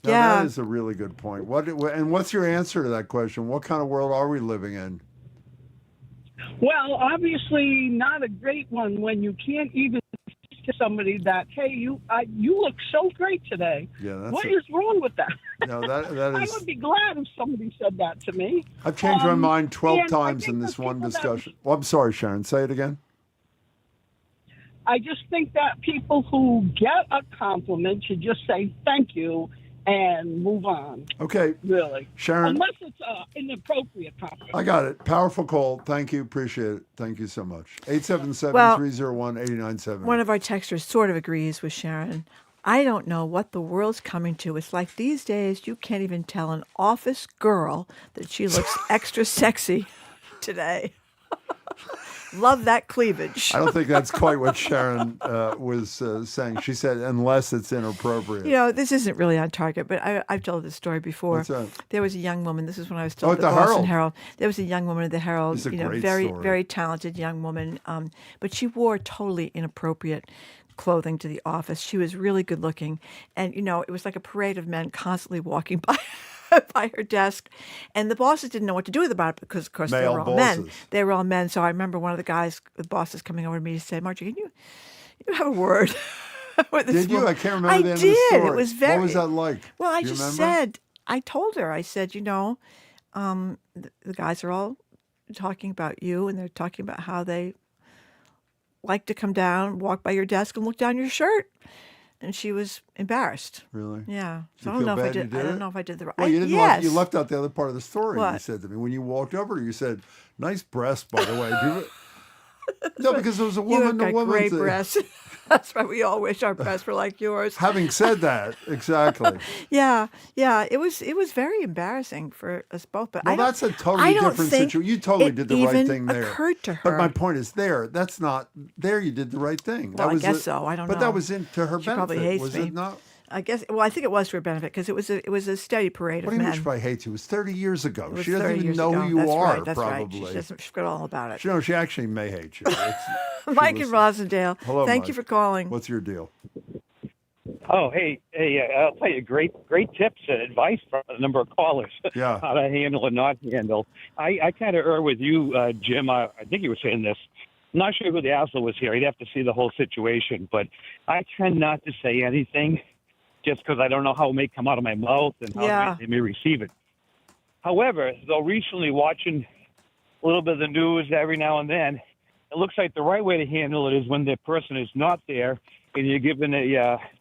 No, that is a really good point. What's your answer to that question? What kind of world are we living in? Well, obviously not a great one when you can't even say to somebody that, hey, you look so great today. Yeah, what is wrong with that? No, that is. I would be glad if somebody said that to me. I've changed my mind 12 times in this one discussion. Well, I'm sorry, Sharon. Say it again. I just think that people who get a compliment should just say thank you and move on. Okay. Really. Sharon. Unless it's an inappropriate compliment. I got it. Powerful call. Thank you. Appreciate it. Thank you so much. 877-301-8970. One of our texters sort of agrees with Sharon. I don't know what the world's coming to. It's like these days you can't even tell an office girl that she looks extra sexy today. Love that cleavage. I don't think that's quite what Sharon was saying. She said, unless it's inappropriate. You know, this isn't really on target, but I've told this story before. What's that? There was a young woman. This is when I was still at the Boston Herald. There was a young woman at the Herald. This is a great very, story. very talented young woman. But she wore totally inappropriate clothing to the office. She was really good looking. And, it was like a parade of men constantly walking by her desk. And the bosses didn't know what to do about it because, of course, they were all men. They were all men. So I remember one of the bosses coming over to me and said, Margie, can you have a word with this Did you? woman? I can't remember the end did. of the story. It was very... What was that like? Well, I Do you just remember? I told her, the guys are all talking about you, and they're talking about how they like to come down, walk by your desk, and look down your shirt. And she was embarrassed. Really? Yeah. So You I don't know feel if I bad did. you I did don't it? know if I did the right. Well, you didn't. Yes. You left out the other part of the story. You What? said to me when you walked over. You said, "Nice breast, by the way." No, because it was a You woman have to got woman great thing. breasts. That's why we all wish our breasts were like yours. Having said that, exactly. Yeah. It was very embarrassing for us both. But Well, I don't, that's a I totally don't different think situation. You totally it did the right even thing there. Occurred to her. But my point is, that's not there. You did the right thing. Well, that was I guess so. I don't know. But that was to her She benefit. probably hates was me. it not? I guess. Well, I think it was to her benefit because it was a steady parade What of do you mean men. she probably hates you? It was 30 years ago. It was She doesn't 30 even years know ago. who you That's are, right, that's probably. Right. She doesn't forget all about it. She actually may hate you. Mike in Rosendale. Hello, Thank Mike. you for calling. What's your deal? Oh, hey, I'll tell you, great tips and advice from a number of callers. Yeah. How to handle and not handle. I kind of err with you, Jim. I think you were saying this. I'm not sure who the asshole was here. You'd have to see the whole situation. But I tend not to say anything just because I don't know how it may come out of my mouth and how they may receive it. However, though recently watching a little bit of the news every now and then, it looks like the right way to handle it is when the person is not there and you're giving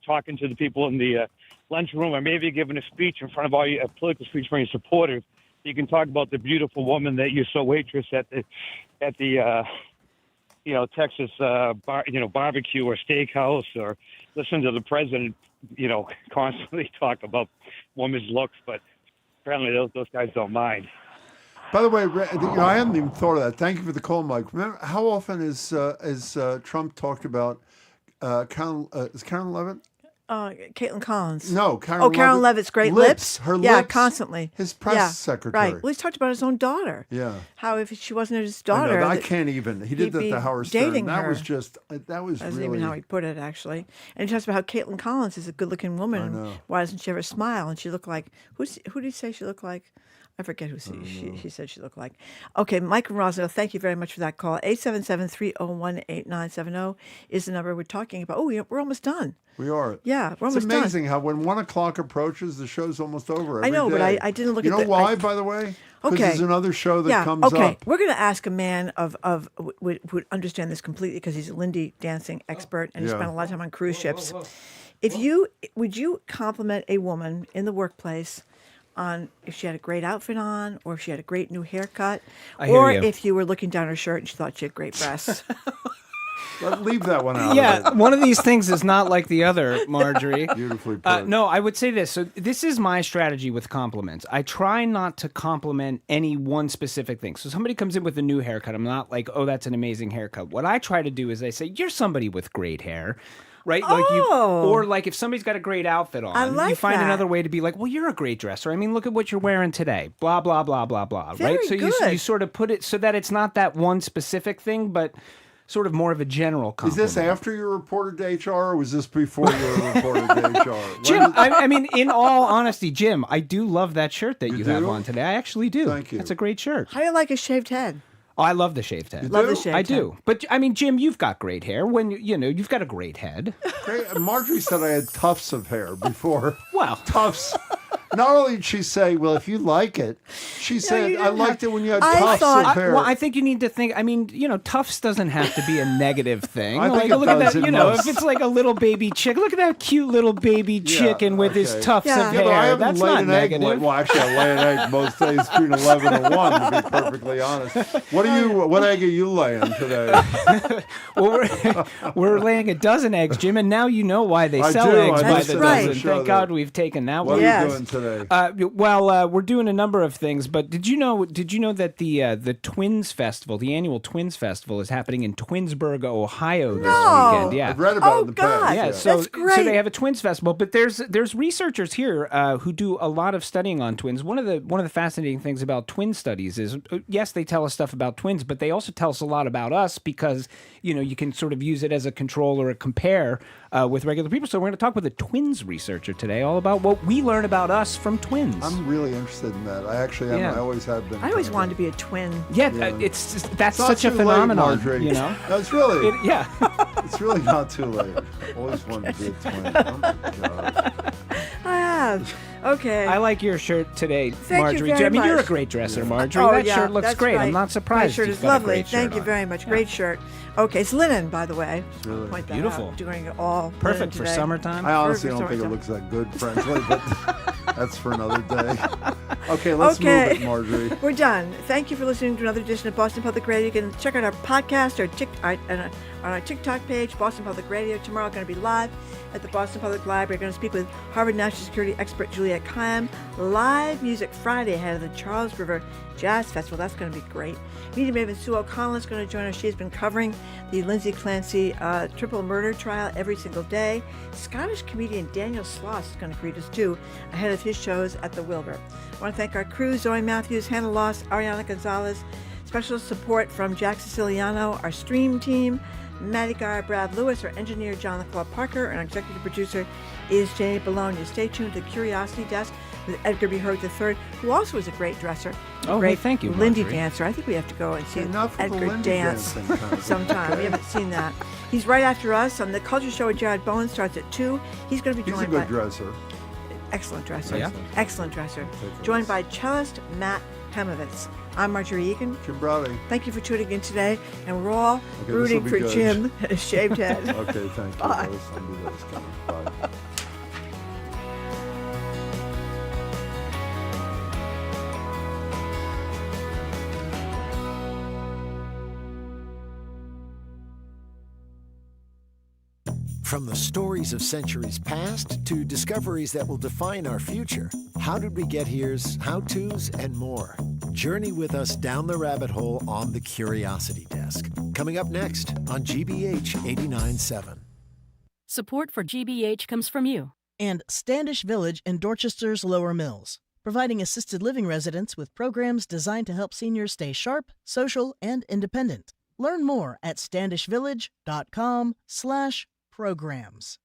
talking to the people in the lunchroom, or maybe you're giving a speech in front of all your political speech for your supporters. You can talk about the beautiful woman that you saw waitress at the Texas barbecue or steakhouse, or listen to the president constantly talk about women's looks, but apparently those guys don't mind. By the way, I hadn't even thought of that. Thank you for the call, Mike. Remember, how often is Trump talked about is Karen Levitt? Caitlin Collins. No, Karen Karen Levitt. Levitt's great lips. Her yeah, lips. Constantly. His press secretary. Right. Well, he's talked about his own daughter. Yeah. How if she wasn't his I know, daughter, I can't even. He did that to Howard Stern. dating That her. was just. That was That's really. even how he put it, actually. And he talks about how Caitlin Collins is a good-looking woman. I know. Why doesn't she ever smile? And she looked like who did he say she looked like? I forget who she said she looked like. Okay, Mike and Roswell, thank you very much for that call. 877-301-8970 is the number we're talking about. Oh, we're almost done. We are. Yeah, we're almost It's done. amazing how when 1 o'clock approaches, the show's almost over. I know, every but day. I didn't look You at know the- why, by the way? Because Okay. there's another show that comes okay. up. We're going to ask a man would understand this completely because he's a Lindy dancing expert and he Yeah. spent a lot of time on cruise ships. Would you compliment a woman in the workplace on if she had a great outfit on, or if she had a great new haircut, I hear or you. if you were looking down her shirt and she thought she had great breasts? Leave that one out. Of Yeah, it. one of these things is not like the other, Marjorie. Beautifully put. No, I would say this. So this is my strategy with compliments. I try not to compliment any one specific thing. So somebody comes in with a new haircut. I'm not like, oh, that's an amazing haircut. What I try to do is I say, you're somebody with great hair. Right? Or like if somebody's got a great outfit on, I like you find that. another way to be like, well, you're a great dresser. I mean, look at what you're wearing today. Blah, blah, blah, blah, blah. Very right? So good. you sort of put it so that it's not that one specific thing, but sort of more of a general Is compliment. this after you reported to HR, or was this before you reported to HR? Jim, I mean, in all honesty, Jim, I do love that shirt that you have do? on today. I actually do. Thank you. That's a great shirt. How do you like a shaved head? Oh, I love the shaved head. Love the shaved I head. do. But I mean, Jim, you've got great hair. When you've got a great head. Great. Marjorie said I had tufts of hair before. Well, tufts. Not only did she say, well, if you like it, she said, you I didn't liked have- it when you had I tufts thought- of hair. Well, I think you need to think. I mean, tufts doesn't have to be a negative thing. I think it look at does that. in If most. it's like a little baby chick, look at that cute little baby chicken with his okay. tufts Yeah. of Yeah, hair. but I haven't That's laid not an egg. negative. Well, actually, I lay an egg most days between 11 and 1, to be perfectly honest. What egg are you laying today? Well, we're laying a dozen eggs, Jim, and now you know why they I sell do. eggs I by listened the to the dozen. show Thank that- God we've taken that What one. are you doing today? We're doing a number of things, but did you know that the Twins Festival, the annual Twins Festival, is happening in Twinsburg, Ohio this weekend? Yeah, I've read about it in the God. past. yeah, yeah. so That's great. so they have a Twins Festival, but there's researchers here who do a lot of studying on twins. One of the fascinating things about twin studies is yes, they tell us stuff about twins, but they also tell us a lot about us because you can sort of use it as a control or a compare with regular people. So we're going to talk with a twins researcher today, all about what we learn about us from twins. I'm really interested in that. I actually am. Yeah. I always have been. I always wanted to be a twin. Yeah, Yeah. it's just, that's It's not such a too late, phenomenon, Marjorie. No, it's really. yeah. It's really not too late. Always wanted to be a twin. Oh my God. I have. Okay. I like your shirt today, Thank Marjorie. you very I mean, you're a much. great dresser, Marjorie. Oh, that yeah, shirt looks that's great. right. I'm not surprised. My shirt you've is got a lovely. great shirt Thank you on. very much. Great shirt. Okay, it's linen, by the way. Really Point that beautiful. out. Doing it all Perfect linen for today. summertime. I honestly Perfect don't think it summertime. looks that good, frankly, but that's for another day. Okay, let's move it, Marjorie. We're done. Thank you for listening to another edition of Boston Public Radio. You can check out our podcast on our TikTok page, Boston Public Radio. Tomorrow, going to be live at the Boston Public Library. We're going to speak with Harvard National Security expert Juliet Kayyem. Live music Friday ahead of the Charles River Jazz Festival. That's going to be great. Media Maven Sue O'Connell is going to join us. She's been covering the Lindsay Clancy triple murder trial every single day. Scottish comedian Daniel Sloss is going to greet us too ahead of his shows at the Wilbur. I want to thank our crew, Zoe Matthews, Hannah Loss, Ariana Gonzalez. Special support from Jack Siciliano, our stream team, Maddie Gar, Brad Lewis, our engineer John LaClaw Parker, and our executive producer is Jay Bologna. Stay tuned to the Curiosity Desk with Edgar B. Hurd III, who also is a great dresser. Oh, great hey, thank you, Lindy Marjorie. dancer. I think we have to go and see Enough with the Edgar Lindy dance dancing, Connie. sometime. We haven't seen that. He's right after us on the Culture Show with Jared Bowen. Starts at 2. He's going to be He's a joined good by dresser. excellent dresser. Yeah. Excellent dresser. Take Joined by cellist Matt Haimovitz. I'm Marjorie Egan. Jim Browdy. Thank you for tuning in today, and we're all Okay, rooting this'll for be good. Jim and his shaved head. Okay, thank you. Bye. I knew that was coming. Bye. From the stories of centuries past to discoveries that will define our future, How Did We Get Here's, how-tos, and more. Journey with us down the rabbit hole on the Curiosity Desk. Coming up next on GBH 89.7. Support for GBH comes from you. And Standish Village in Dorchester's Lower Mills, providing assisted living residents with programs designed to help seniors stay sharp, social, and independent. Learn more at standishvillage.com/programs.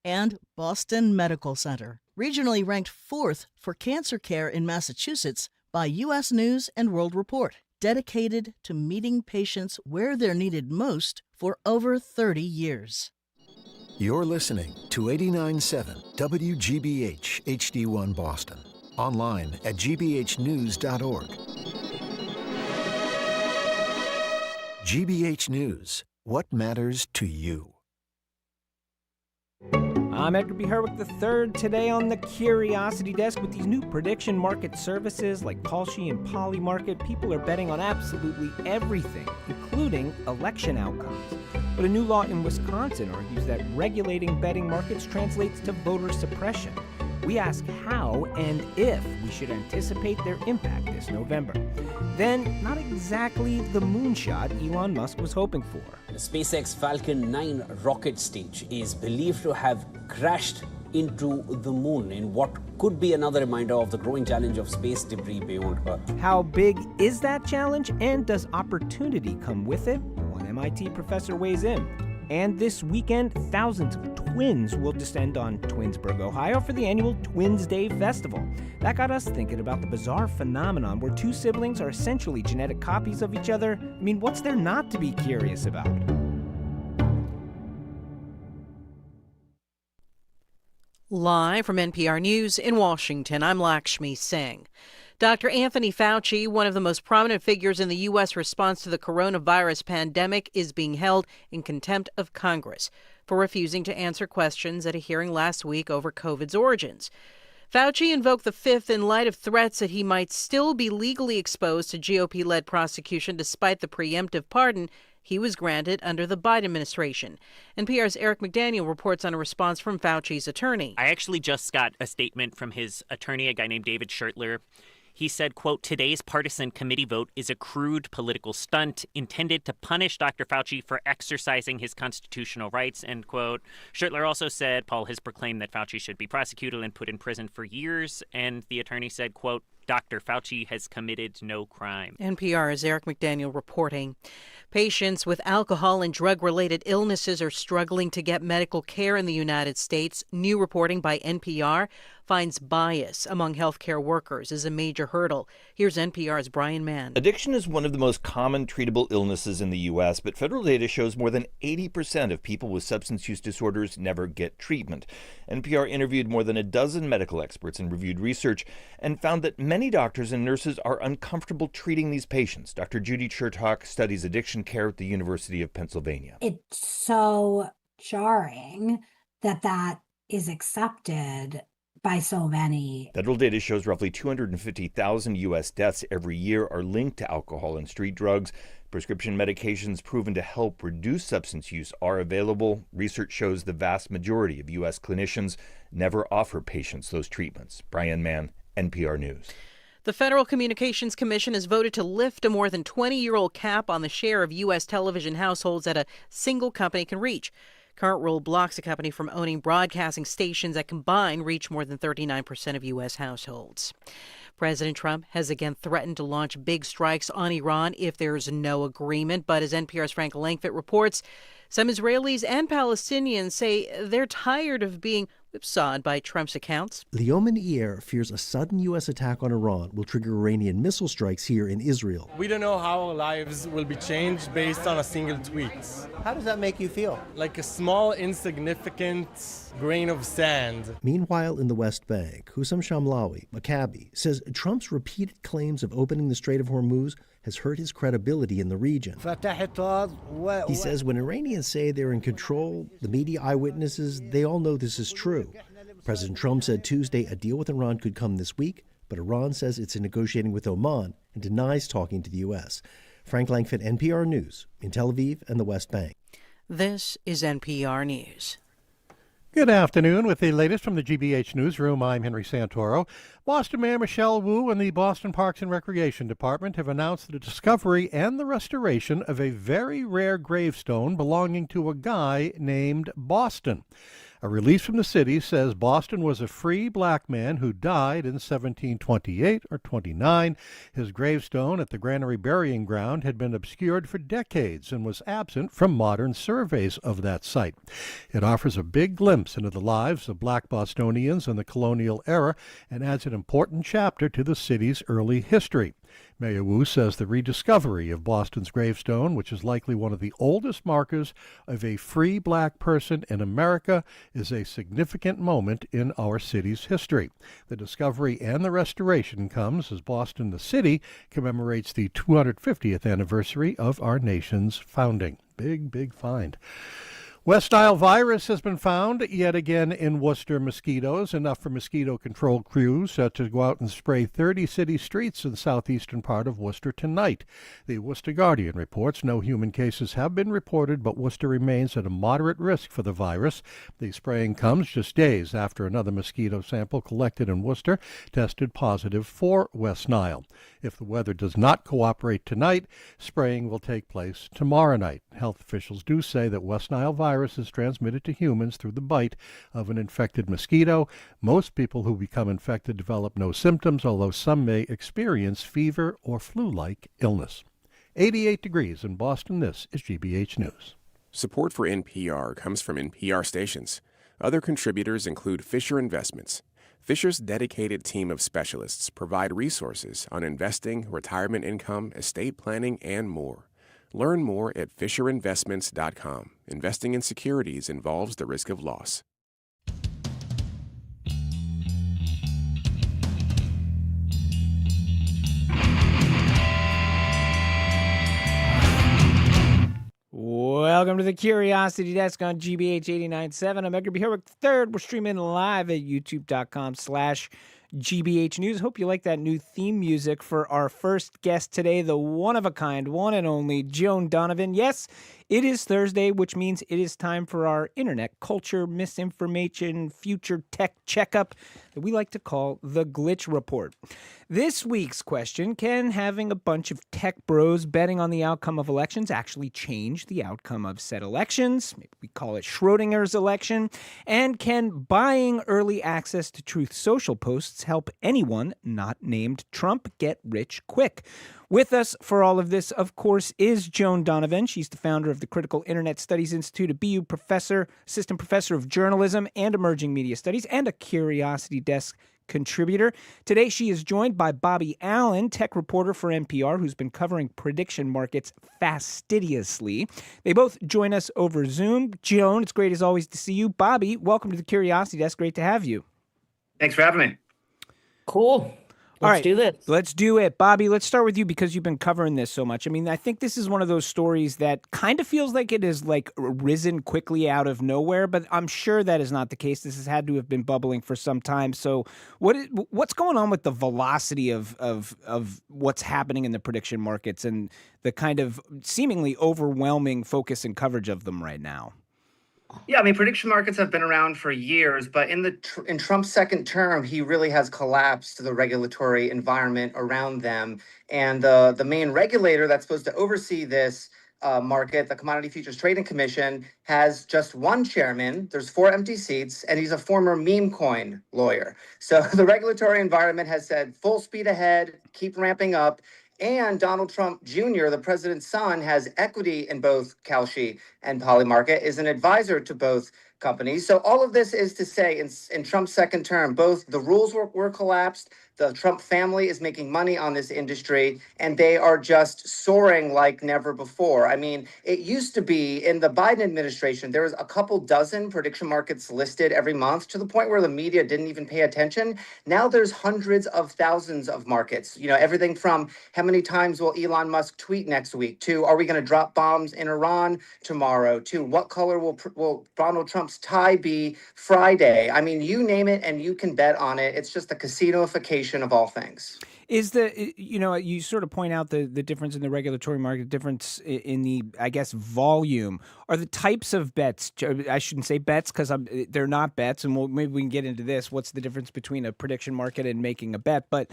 And Boston Medical Center, regionally ranked 4th for cancer care in Massachusetts by U.S. News and World Report, dedicated to meeting patients where they're needed most for over 30 years. You're listening to 89.7 WGBH HD1 Boston. Online at gbhnews.org. GBH News. What matters to you? I'm Edgar B. Hurd III today on the Curiosity Desk with these new prediction market services like Kalshi and Polymarket. People are betting on absolutely everything, including election outcomes. But a new law in Wisconsin argues that regulating betting markets translates to voter suppression. We ask how and if we should anticipate their impact this November. Then, not exactly the moonshot Elon Musk was hoping for. The SpaceX Falcon 9 rocket stage is believed to have crashed into the moon in what could be another reminder of the growing challenge of space debris beyond Earth. How big is that challenge, and does opportunity come with it? One MIT professor weighs in. And this weekend, thousands of twins will descend on Twinsburg, Ohio for the annual Twins Day Festival. That got us thinking about the bizarre phenomenon where two siblings are essentially genetic copies of each other. I mean, what's there not to be curious about? Live from NPR News in Washington, I'm Lakshmi Singh. Dr. Anthony Fauci, one of the most prominent figures in the U.S. response to the coronavirus pandemic, is being held in contempt of Congress for refusing to answer questions at a hearing last week over COVID's origins. Fauci invoked the Fifth in light of threats that he might still be legally exposed to GOP-led prosecution despite the preemptive pardon he was granted under the Biden administration. NPR's Eric McDaniel reports on a response from Fauci's attorney. I actually just got a statement from his attorney, a guy named David Schertler. He said, quote, "Today's partisan committee vote is a crude political stunt intended to punish Dr. Fauci for exercising his constitutional rights," end quote. Schertler also said Paul has proclaimed that Fauci should be prosecuted and put in prison for years. And the attorney said, quote, "Dr. Fauci has committed no crime." NPR's Eric McDaniel reporting. Patients with alcohol and drug-related illnesses are struggling to get medical care in the United States. New reporting by NPR finds bias among healthcare workers is a major hurdle. Here's NPR's Brian Mann. Addiction is one of the most common treatable illnesses in the U.S., but federal data shows more than 80% of people with substance use disorders never get treatment. NPR interviewed more than a dozen medical experts and reviewed research and found that many doctors and nurses are uncomfortable treating these patients. Dr. Judy Chertok studies addiction care at the University of Pennsylvania. It's so jarring that is accepted by so many. Federal data shows roughly 250,000 U.S. deaths every year are linked to alcohol and street drugs. Prescription medications proven to help reduce substance use are available. Research shows the vast majority of U.S. clinicians never offer patients those treatments. Brian Mann, NPR News. The Federal Communications Commission has voted to lift a more than 20-year-old cap on the share of U.S. television households that a single company can reach. Current rule blocks a company from owning broadcasting stations that combined reach more than 39% of U.S. households. President Trump has again threatened to launch big strikes on Iran if there's no agreement. But as NPR's Frank Langfitt reports, some Israelis and Palestinians say they're tired of being whipsawed by Trump's accounts. The Oman fears a sudden U.S. attack on Iran will trigger Iranian missile strikes here in Israel. We don't know how our lives will be changed based on a single tweet. How does that make you feel? Like a small, insignificant grain of sand. Meanwhile, in the West Bank, Hussam Shamlawi, Maccabi, says Trump's repeated claims of opening the Strait of Hormuz has hurt his credibility in the region. He says when Iranians say they're in control, the media eyewitnesses, they all know this is true. President Trump said Tuesday a deal with Iran could come this week, but Iran says it's negotiating with Oman and denies talking to the U.S. Frank Langfitt, NPR News, in Tel Aviv and the West Bank. This is NPR News. Good afternoon. With the latest from the GBH Newsroom, I'm Henry Santoro. Boston Mayor Michelle Wu and the Boston Parks and Recreation Department have announced the discovery and the restoration of a very rare gravestone belonging to a guy named Boston. A release from the city says Boston was a free black man who died in 1728 or 29. His gravestone at the Granary Burying Ground had been obscured for decades and was absent from modern surveys of that site. It offers a big glimpse into the lives of black Bostonians in the colonial era and adds an important chapter to the city's early history. Mayor Wu says the rediscovery of Boston's gravestone, which is likely one of the oldest markers of a free black person in America, is a significant moment in our city's history. The discovery and the restoration comes as Boston, the city, commemorates the 250th anniversary of our nation's founding. Big find. West Nile virus has been found yet again in Worcester mosquitoes, enough for mosquito control crews to go out and spray 30 city streets in the southeastern part of Worcester tonight. The Worcester Guardian reports no human cases have been reported, but Worcester remains at a moderate risk for the virus. The spraying comes just days after another mosquito sample collected in Worcester tested positive for West Nile. If the weather does not cooperate tonight, spraying will take place tomorrow night. Health officials do say that West Nile virus is transmitted to humans through the bite of an infected mosquito. Most people who become infected develop no symptoms, although some may experience fever or flu-like illness. 88 degrees in Boston. This is GBH News. Support for NPR comes from NPR stations. Other contributors include Fisher Investments. Fisher's dedicated team of specialists provide resources on investing, retirement income, estate planning, and more. Learn more at FisherInvestments.com. Investing in securities involves the risk of loss. Welcome to the Curiosity Desk on GBH 89.7. I'm Edgar B. Herwick III. We're streaming live at youtube.com/GBH News. Hope you like that new theme music for our first guest today, the one-of-a-kind, one and only Joan Donovan. Yes, it is Thursday, which means it is time for our internet culture, misinformation, future tech checkup that we like to call the Glitch Report. This week's question: can having a bunch of tech bros betting on the outcome of elections actually change the outcome of said elections? Maybe we call it Schrodinger's election. And can buying early access to Truth Social posts columnists help anyone not named Trump get rich quick. With us for all of this, of course, is Joan Donovan. She's the founder of the Critical Internet Studies Institute, a BU professor, assistant professor of journalism and emerging media studies, and a Curiosity Desk contributor. Today, she is joined by Bobby Allen, tech reporter for NPR, who's been covering prediction markets fastidiously. They both join us over Zoom. Joan, it's great as always to see you. Bobby, welcome to the Curiosity Desk. Great to have you. Thanks for having me. Cool. Let's do this. Let's do it. Bobby, let's start with you because you've been covering this so much. I mean, I think this is one of those stories that kind of feels like it has like risen quickly out of nowhere, but I'm sure that is not the case. This has had to have been bubbling for some time. So what's going on with the velocity of what's happening in the prediction markets and the kind of seemingly overwhelming focus and coverage of them right now? Yeah, I mean, prediction markets have been around for years, but in Trump's second term, he really has collapsed the regulatory environment around them. And the main regulator that's supposed to oversee this market, the Commodity Futures Trading Commission, has just one chairman. There's 4 empty seats, and he's a former meme coin lawyer. So the regulatory environment has said full speed ahead, keep ramping up. And Donald Trump Jr., the president's son, has equity in both Kalshi and Polymarket, is an advisor to both companies. So all of this is to say, in Trump's second term, both the rules were collapsed, the Trump family is making money on this industry, and they are just soaring like never before. I mean, it used to be in the Biden administration, there was a couple dozen prediction markets listed every month to the point where the media didn't even pay attention. Now there's hundreds of thousands of markets, you know, everything from how many times will Elon Musk tweet next week to are we going to drop bombs in Iran tomorrow to what color will Donald Trump's tie be Friday. I mean, you name it and you can bet on it. It's just a casinoification of all things. Is the, you know, you sort of point out the difference in the regulatory market, difference in the, I guess, volume. Are the types of bets, I shouldn't say bets because they're not bets, and maybe we can get into this. What's the difference between a prediction market and making a bet? But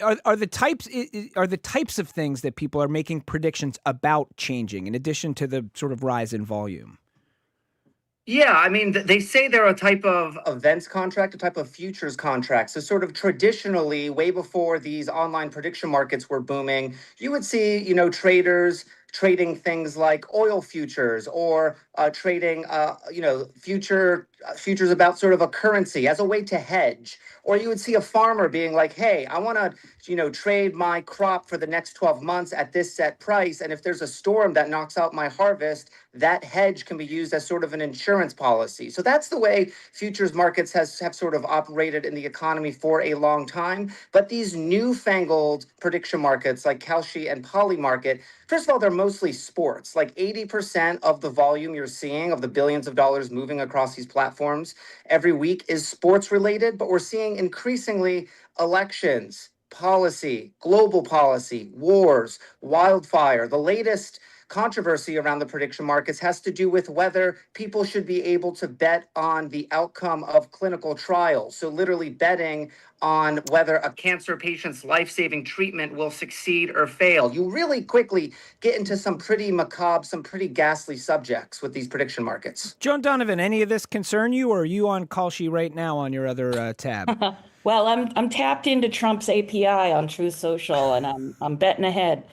are the types of things that people are making predictions about changing in addition to the sort of rise in volume? Yeah, I mean, they say they're a type of events contract, a type of futures contract. So sort of traditionally, way before these online prediction markets were booming, you would see, you know, traders trading things like oil futures or trading, futures about sort of a currency as a way to hedge. Or you would see a farmer being like, hey, I want to, you know, trade my crop for the next 12 months at this set price. And if there's a storm that knocks out my harvest, that hedge can be used as sort of an insurance policy. So that's the way futures markets have sort of operated in the economy for a long time. But these newfangled prediction markets like Kalshi and Polymarket, first of all, they're mostly sports. Like 80% of the volume you're seeing of the billions of dollars moving across these platforms every week is sports related, but we're seeing increasingly elections, policy, global policy, wars, wildfire. The latest controversy around the prediction markets has to do with whether people should be able to bet on the outcome of clinical trials. So literally betting on whether a cancer patient's life-saving treatment will succeed or fail. You really quickly get into some pretty macabre, some pretty ghastly subjects with these prediction markets. Joan Donovan, any of this concern you, or are you on Kalshi right now on your other tab? Well, I'm tapped into Trump's API on Truth Social, and I'm betting ahead.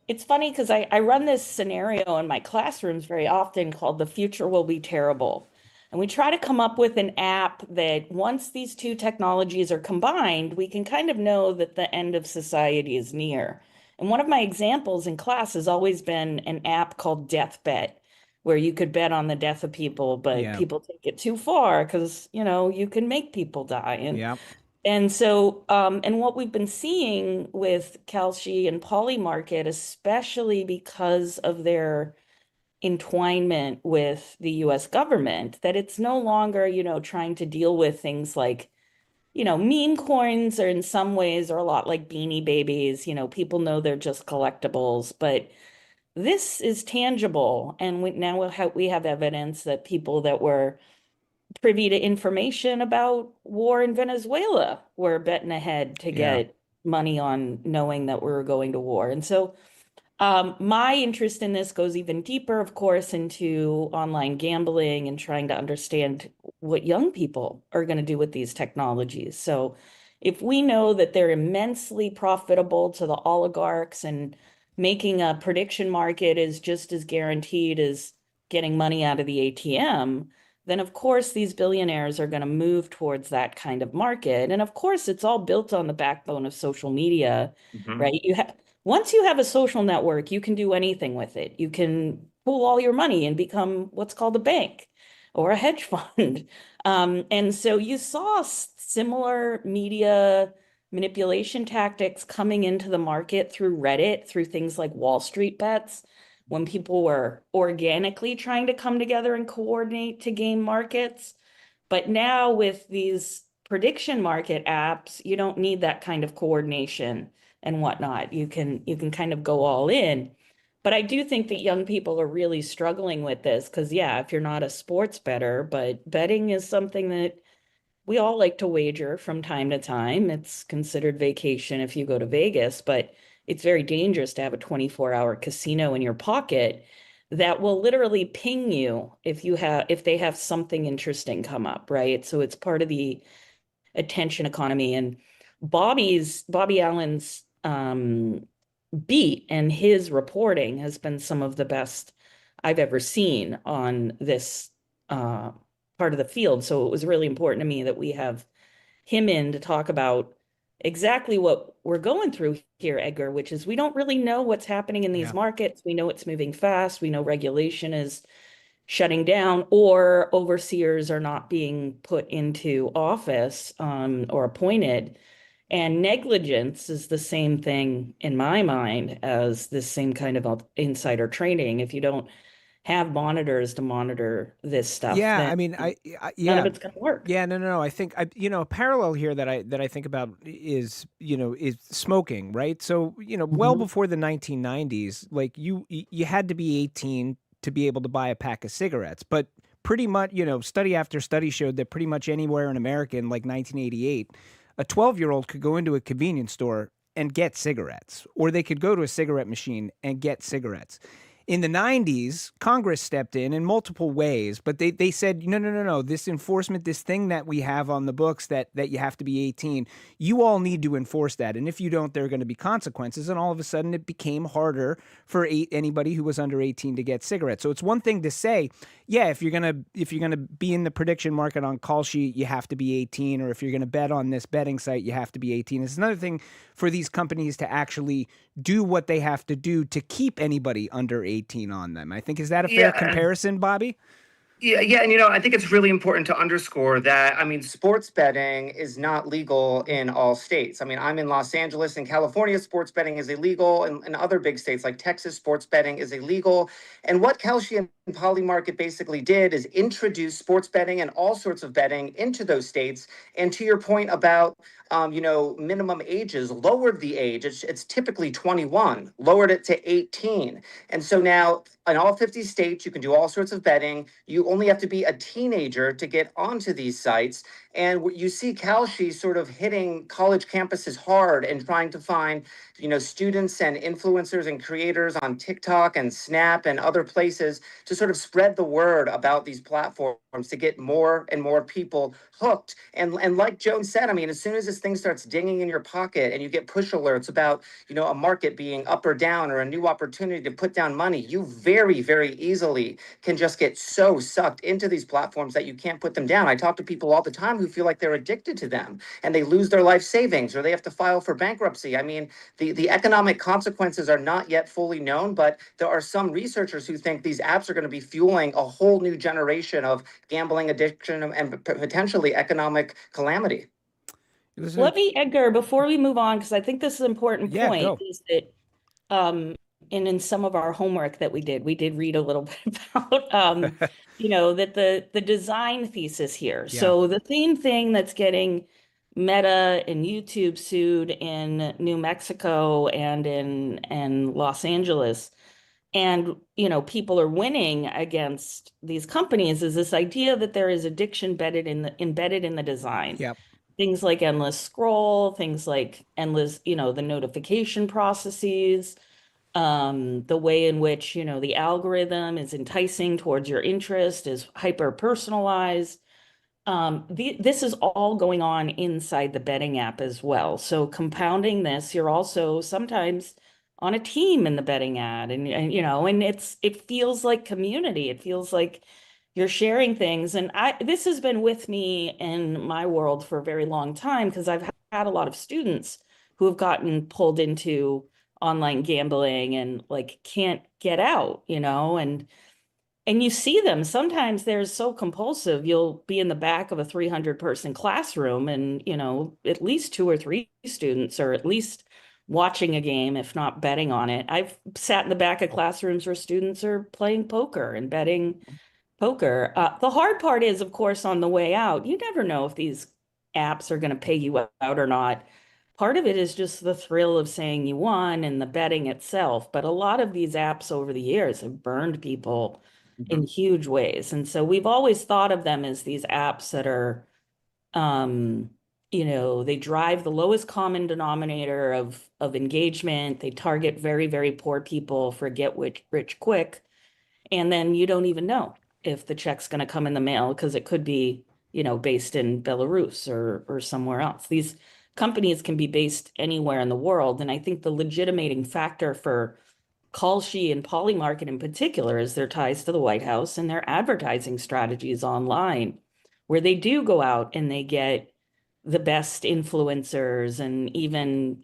It's funny because I run this scenario in my classrooms very often called The Future Will Be Terrible. And we try to come up with an app that once these two technologies are combined, we can kind of know that the end of society is near. And one of my examples in class has always been an app called Death Bet, where you could bet on the death of people, but people take it too far because, you know, you can make people die. And so, and what we've been seeing with Kalshi and Polymarket, especially because of their entwinement with the US government, that it's no longer, you know, trying to deal with things like, you know, meme coins are in some ways are a lot like Beanie Babies. You know, people know they're just collectibles, but this is tangible. And we have evidence that people that were privy to information about war in Venezuela were betting ahead to get money on knowing that we were going to war. And so My interest in this goes even deeper, of course, into online gambling and trying to understand what young people are going to do with these technologies. So if we know that they're immensely profitable to the oligarchs and making a prediction market is just as guaranteed as getting money out of the ATM, then of course these billionaires are going to move towards that kind of market. And of course, it's all built on the backbone of social media, right? Once you have a social network, you can do anything with it. You can pool all your money and become what's called a bank or a hedge fund. And so you saw similar media manipulation tactics coming into the market through Reddit, through things like Wall Street bets, when people were organically trying to come together and coordinate to game markets. But now with these prediction market apps, you don't need that kind of coordination and whatnot. You can kind of go all in. But I do think that young people are really struggling with this because, yeah, if you're not a sports bettor, but betting is something that we all like to wager from time to time. It's considered vacation if you go to Vegas, but it's very dangerous to have a 24-hour casino in your pocket that will literally ping you if they have something interesting come up, right? So it's part of the attention economy. And Bobby Allen's beat and his reporting has been some of the best I've ever seen on this part of the field. So it was really important to me that we have him in to talk about exactly what we're going through here, Edgar, which is we don't really know what's happening in these markets. We know it's moving fast. We know regulation is shutting down or overseers are not being put into office or appointed. And negligence is the same thing in my mind as this same kind of insider trading. If you don't have monitors to monitor this stuff, Yeah, then I mean, none of it's going to work. Yeah, no. I think a parallel here that I think about is smoking, right? So well before the 1990s, like you had to be 18 to be able to buy a pack of cigarettes, but pretty much study after study showed that pretty much anywhere in America in like 1988, a 12-year-old could go into a convenience store and get cigarettes, or they could go to a cigarette machine and get cigarettes. In the 90s, Congress stepped in multiple ways, but they said, no, this enforcement, this thing that we have on the books that you have to be 18, you all need to enforce that. And if you don't, there are going to be consequences. And all of a sudden, it became harder for anybody who was under 18 to get cigarettes. So it's one thing to say, yeah, if you're gonna be in the prediction market on Call Sheet, you have to be 18, or if you're going to bet on this betting site, you have to be 18. It's another thing for these companies to actually do what they have to do to keep anybody under 18 on them. I think, is that a fair comparison, Bobby? Yeah, and I think it's really important to underscore that, sports betting is not legal in all states. I'm in Los Angeles. In California, sports betting is illegal. In other big states like Texas, sports betting is illegal. And what Kalshi and Polymarket basically did is introduce sports betting and all sorts of betting into those states. And to your point about, minimum ages, lowered the age. It's typically 21, lowered it to 18. And so now in all 50 states, you can do all sorts of betting. You only have to be a teenager to get onto these sites. And you see Kalshi sort of hitting college campuses hard and trying to find, students and influencers and creators on TikTok and Snap and other places to sort of spread the word about these platforms to get more and more people hooked. And like Joan said, as soon as this thing starts dinging in your pocket and you get push alerts about, a market being up or down or a new opportunity to put down money, you very, very easily can just get so sucked into these platforms that you can't put them down. I talk to people all the time who feel like they're addicted to them and they lose their life savings or they have to file for bankruptcy. The economic consequences are not yet fully known, but there are some researchers who think these apps are going to be fueling a whole new generation of gambling addiction and potentially economic calamity. Let me, Edgar, before we move on, because I think this is an important point, is that and in some of our homework that we did read a little bit about, that the design thesis here. Yeah. So the same thing that's getting Meta and YouTube sued in New Mexico and in Los Angeles, and people are winning against these companies, is this idea that there is addiction embedded in the design. Yep. Things like endless scroll, things like endless, the notification processes, The way in which, the algorithm is enticing towards your interest is hyper personalized. This is all going on inside the betting app as well. So compounding this, you're also sometimes on a team in the betting ad, and and it feels like community. It feels like you're sharing things. And this has been with me in my world for a very long time, because I've had a lot of students who have gotten pulled into online gambling and like can't get out, and you see them. Sometimes they're so compulsive. You'll be in the back of a 300-person classroom, and, at least 2 or 3 students are at least watching a game, if not betting on it. I've sat in the back of classrooms where students are playing poker and betting poker. The hard part is, of course, on the way out, you never know if these apps are going to pay you out or not. Part of it is just the thrill of saying you won and the betting itself. But a lot of these apps over the years have burned people in huge ways. And so we've always thought of them as these apps that are, they drive the lowest common denominator of engagement. They target very, very poor people for get rich quick. And then you don't even know if the check's going to come in the mail, because it could be, based in Belarus or somewhere else. These companies can be based anywhere in the world. And I think the legitimating factor for Kalshi and Polymarket in particular is their ties to the White House and their advertising strategies online, where they do go out and they get the best influencers and even,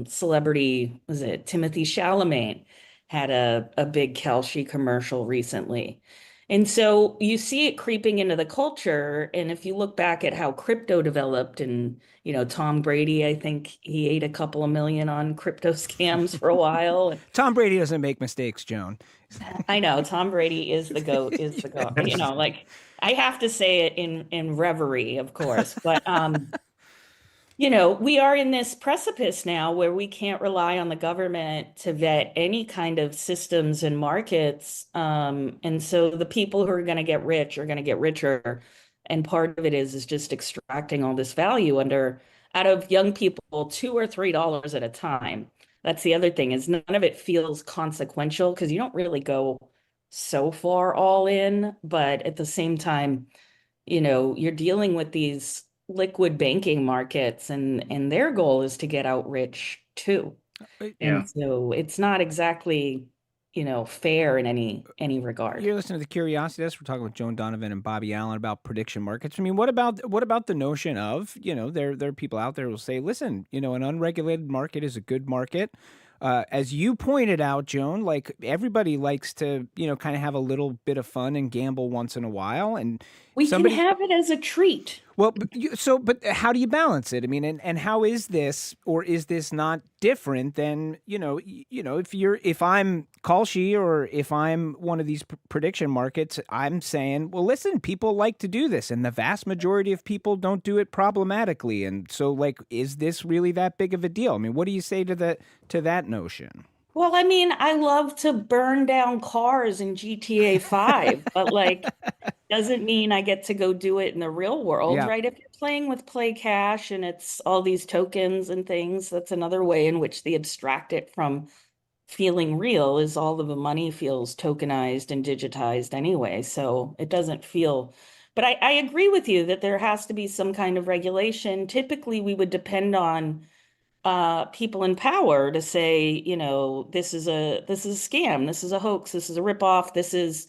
celebrity, was it Timothy Chalamet had a big Kalshi commercial recently. And so you see it creeping into the culture. And if you look back at how crypto developed, and, Tom Brady, I think he ate a couple of million on crypto scams for a while. Tom Brady doesn't make mistakes, Joan. I know. Tom Brady is the GOAT, I have to say it in reverie, of course. But, we are in this precipice now where we can't rely on the government to vet any kind of systems and markets. And so the people who are going to get rich are going to get richer. And part of it is just extracting all this value out of young people, $2 or $3 at a time. That's the other thing, is none of it feels consequential, because you don't really go so far all in. But at the same time, you're dealing with these liquid banking markets, and their goal is to get out rich too. And so it's not exactly, fair in any regard. You're listening to the Curiosity Desk. We're talking with Joan Donovan and Bobby Allen about prediction markets. I mean, what about the notion of, there are people out there who will say, listen, an unregulated market is a good market. As you pointed out, Joan, like everybody likes to, kind of have a little bit of fun and gamble once in a while. And we can have it as a treat. Well, but how do you balance it? I mean, and how is this, or is this not different than, if I'm Kalshi, or if I'm one of these prediction markets, I'm saying, well, listen, people like to do this, and the vast majority of people don't do it problematically. And so, like, is this really that big of a deal? I mean, what do you say to that notion? Well, I mean, I love to burn down cars in GTA 5, but doesn't mean I get to go do it in the real world, right? If you're playing with Play Cash and it's all these tokens and things, that's another way in which they abstract it from feeling real, is all of the money feels tokenized and digitized anyway. So it doesn't feel, but I agree with you that there has to be some kind of regulation. Typically, we would depend on people in power to say, this is a scam, this is a hoax, this is a ripoff, this is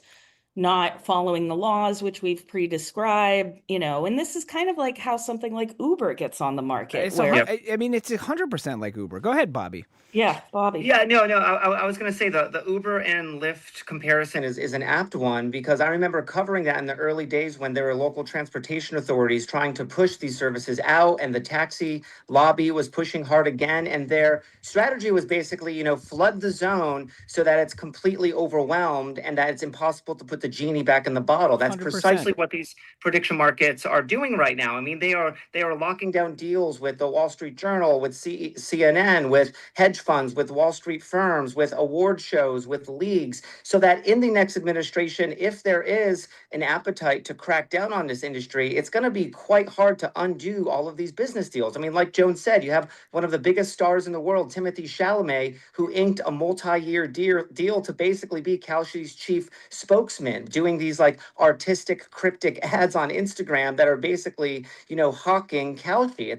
not following the laws which we've pre-described, and this is kind of like how something like Uber gets on the market. I mean, it's 100% like Uber. Go ahead, Bobby. Yeah, Bobby. Yeah, no. I was going to say the Uber and Lyft comparison is an apt one, because I remember covering that in the early days when there were local transportation authorities trying to push these services out, and the taxi lobby was pushing hard again. And their strategy was basically, flood the zone so that it's completely overwhelmed and that it's impossible to put the the genie back in the bottle. That's 100%. precisely what these prediction markets are doing right now. I mean, they are locking down deals with the Wall Street Journal, with CNN, with hedge funds, with Wall Street firms, with award shows, with leagues, so that in the next administration, if there is an appetite to crack down on this industry, it's going to be quite hard to undo all of these business deals. I mean, like Joan said, you have one of the biggest stars in the world, Timothée Chalamet, who inked a multi-year deal to basically be Kalshi's chief spokesman, doing these like artistic, cryptic ads on Instagram that are basically, hawking Kalshi.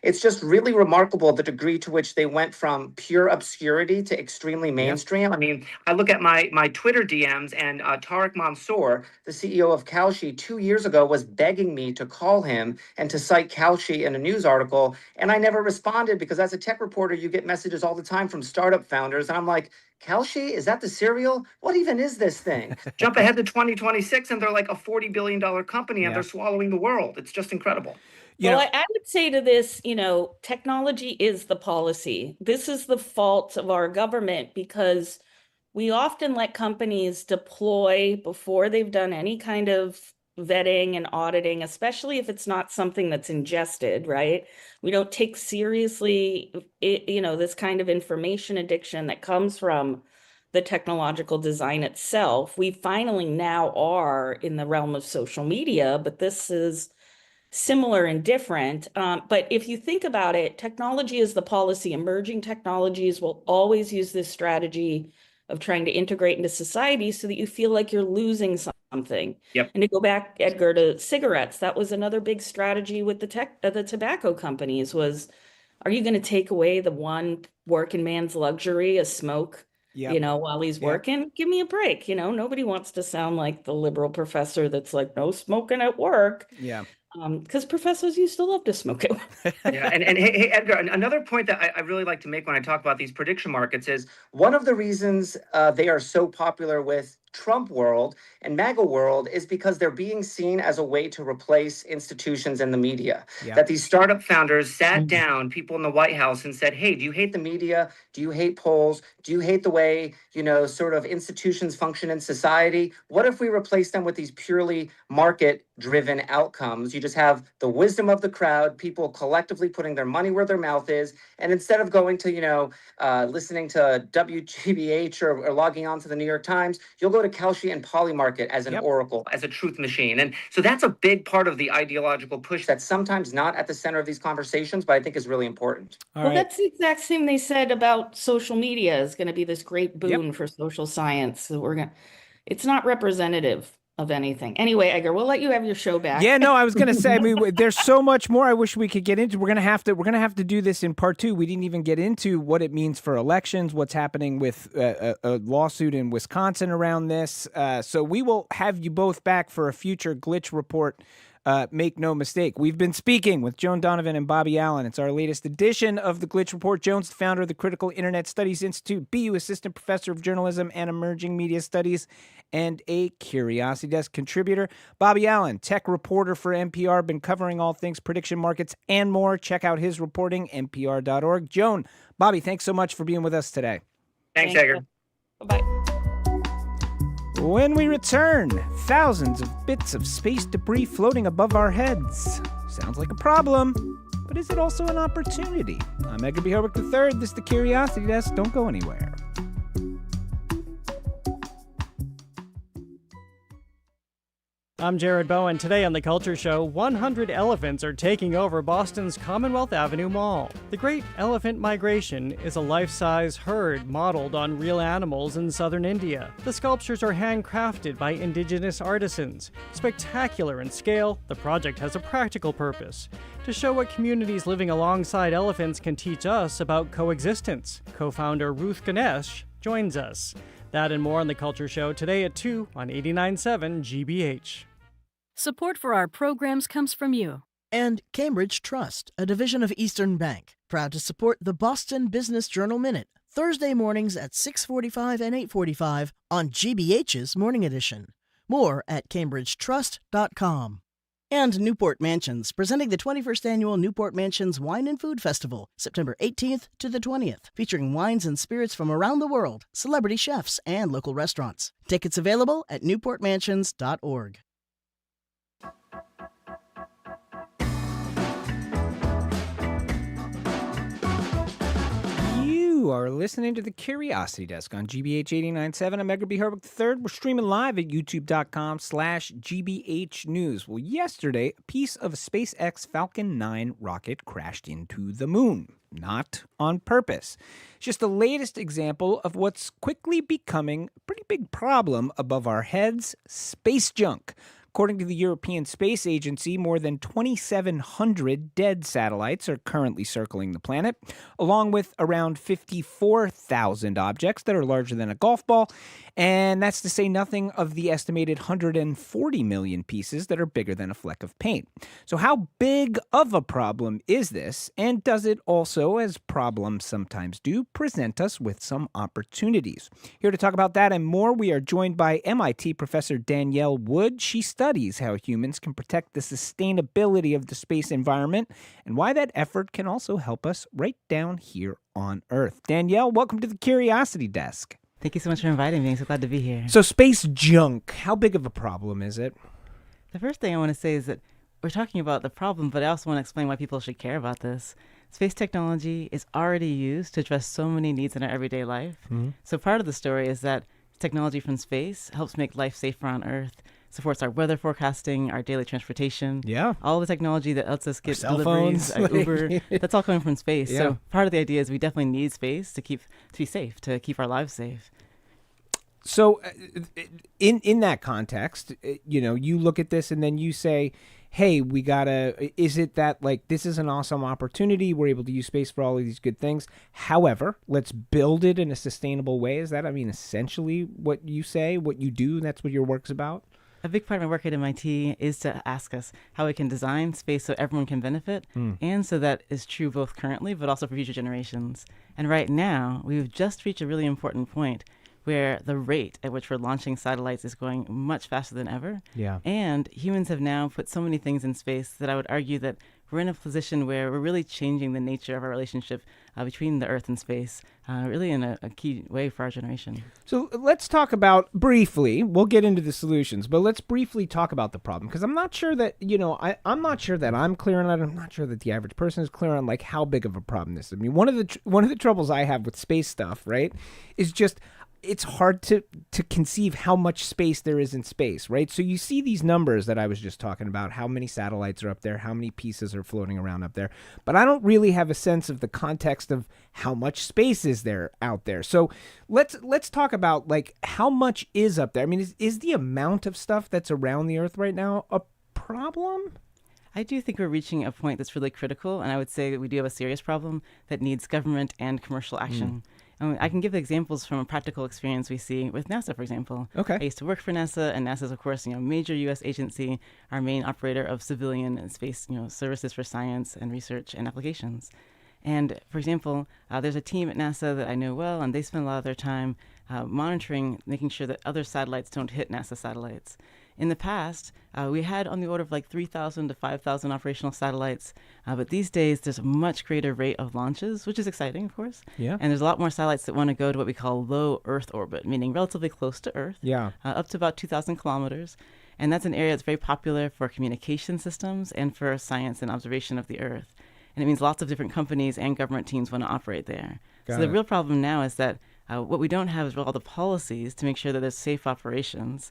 It's just really remarkable the degree to which they went from pure obscurity to extremely mainstream. I mean, I look at my Twitter DMs, and Tariq Mansour, the CEO of Kalshi, 2 years ago was begging me to call him and to cite Kalshi in a news article, and I never responded because as a tech reporter, you get messages all the time from startup founders, and I'm like, Kalshi, is that the cereal? What even is this thing? Jump ahead to 2026, and they're like a $40 billion company, and they're swallowing the world. It's just incredible. I would say to this, technology is the policy. This is the fault of our government because we often let companies deploy before they've done any kind of vetting and auditing, especially if it's not something that's ingested, right? We don't take seriously, this kind of information addiction that comes from the technological design itself. We finally now are in the realm of social media, but this is similar and different. But if you think about it, technology is the policy. Emerging technologies will always use this strategy of trying to integrate into society so that you feel like you're losing something. Yep. And to go back, Edgar, to cigarettes, that was another big strategy with the tobacco companies was, are you going to take away the one working man's luxury, a smoke, while he's working? Give me a break. Nobody wants to sound like the liberal professor that's like, no smoking at work. Yeah. Because professors used to love to smoke it. Yeah, and hey, Edgar, another point that I really like to make when I talk about these prediction markets is one of the reasons they are so popular with Trump world and MAGA world is because they're being seen as a way to replace institutions and the media. Yeah. That these startup founders sat down, people in the White House, and said, hey, do you hate the media? Do you hate polls? Do you hate the way, sort of institutions function in society? What if we replace them with these purely market-driven outcomes? You just have the wisdom of the crowd, people collectively putting their money where their mouth is, and instead of going to, listening to WGBH or logging on to the New York Times, you'll go to Kalshi and Polymarket as an oracle, as a truth machine. And so that's a big part of the ideological push that's sometimes not at the center of these conversations, but I think is really important. That's the exact same they said about social media is going to be this great boon for social science. So it's not representative of anything. Anyway, Edgar, we'll let you have your show back. Yeah, no, I was going to say, there's so much more I wish we could get into. We're going to have to do this in part 2. We didn't even get into what it means for elections, what's happening with a lawsuit in Wisconsin around this. So we will have you both back for a future Glitch Report. Make no mistake. We've been speaking with Joan Donovan and Bobby Allen. It's our latest edition of the Glitch Report. Joan's the founder of the Critical Internet Studies Institute, BU Assistant Professor of Journalism and Emerging Media Studies, and a Curiosity Desk contributor. Bobby Allen, tech reporter for NPR, been covering all things prediction markets and more. Check out his reporting, npr.org. Joan, Bobby, thanks so much for being with us today. Thanks, Edgar. Bye-bye. When we return, thousands of bits of space debris floating above our heads. Sounds like a problem, but is it also an opportunity? I'm Edgar B. Herwick III. This is the Curiosity Desk. Don't go anywhere. I'm Jared Bowen. Today on The Culture Show, 100 elephants are taking over Boston's Commonwealth Avenue Mall. The Great Elephant Migration is a life-size herd modeled on real animals in southern India. The sculptures are handcrafted by indigenous artisans. Spectacular in scale, the project has a practical purpose: to show what communities living alongside elephants can teach us about coexistence. Co-founder Ruth Ganesh joins us. That and more on The Culture Show today at 2 on 89.7 GBH. Support for our programs comes from you. And Cambridge Trust, a division of Eastern Bank, proud to support the Boston Business Journal Minute, Thursday mornings at 6:45 and 8:45 on GBH's Morning Edition. More at cambridgetrust.com. And Newport Mansions, presenting the 21st Annual Newport Mansions Wine and Food Festival, September 18th to the 20th, featuring wines and spirits from around the world, celebrity chefs, and local restaurants. Tickets available at newportmansions.org. You are listening to the Curiosity Desk on GBH 89.7. I'm Edgar B. Herwick III. We're streaming live at youtube.com/GBH News. Well, yesterday, a piece of a SpaceX Falcon 9 rocket crashed into the moon. Not on purpose. It's just the latest example of what's quickly becoming a pretty big problem above our heads: space junk. According to the European Space Agency, more than 2,700 dead satellites are currently circling the planet, along with around 54,000 objects that are larger than a golf ball, and that's to say nothing of the estimated 140 million pieces that are bigger than a fleck of paint. So how big of a problem is this, and does it also, as problems sometimes do, present us with some opportunities? Here to talk about that and more, we are joined by MIT professor Danielle Wood. She studies how humans can protect the sustainability of the space environment and why that effort can also help us right down here on Earth. Danielle, welcome to the Curiosity Desk. Thank you so much for inviting me. I'm so glad to be here. So space junk, how big of a problem is it? The first thing I want to say is that we're talking about the problem, but I also want to explain why people should care about this. Space technology is already used to address so many needs in our everyday life. Mm-hmm. So part of the story is that technology from space helps make life safer on Earth, supports our weather forecasting, our daily transportation. Yeah. All the technology that lets us get cell deliveries, phones, Uber, that's all coming from space. Yeah. So part of the idea is we definitely need space to be safe, to keep our lives safe. So in that context, you look at this and then you say, hey, is it that like this is an awesome opportunity? We're able to use space for all of these good things. However, let's build it in a sustainable way. Is that, essentially what you say, what you do, and that's what your work's about? A big part of my work at MIT is to ask us how we can design space so everyone can benefit, and so that is true both currently but also for future generations. And right now, we've just reached a really important point where the rate at which we're launching satellites is going much faster than ever. Yeah. And humans have now put so many things in space that I would argue that we're in a position where we're really changing the nature of our relationship between the Earth and space, really in a key way for our generation. So let's talk about briefly, we'll get into the solutions, but let's briefly talk about the problem, because I'm not sure that, I'm not sure that I'm clear on it. I'm not sure that the average person is clear on like how big of a problem this is. One of the troubles I have with space stuff, right, is just it's hard to conceive how much space there is in space, right? So you see these numbers that I was just talking about, how many satellites are up there, how many pieces are floating around up there, but I don't really have a sense of the context of how much space is there out there. So let's talk about like how much is up there. Is the amount of stuff that's around the Earth right now a problem? I do think we're reaching a point that's really critical, and I would say that we do have a serious problem that needs government and commercial action. I can give examples from a practical experience we see with NASA, for example. Okay. I used to work for NASA, and NASA is, of course, major U.S. agency, our main operator of civilian and space, services for science and research and applications. And, for example, there's a team at NASA that I know well, and they spend a lot of their time monitoring, making sure that other satellites don't hit NASA satellites. In the past, we had on the order of like 3,000 to 5,000 operational satellites, but these days there's a much greater rate of launches, which is exciting, of course. Yeah. And there's a lot more satellites that want to go to what we call low Earth orbit, meaning relatively close to Earth, up to about 2,000 kilometers. And that's an area that's very popular for communication systems and for science and observation of the Earth. And it means lots of different companies and government teams want to operate there. So the real problem now is that what we don't have is all the policies to make sure that there's safe operations,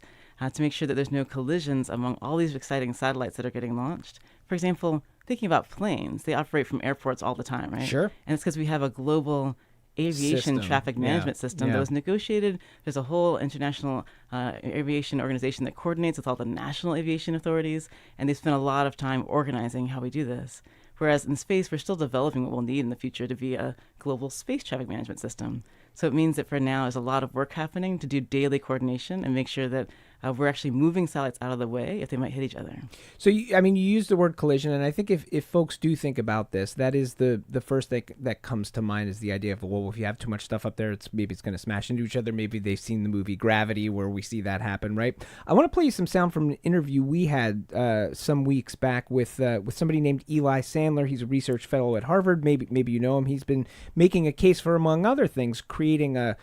to make sure that there's no collisions among all these exciting satellites that are getting launched. For example, thinking about planes, they operate from airports all the time, right? Sure. And it's because we have a global aviation traffic management system that was negotiated. There's a whole international aviation organization that coordinates with all the national aviation authorities, and they spend a lot of time organizing how we do this. Whereas in space, we're still developing what we'll need in the future to be a global space traffic management system. So it means that for now, there's a lot of work happening to do daily coordination and make sure that we're actually moving satellites out of the way if they might hit each other. So, you used the word collision, and I think if folks do think about this, that is the first thing that comes to mind is the idea of, well, if you have too much stuff up there, maybe it's going to smash into each other. Maybe they've seen the movie Gravity where we see that happen, right? I want to play you some sound from an interview we had some weeks back with somebody named Eli Sandler. He's a research fellow at Harvard. Maybe you know him. He's been making a case for, among other things, creating a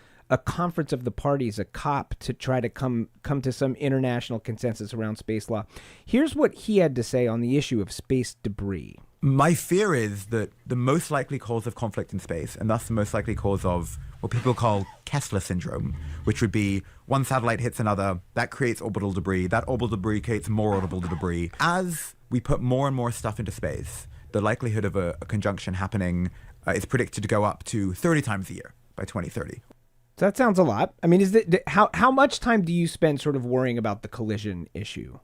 conference of the parties, a COP, to try to come to some international consensus around space law. Here's what he had to say on the issue of space debris. My fear is that the most likely cause of conflict in space, and thus the most likely cause of what people call Kessler syndrome, which would be one satellite hits another, that creates orbital debris, that orbital debris creates more orbital debris. As we put more and more stuff into space, the likelihood of a conjunction happening is predicted to go up to 30 times a year by 2030. So that sounds a lot. I mean, how much time do you spend sort of worrying about the collision issue?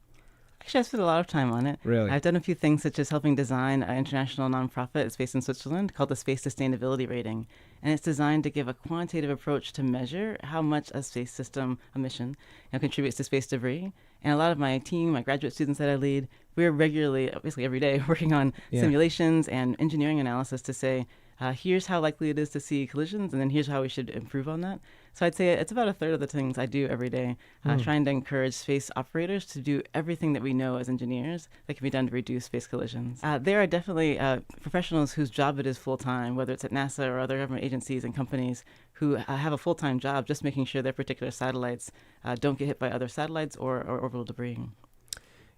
Actually, I spent a lot of time on it. Really? I've done a few things, such as helping design an international nonprofit. It's based in Switzerland, called the Space Sustainability Rating. And it's designed to give a quantitative approach to measure how much a space system, a mission, contributes to space debris. And a lot of my team, my graduate students that I lead, we're regularly, basically every day, working on simulations and engineering analysis to say, here's how likely it is to see collisions, and then here's how we should improve on that. So I'd say it's about a third of the things I do every day, trying to encourage space operators to do everything that we know as engineers that can be done to reduce space collisions. There are definitely professionals whose job it is full-time, whether it's at NASA or other government agencies and companies, who have a full-time job just making sure their particular satellites don't get hit by other satellites or orbital debris.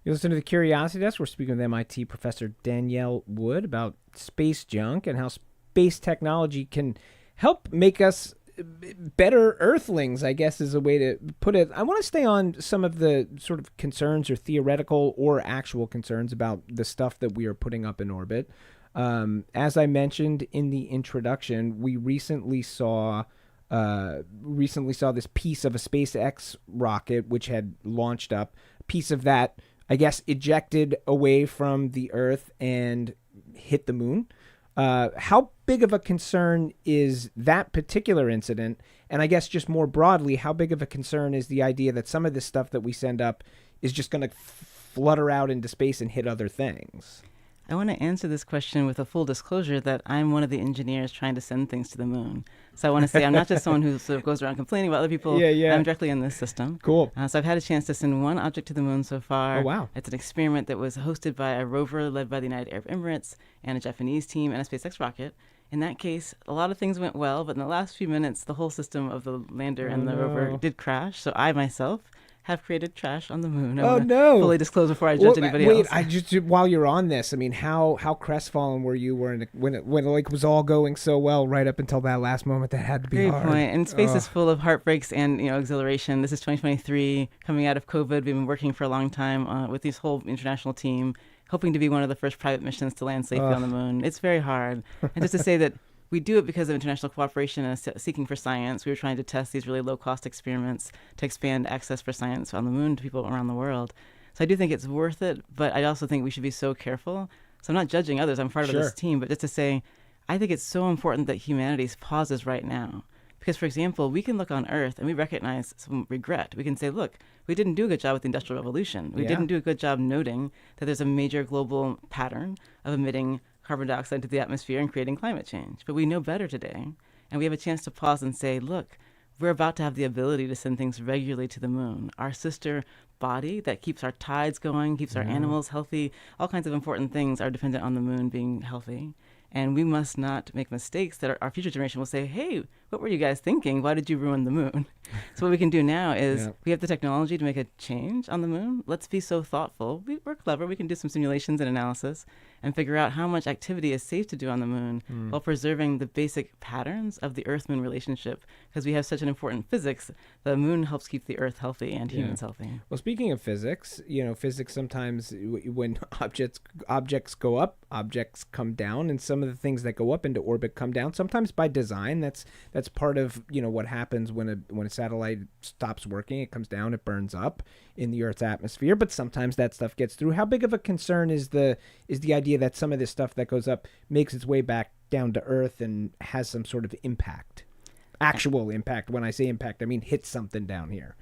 You listen to the Curiosity Desk. We're speaking with MIT professor Danielle Wood about space junk and how space technology can help make us better Earthlings, I guess is a way to put it. I want to stay on some of the sort of concerns or theoretical or actual concerns about the stuff that we are putting up in orbit. As I mentioned in the introduction, we recently saw this piece of a SpaceX rocket which had launched up. A piece of that, I guess, ejected away from the Earth and hit the moon. How big of a concern is that particular incident? And I guess just more broadly, how big of a concern is the idea that some of this stuff that we send up is just going to flutter out into space and hit other things? I want to answer this question with a full disclosure that I'm one of the engineers trying to send things to the moon. So I want to say I'm not just someone who sort of goes around complaining about other people. Yeah. I'm directly in this system. Cool. So I've had a chance to send one object to the moon so far. Oh, wow. It's an experiment that was hosted by a rover led by the United Arab Emirates and a Japanese team and a SpaceX rocket. In that case, a lot of things went well, but in the last few minutes, the whole system of the lander and the rover did crash. So I myself have created trash on the moon. Oh, no. Fully disclose before I judge anybody else. I just, while you're on this, I mean, how crestfallen were you when it like was all going so well right up until that last moment that had to be hard? Great point. And space is full of heartbreaks and exhilaration. This is 2023, coming out of COVID. We've been working for a long time with this whole international team, hoping to be one of the first private missions to land safely on the moon. It's very hard. And just to say that we do it because of international cooperation and seeking for science. We were trying to test these really low-cost experiments to expand access for science on the moon to people around the world. So I do think it's worth it, but I also think we should be so careful. So I'm not judging others. I'm part of this team, but just to say, I think it's so important that humanity pauses right now. Because, for example, we can look on Earth and we recognize some regret. We can say, look, we didn't do a good job with the Industrial Revolution. We didn't do a good job noting that there's a major global pattern of emitting carbon dioxide into the atmosphere and creating climate change. But we know better today, and we have a chance to pause and say, look, we're about to have the ability to send things regularly to the moon. Our sister body that keeps our tides going, keeps our animals healthy, all kinds of important things are dependent on the moon being healthy. And we must not make mistakes that our future generation will say, hey, what were you guys thinking? Why did you ruin the moon? So what we can do now is we have the technology to make a change on the moon. Let's be so thoughtful. We're clever. We can do some simulations and analysis and figure out how much activity is safe to do on the moon while preserving the basic patterns of the Earth-Moon relationship. Because we have such an important physics, the moon helps keep the Earth healthy and humans healthy. Well, speaking of physics, physics sometimes when objects go up, objects come down, and some of the things that go up into orbit come down. Sometimes by design, that's part of what happens when a satellite stops working. It comes down, it burns up in the Earth's atmosphere. But sometimes that stuff gets through. How big of a concern is the idea that some of this stuff that goes up makes its way back down to Earth and has some sort of impact? Actual impact. When I say impact, I mean hits something down here.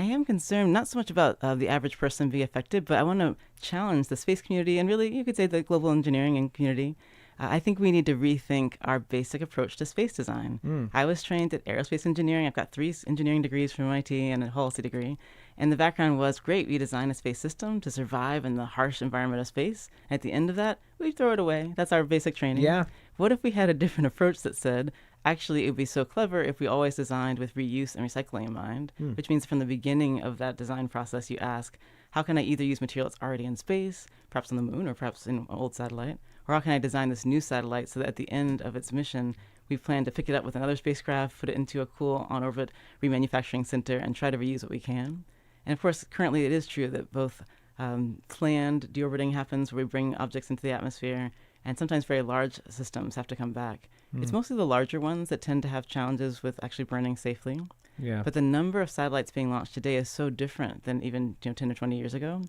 I am concerned not so much about the average person being affected, but I want to challenge the space community and really, you could say, the global engineering and community. I think we need to rethink our basic approach to space design. I was trained at aerospace engineering. I've got 3 engineering degrees from MIT and a policy degree. And the background was, great, we design a space system to survive in the harsh environment of space. At the end of that, we throw it away. That's our basic training. Yeah. What if we had a different approach that said, actually, it would be so clever if we always designed with reuse and recycling in mind, which means from the beginning of that design process, you ask, how can I either use material that's already in space, perhaps on the moon or perhaps in an old satellite, or how can I design this new satellite so that at the end of its mission, we plan to pick it up with another spacecraft, put it into a cool on-orbit remanufacturing center, and try to reuse what we can. And of course, currently it is true that both planned deorbiting happens where we bring objects into the atmosphere, and sometimes very large systems have to come back. It's mostly the larger ones that tend to have challenges with actually burning safely. Yeah. But the number of satellites being launched today is so different than even 10 or 20 years ago.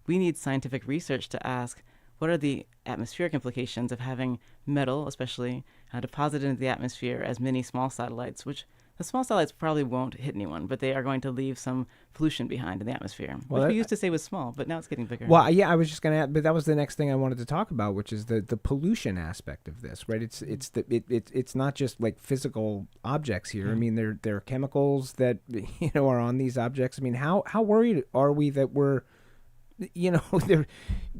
We need scientific research to ask, what are the atmospheric implications of having metal, especially, deposited into the atmosphere as many small satellites, which the small satellites probably won't hit anyone, but they are going to leave some pollution behind in the atmosphere, which we used to say was small, but now it's getting bigger. Well, yeah, I was just going to add, but that was the next thing I wanted to talk about, which is the pollution aspect of this, right? It's not just like physical objects here. I mean, there are chemicals that are on these objects. I mean, how worried are we that we're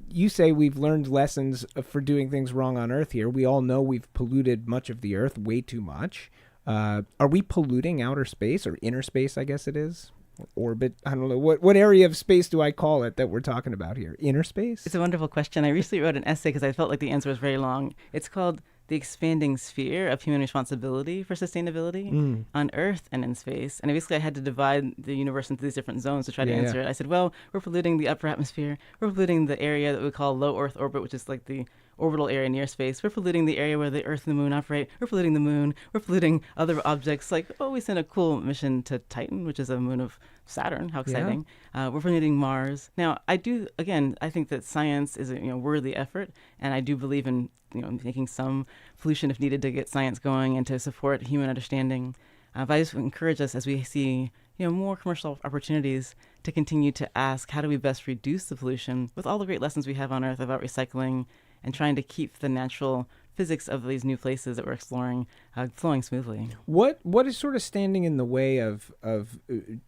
you say we've learned lessons for doing things wrong on Earth here. We all know we've polluted much of the Earth way too much. Are we polluting outer space or inner space, I guess it is? Or orbit? I don't know. What area of space do I call it that we're talking about here? Inner space? It's a wonderful question. I recently wrote an essay because I felt like the answer was very long. It's called The Expanding Sphere of Human Responsibility for Sustainability on Earth and in Space. And basically I had to divide the universe into these different zones to try to answer it. I said, well, we're polluting the upper atmosphere. We're polluting the area that we call low Earth orbit, which is like the orbital area near space. We're polluting the area where the Earth and the Moon operate. We're polluting the Moon. We're polluting other objects. Like, we sent a cool mission to Titan, which is a moon of Saturn. How exciting. We're polluting Mars. Now, I think that science is a worthy effort, and I do believe in making some pollution if needed to get science going and to support human understanding. But I just encourage us as we see more commercial opportunities to continue to ask, how do we best reduce the pollution with all the great lessons we have on Earth about recycling and trying to keep the natural physics of these new places that we're exploring flowing smoothly. What is sort of standing in the way of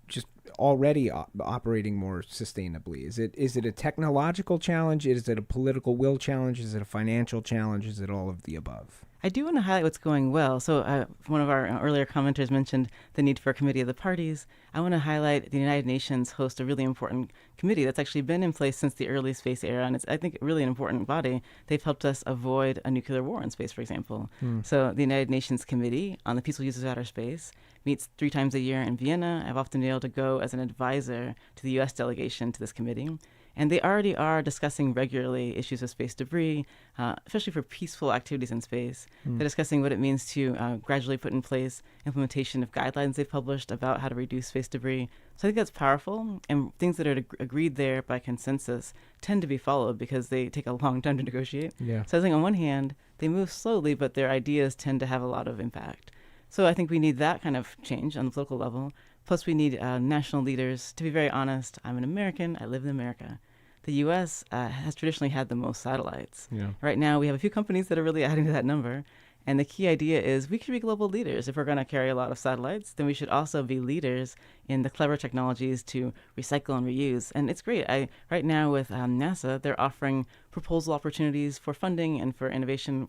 just already operating more sustainably? Is it a technological challenge? Is it a political will challenge? Is it a financial challenge? Is it all of the above? I do want to highlight what's going well. So one of our earlier commenters mentioned the need for a committee of the parties. I want to highlight the United Nations hosts a really important committee that's actually been in place since the early space era, and it's, I think, really an important body. They've helped us avoid a nuclear war in space, for example. So the United Nations Committee on the Peaceful Use of Outer Space meets 3 times a year in Vienna. I've often been able to go as an advisor to the U.S. delegation to this committee. And they already are discussing regularly issues of space debris, especially for peaceful activities in space. They're discussing what it means to gradually put in place implementation of guidelines they've published about how to reduce space debris. So I think that's powerful, and things that are agreed there by consensus tend to be followed because they take a long time to negotiate. Yeah. So I think on one hand, they move slowly, but their ideas tend to have a lot of impact. So I think we need that kind of change on the political level. Plus, we need national leaders. To be very honest, I'm an American. I live in America. The U.S. Has traditionally had the most satellites. Yeah. Right now, we have a few companies that are really adding to that number. And the key idea is we should be global leaders. If we're going to carry a lot of satellites, then we should also be leaders in the clever technologies to recycle and reuse. And it's great. Right now with NASA, they're offering proposal opportunities for funding and for innovation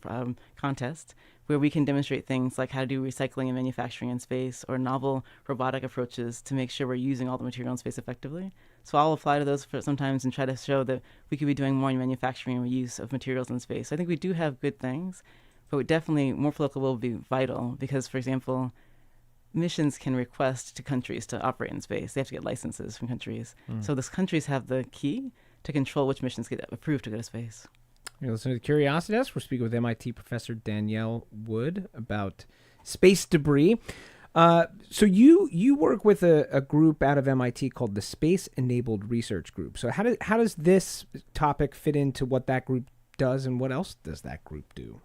contests where we can demonstrate things like how to do recycling and manufacturing in space or novel robotic approaches to make sure we're using all the material in space effectively. So I'll apply to those sometimes and try to show that we could be doing more in manufacturing and reuse of materials in space. So I think we do have good things. But definitely more political will be vital because, for example, missions can request to countries to operate in space. They have to get licenses from countries. So those countries have the key to control which missions get approved to go to space. You're listening to the Curiosity Desk. We're speaking with MIT professor Danielle Wood about space debris. So you work with a group out of MIT called the Space Enabled Research Group. So how does this topic fit into what that group does, and what else does that group do?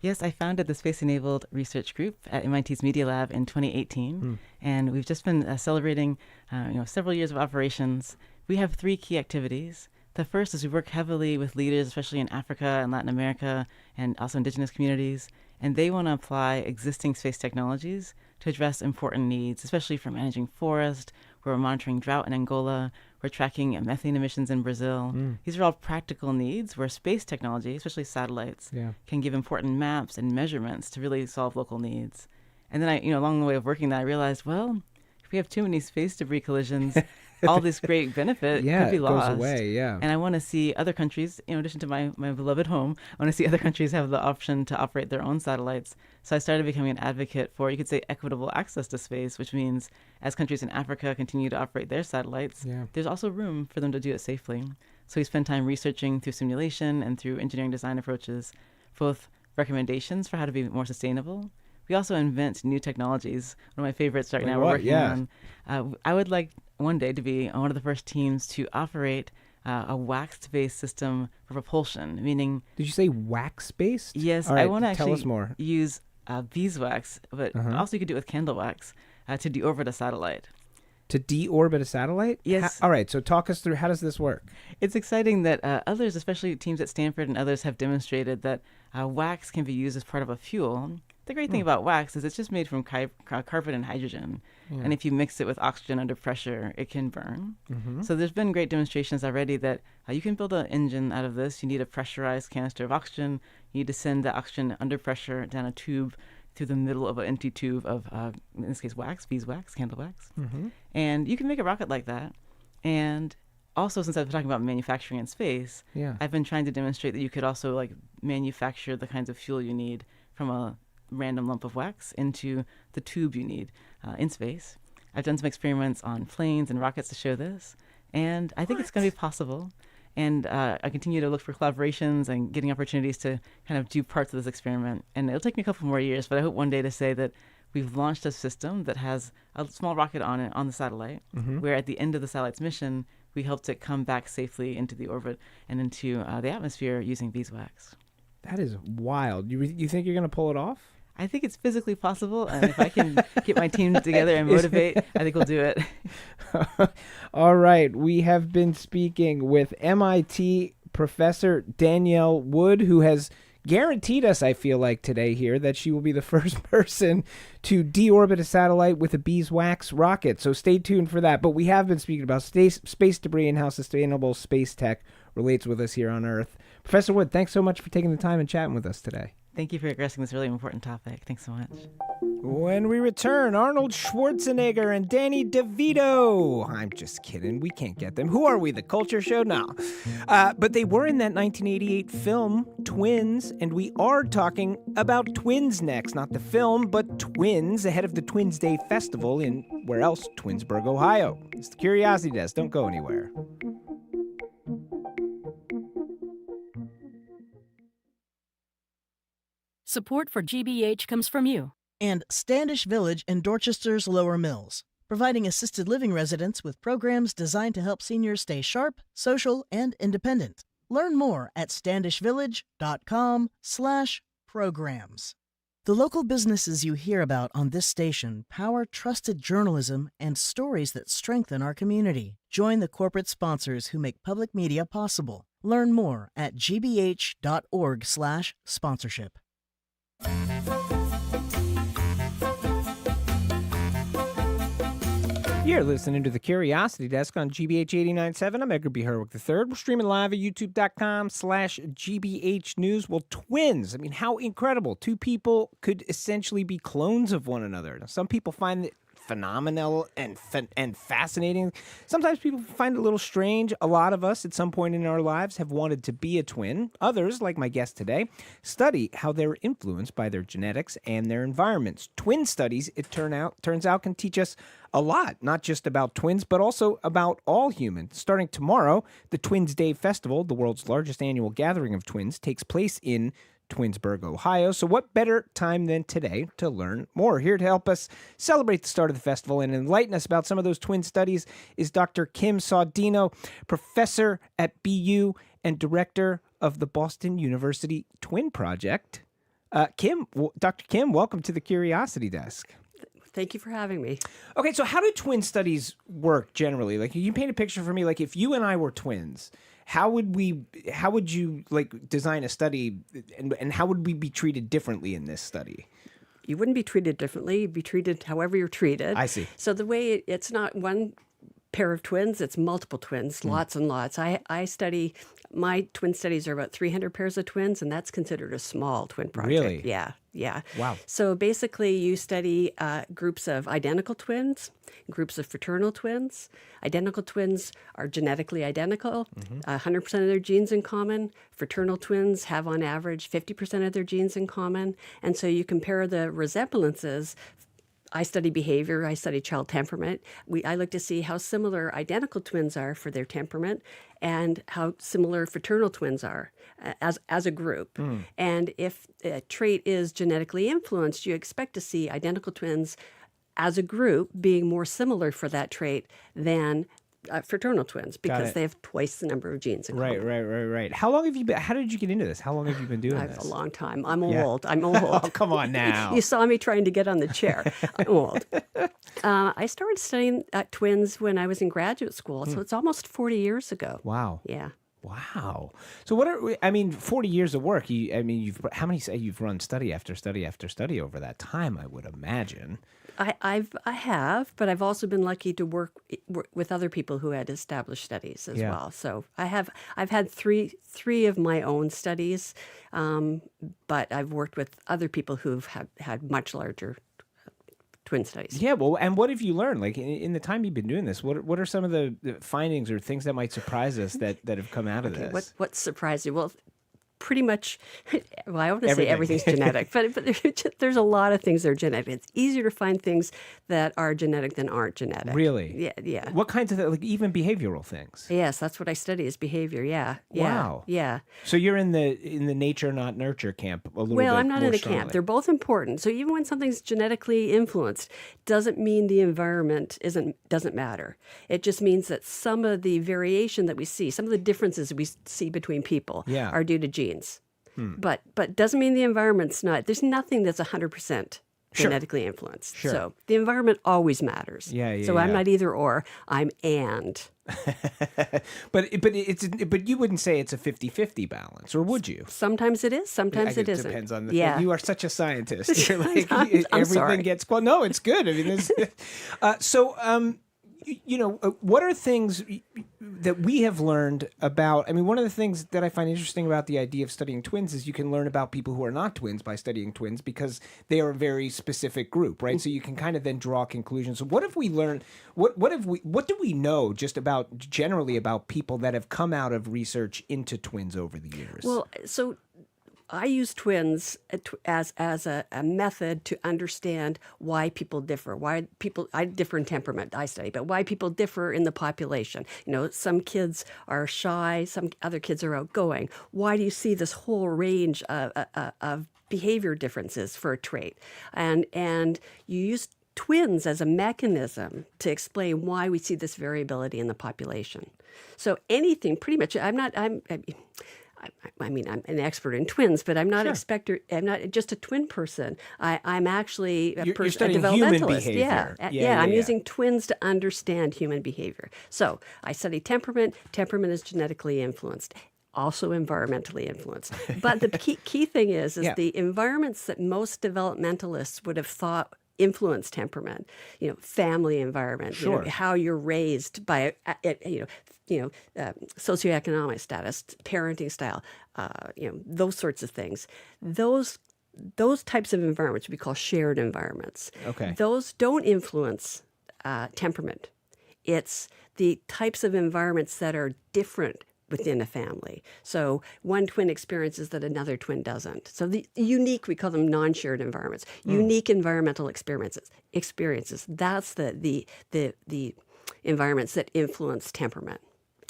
Yes, I founded the Space-Enabled Research Group at MIT's Media Lab in 2018, and we've just been celebrating several years of operations. We have 3 key activities. The first is we work heavily with leaders, especially in Africa and Latin America, and also indigenous communities, and they want to apply existing space technologies to address important needs, especially for managing forest. We're monitoring drought in Angola. We're tracking methane emissions in Brazil. These are all practical needs where space technology, especially satellites, can give important maps and measurements to really solve local needs. And then along the way of working that, I realized, well, if we have too many space debris collisions, all this great benefit could be lost. Goes away, And I want to see other countries, in addition to my beloved home, I want to see other countries have the option to operate their own satellites. So I started becoming an advocate for, you could say, equitable access to space, which means as countries in Africa continue to operate their satellites, there's also room for them to do it safely. So we spend time researching through simulation and through engineering design approaches, both recommendations for how to be more sustainable. We also invent new technologies. One of my favorites right now we're working on. I would like one day to be one of the first teams to operate a wax-based system for propulsion, meaning... Did you say wax-based? Yes, all right, I want to tell us more. Use beeswax, but also you could do it with candle wax to deorbit a satellite. To deorbit a satellite? Yes. All right, so talk us through, how does this work? It's exciting that others, especially teams at Stanford and others, have demonstrated that wax can be used as part of a fuel. The great thing about wax is it's just made from carbon and hydrogen. And if you mix it with oxygen under pressure, it can burn. So there's been great demonstrations already that you can build an engine out of this. You need a pressurized canister of oxygen. You need to send the oxygen under pressure down a tube through the middle of an empty tube of, in this case, wax, beeswax, candle wax. And you can make a rocket like that. And also, since I've been talking about manufacturing in space, I've been trying to demonstrate that you could also manufacture the kinds of fuel you need from a random lump of wax into the tube you need in space. I've done some experiments on planes and rockets to show this, and I think it's going to be possible. And I continue to look for collaborations and getting opportunities to kind of do parts of this experiment. And it'll take me a couple more years, but I hope one day to say that we've launched a system that has a small rocket on it on the satellite, where at the end of the satellite's mission, we helped it come back safely into the orbit and into the atmosphere using beeswax. That is wild. You think you're going to pull it off? I think it's physically possible, and if I can get my team together and motivate, I think we'll do it. All right. We have been speaking with MIT Professor Danielle Wood, who has guaranteed us, I feel like today here, that she will be the first person to deorbit a satellite with a beeswax rocket. So stay tuned for that. But we have been speaking about space debris and how sustainable space tech relates with us here on Earth. Professor Wood, thanks so much for taking the time and chatting with us today. Thank you for addressing this really important topic. Thanks so much. When we return, Arnold Schwarzenegger and Danny DeVito. I'm just kidding. We can't get them. Who are we, the Culture Show? No. But they were in that 1988 film, Twins, and we are talking about twins next. Not the film, but twins ahead of the Twins Day Festival in, where else? Twinsburg, Ohio. It's the Curiosity Desk. Don't go anywhere. Support for GBH comes from you. And Standish Village in Dorchester's Lower Mills, providing assisted living residents with programs designed to help seniors stay sharp, social, and independent. Learn more at standishvillage.com/programs. The local businesses you hear about on this station power trusted journalism and stories that strengthen our community. Join the corporate sponsors who make public media possible. Learn more at gbh.org/sponsorship. You're listening to the Curiosity Desk on GBH 89.7. I'm Edgar B. Herwick III. We're streaming live at youtube.com/GBH News. Well, twins. I mean, how incredible. Two people could essentially be clones of one another. Now, some people find it phenomenal and fascinating. Sometimes people find it a little strange. A lot of us at some point in our lives have wanted to be a twin. Others, like my guest today, study how they're influenced by their genetics and their environments. Twin studies, it turns out, can teach us a lot, not just about twins, but also about all humans. Starting tomorrow, the Twins Day Festival, the world's largest annual gathering of twins, takes place in Twinsburg, Ohio. So what better time than today to learn more? Here to help us celebrate the start of the festival and enlighten us about some of those twin studies is Dr. Kim Saudino, professor at BU and director of the Boston University Twin Project. Dr. Kim, welcome to the Curiosity Desk. Thank you for having me. Okay, so how do twin studies work generally? Like, you paint a picture for me. Like, if you and I were twins, how would you like design a study, and how would we be treated differently in this study? You wouldn't be treated differently. You'd be treated however you're treated. I see. So the way it's not one pair of twins, it's multiple twins, lots and lots. My twin studies are about 300 pairs of twins, and that's considered a small twin project. Really? Yeah. Wow. So basically you study groups of identical twins, groups of fraternal twins. Identical twins are genetically identical, 100% of their genes in common. Fraternal twins have on average 50% of their genes in common. And so you compare the resemblances. I study behavior. I study child temperament. I look to see how similar identical twins are for their temperament and how similar fraternal twins are as a group. And if a trait is genetically influenced, you expect to see identical twins as a group being more similar for that trait than fraternal twins because they have twice the number of genes in common. Right. How long have you been? How did you get into this? How long have you been doing this? A long time. I'm old. Oh, come on now. You saw me trying to get on the chair. I'm old. I started studying twins when I was in graduate school, so it's almost 40 years ago. Wow. Yeah. Wow. So 40 years of work, you've run study after study after study over that time, I would imagine. I have, but I've also been lucky to work with other people who had established studies as well. So I've had three of my own studies, but I've worked with other people who've had much larger twin studies. Yeah, well, and what have you learned? Like in the time you've been doing this, what are some of the findings or things that might surprise us that have come out of this? What surprised you? Well, pretty much, well, I want to say everything's genetic, but there's a lot of things that are genetic. It's easier to find things that are genetic than aren't genetic. Really? Yeah. What kinds of, like even behavioral things? Yes, that's what I study is behavior, yeah. Wow. Yeah. So you're in the nature, not nurture camp a little bit. Well, I'm not in a strongly. camp. They're both important. So even when something's genetically influenced, doesn't mean the environment doesn't matter. It just means that some of the variation that we see, some of the differences we see between people are due to genes. But doesn't mean the environment's not. There's nothing that's 100% genetically influenced. Sure. So the environment always matters. So I'm not either or. I'm and. but you wouldn't say it's a 50-50 balance, or would you? Sometimes it is. Sometimes it isn't. It depends on the. Yeah. You are such a scientist. You're like I'm everything sorry. gets. Well, no, it's good. I mean, this. What are things that we have learned about? I mean, one of the things that I find interesting about the idea of studying twins is you can learn about people who are not twins by studying twins because they are a very specific group, right? So you can kind of then draw conclusions. So what have we learned? What do we know just generally about people that have come out of research into twins over the years? Well, so I use twins as a method to understand why people differ. I differ in temperament, I study, but why people differ in the population. You know, some kids are shy, some other kids are outgoing. Why do you see this whole range of behavior differences for a trait? And you use twins as a mechanism to explain why we see this variability in the population. So anything, pretty much, I'm an expert in twins, but I'm not I'm not just a twin person. I'm actually a developmentalist. Human behavior. I'm using twins to understand human behavior. So I study temperament. Temperament is genetically influenced, also environmentally influenced. But the key thing is the environments that most developmentalists would have thought influence temperament, family environment, how you're raised by, socioeconomic status, parenting style, those sorts of things. Those types of environments we call shared environments. Okay. Those don't influence temperament. It's the types of environments that are different within a family. So one twin experiences that another twin doesn't. So the unique, we call them non-shared environments, unique environmental experiences. That's the environments that influence temperament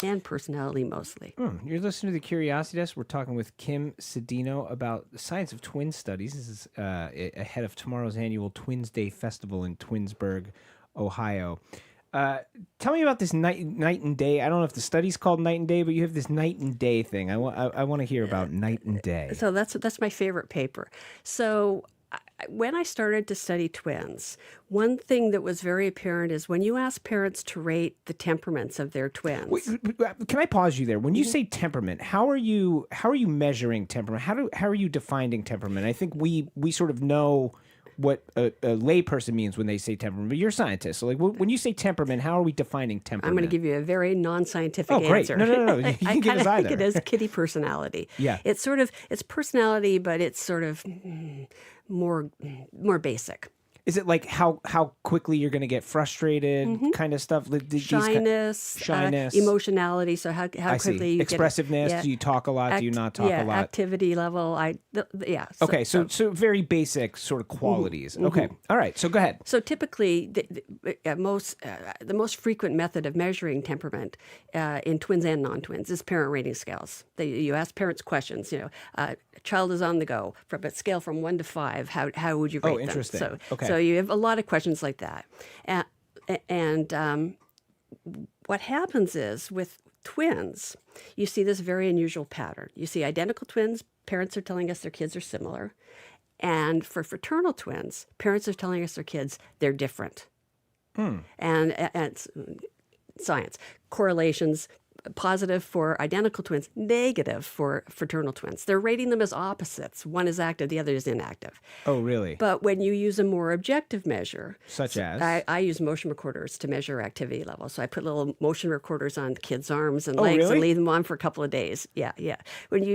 and personality mostly. You're listening to The Curiosity Desk. We're talking with Kim Cedino about the science of twin studies. This is ahead of tomorrow's annual Twins Day Festival in Twinsburg, Ohio. Tell me about this night and day. I don't know if the study's called night and day, but you have this night and day thing. I want to hear about night and day. So that's my favorite paper. So when I started to study twins, one thing that was very apparent is when you ask parents to rate the temperaments of their twins. Wait, can I pause you there? When you say temperament, how are you measuring temperament? How are you defining temperament? I think we sort of know what a layperson means when they say temperament, but you're a scientist. So, like, when you say temperament, how are we defining temperament? I'm going to give you a very non-scientific great. answer. No. You can give us either. I think it is kitty personality. Yeah. It's personality, but it's sort of more basic. Is it like how quickly you're going to get frustrated, kind of stuff? Shyness, emotionality. So how quickly you expressiveness? Get, do you talk a lot? Do you not talk a lot? Activity level. Okay, so very basic sort of qualities. Okay, all right. So go ahead. So typically, the most frequent method of measuring temperament in twins and non-twins is parent rating scales. You ask parents questions. A child is on the go. From a scale from 1 to 5, how would you rate them? Oh, interesting. So you have a lot of questions like that. And what happens is with twins, you see this very unusual pattern. You see identical twins, parents are telling us their kids are similar. And for fraternal twins, parents are telling us their kids they're different. And it's science. Correlations, positive for identical twins, negative for fraternal twins. They're rating them as opposites. One is active, the other is inactive. Oh, really? But when you use a more objective measure, such as? I use motion recorders to measure activity level. So I put little motion recorders on kids' arms and legs and leave them on for a couple of days. Yeah.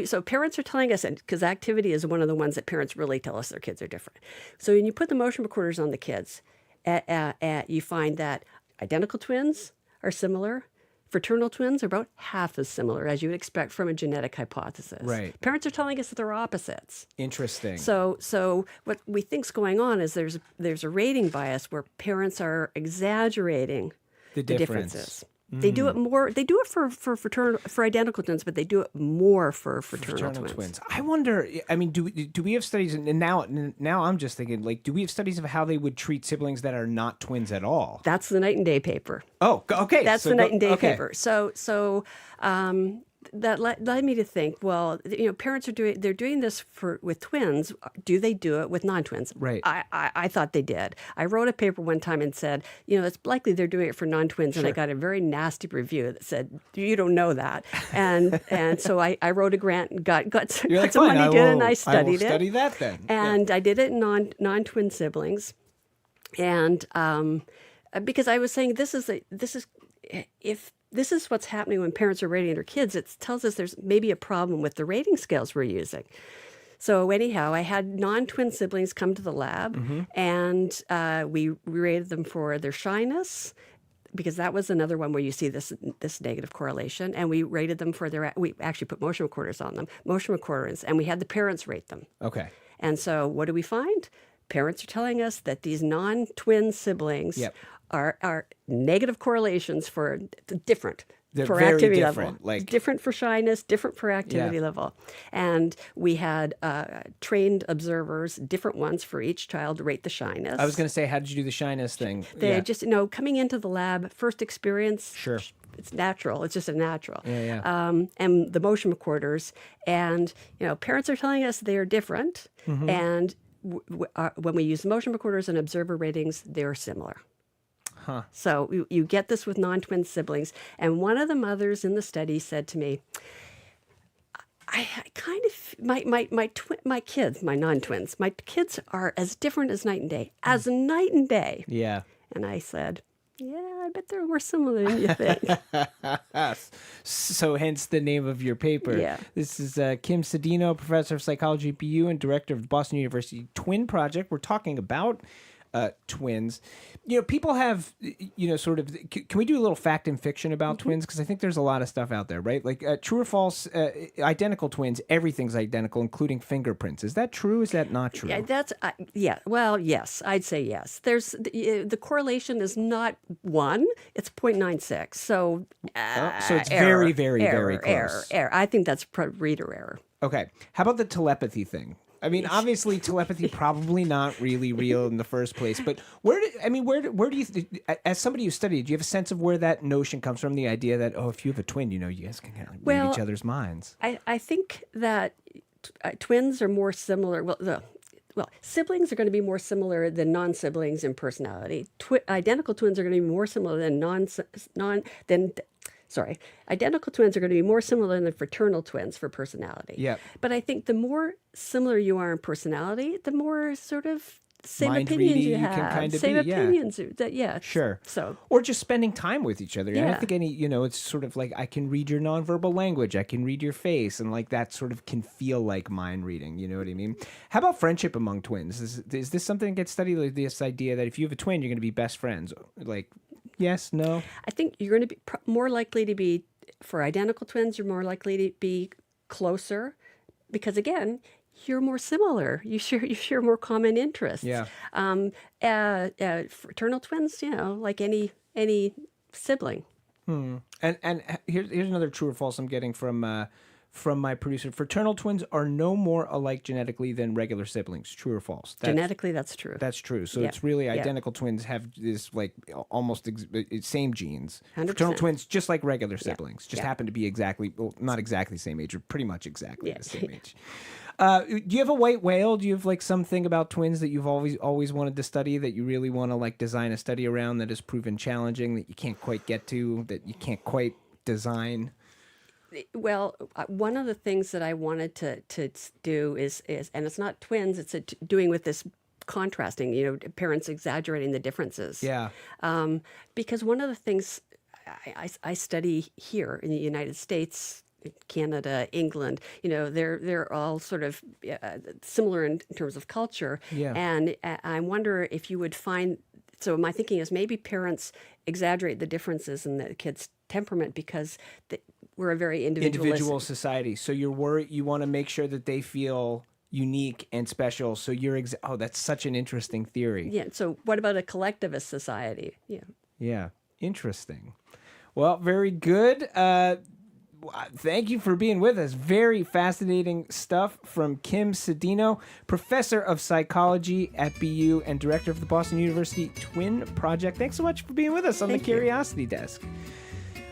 So parents are telling us, because activity is one of the ones that parents really tell us their kids are different. So when you put the motion recorders on the kids, you find that identical twins are similar. Fraternal twins are about half as similar as you would expect from a genetic hypothesis. Right. Parents are telling us that they're opposites. Interesting. So what we think's going on is there's a rating bias where parents are exaggerating the differences. They do it more. They do it for identical twins, but they do it more for fraternal twins. I wonder. I mean, do we have studies? And now I'm just thinking, like, do we have studies of how they would treat siblings that are not twins at all? That's the night and day paper. Oh, okay. That's the night and day paper. So that led me to think, well, parents are doing this with twins. Do they do it with non-twins? Right. I thought they did. I wrote a paper one time and said, it's likely they're doing it for non-twins, Sure. and I got a very nasty review that said, you don't know that. And so I wrote a grant and got some money to it, and I studied it. Study that then. And I did it in non-twin siblings, and because I was saying if this is what's happening when parents are rating their kids, it tells us there's maybe a problem with the rating scales we're using. So anyhow, I had non-twin siblings come to the lab, and we rated them for their shyness, because that was another one where you see this negative correlation. And we rated them for we actually put motion recorders on them, and we had the parents rate them. Okay. And so what do we find? Parents are telling us that these non-twin siblings are negative correlations for different. They're for very activity different, level. Different for shyness, different for activity level. And we had trained observers, different ones for each child, rate the shyness. I was going to say, how did you do the shyness thing? They just, coming into the lab, first experience. Sure. It's natural. It's just a natural. Yeah. And the motion recorders. And, parents are telling us they are different. And when we use motion recorders and observer ratings, they're similar. Huh. So you get this with non-twin siblings. And one of the mothers in the study said to me, I kind of, my kids, my non-twins, my kids are as different as night and day, as night and day. Yeah. And I said, yeah, I bet they're more similar than you think. So hence the name of your paper. Yeah. This is Kim Cedino, professor of psychology at BU and director of the Boston University Twin Project. We're talking about twins. People have, sort of, can we do a little fact and fiction about twins? Because I think there's a lot of stuff out there, right? Like true or false, identical twins, everything's identical, including fingerprints. Is that true? Is that not true? Yeah, that's, well, yes, I'd say yes. There's, the correlation is not 1, it's 0.96. So, so it's very, very, very close. Error. I think that's reader error. Okay. How about the telepathy thing? I mean, obviously, telepathy probably not really real in the first place. But where do you, as somebody who studied, do you have a sense of where that notion comes from? The idea that if you have a twin, you guys can kind of read each other's minds. I think that twins are more similar. Well, siblings are going to be more similar than non-siblings in personality. Identical twins are going to be more similar than identical twins are going to be more similar than fraternal twins for personality. Yeah. But I think the more similar you are in personality, the more sort of same Mind opinions reading you have. can kind of same be, opinions. Sure. So, or just spending time with each other. Yeah. I think it's sort of like I can read your nonverbal language. I can read your face. And like that sort of can feel like mind reading. You know what I mean? How about friendship among twins? Is this something that gets studied? Like this idea that if you have a twin, you're going to be best friends? Like, yes, no? I think you're going to be more likely to be, for identical twins, you're more likely to be closer because, again, you're more similar. You share more common interests. Yeah. Fraternal twins, like any sibling. And here's another true or false I'm getting from my producer. Fraternal twins are no more alike genetically than regular siblings. True or false? Genetically, that's true. That's true. So it's really identical twins have this like almost same genes. 100%. Fraternal twins, just like regular siblings, just happen to be not exactly the same age, or pretty much exactly the same age. Do you have a white whale? Do you have like something about twins that you've always wanted to study that you really want to like design a study around that has proven challenging, that you can't quite get to, that you can't quite design? Well, one of the things that I wanted to do is, and it's not twins, it's doing with this contrasting, parents exaggerating the differences. Yeah. Because one of the things I study here in the United States, Canada, England, they're all sort of similar in terms of culture. Yeah. And I wonder if you would find, so my thinking is maybe parents exaggerate the differences in the kids' temperament because we're a very individual society. So you're worried, you want to make sure that they feel unique and special. So you're, that's such an interesting theory. Yeah. So what about a collectivist society? Yeah. Yeah. Interesting. Well, very good. Thank you for being with us. Very fascinating stuff from Kim Cedino, professor of psychology at BU and director of the Boston University Twin Project. Thanks so much for being with us on the Curiosity Desk.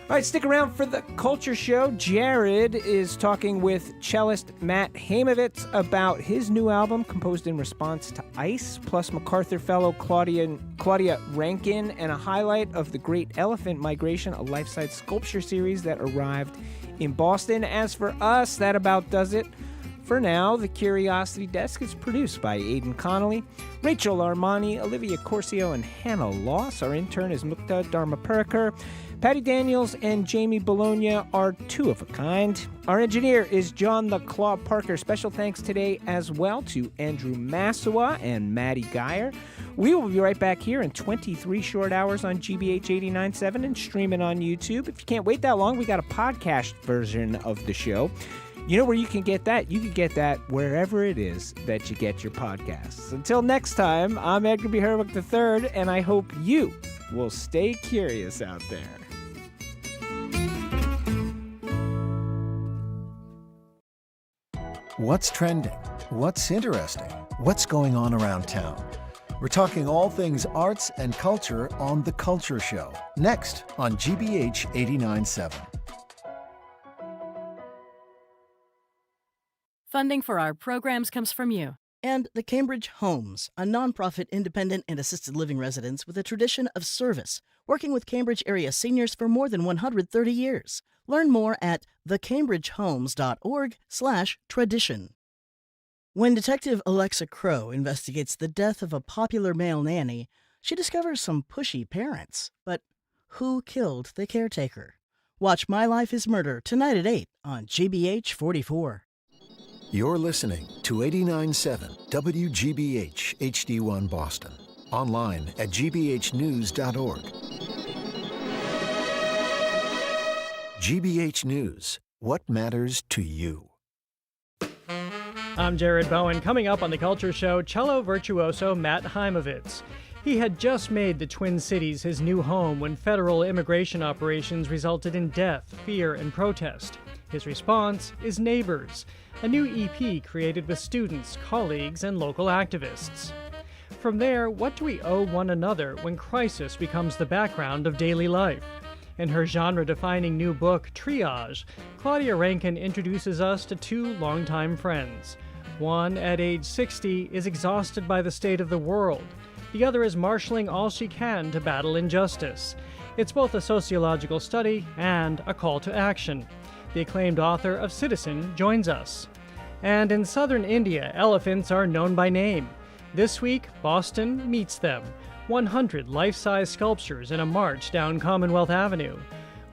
All right, stick around for the Culture Show. Jared is talking with cellist Matt Haimovitz about his new album composed in response to ICE, plus MacArthur Fellow Claudia Rankine, and a highlight of the Great Elephant Migration, a life-size sculpture series that arrived in Boston. As for us, that about does it. For now, the Curiosity Desk is produced by Aidan Connolly, Rachel Armani, Olivia Corcio, and Hannah Loss. Our intern is Mukta Dharmapurkar. Patty Daniels and Jamie Bologna are two of a kind. Our engineer is John the Claw Parker. Special thanks today as well to Andrew Massawa and Maddie Geyer. We will be right back here in 23 short hours on GBH 89.7 and streaming on YouTube. If you can't wait that long, we got a podcast version of the show. You know where you can get that? You can get that wherever it is that you get your podcasts. Until next time, I'm Edgar B. Herwick III, and I hope you will stay curious out there. What's trending? What's interesting? What's going on around town? We're talking all things arts and culture on The Culture Show, next on GBH 89.7. Funding for our programs comes from you. And the Cambridge Homes, a nonprofit independent and assisted living residence with a tradition of service, working with Cambridge area seniors for more than 130 years. Learn more at thecambridgehomes.org/tradition. When Detective Alexa Crow investigates the death of a popular male nanny, she discovers some pushy parents. But who killed the caretaker? Watch My Life is Murder tonight at 8 on GBH 44. You're listening to 89.7 WGBH HD1 Boston. Online at gbhnews.org. GBH News. What matters to you? I'm Jared Bowen. Coming up on The Culture Show, cello virtuoso Matt Haimovitz. He had just made the Twin Cities his new home when federal immigration operations resulted in death, fear, and protest. His response is Neighbors, a new EP created with students, colleagues, and local activists. From there, what do we owe one another when crisis becomes the background of daily life? In her genre-defining new book, Triage, Claudia Rankine introduces us to two longtime friends. One, at age 60, is exhausted by the state of the world. The other is marshaling all she can to battle injustice. It's both a sociological study and a call to action. The acclaimed author of Citizen joins us. And in southern India, elephants are known by name. This week, Boston meets them. 100 life-size sculptures in a march down Commonwealth Avenue.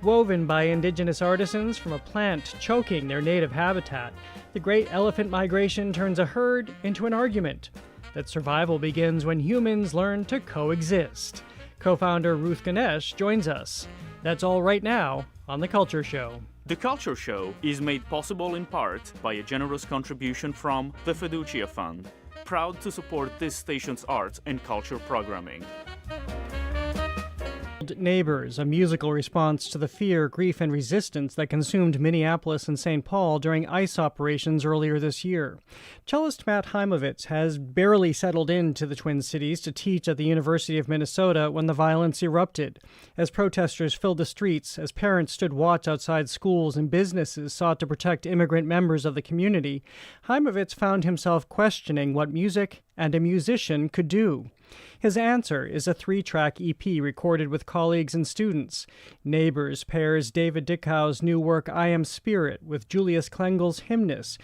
Woven by indigenous artisans from a plant choking their native habitat, the great elephant migration turns a herd into an argument. That survival begins when humans learn to coexist. Co-founder Ruth Ganesh joins us. That's all right now on The Culture Show. The Culture Show is made possible in part by a generous contribution from the Fiducia Fund, proud to support this station's arts and culture programming. Neighbors, a musical response to the fear, grief, and resistance that consumed Minneapolis and St. Paul during ICE operations earlier this year. Cellist Matt Haimovitz has barely settled into the Twin Cities to teach at the University of Minnesota when the violence erupted. As protesters filled the streets, as parents stood watch outside schools and businesses sought to protect immigrant members of the community, Haimovitz found himself questioning what music and a musician could do. His answer is a 3-track EP recorded with colleagues and students. Neighbors pairs David Dickhow's new work I Am Spirit with Julius Klengel's Hymnus,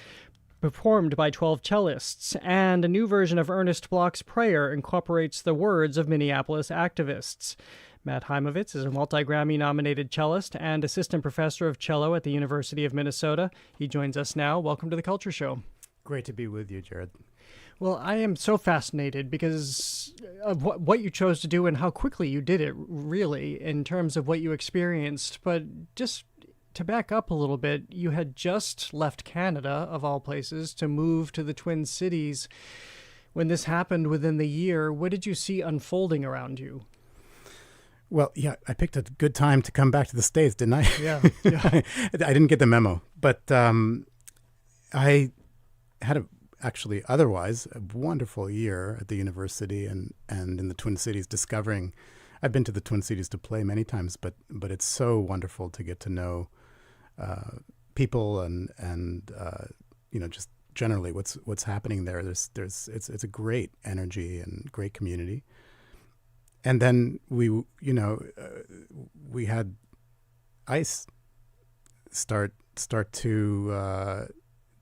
performed by 12 cellists, and a new version of Ernest Bloch's Prayer incorporates the words of Minneapolis activists. Matt Haimovitz is a multi-Grammy-nominated cellist and assistant professor of cello at the University of Minnesota. He joins us now. Welcome to The Culture Show. Great to be with you, Jared. Well, I am so fascinated because of what you chose to do and how quickly you did it, really, in terms of what you experienced. But just to back up a little bit, you had just left Canada, of all places, to move to the Twin Cities. When this happened within the year, what did you see unfolding around you? Well, yeah, I picked a good time to come back to the States, didn't I? Yeah. I didn't get the memo, but I had actually otherwise a wonderful year at the university and in the Twin Cities discovering. I've been to the Twin Cities to play many times, but it's so wonderful to get to know people and just generally what's happening there. It's a great energy and great community. And then we had ICE start to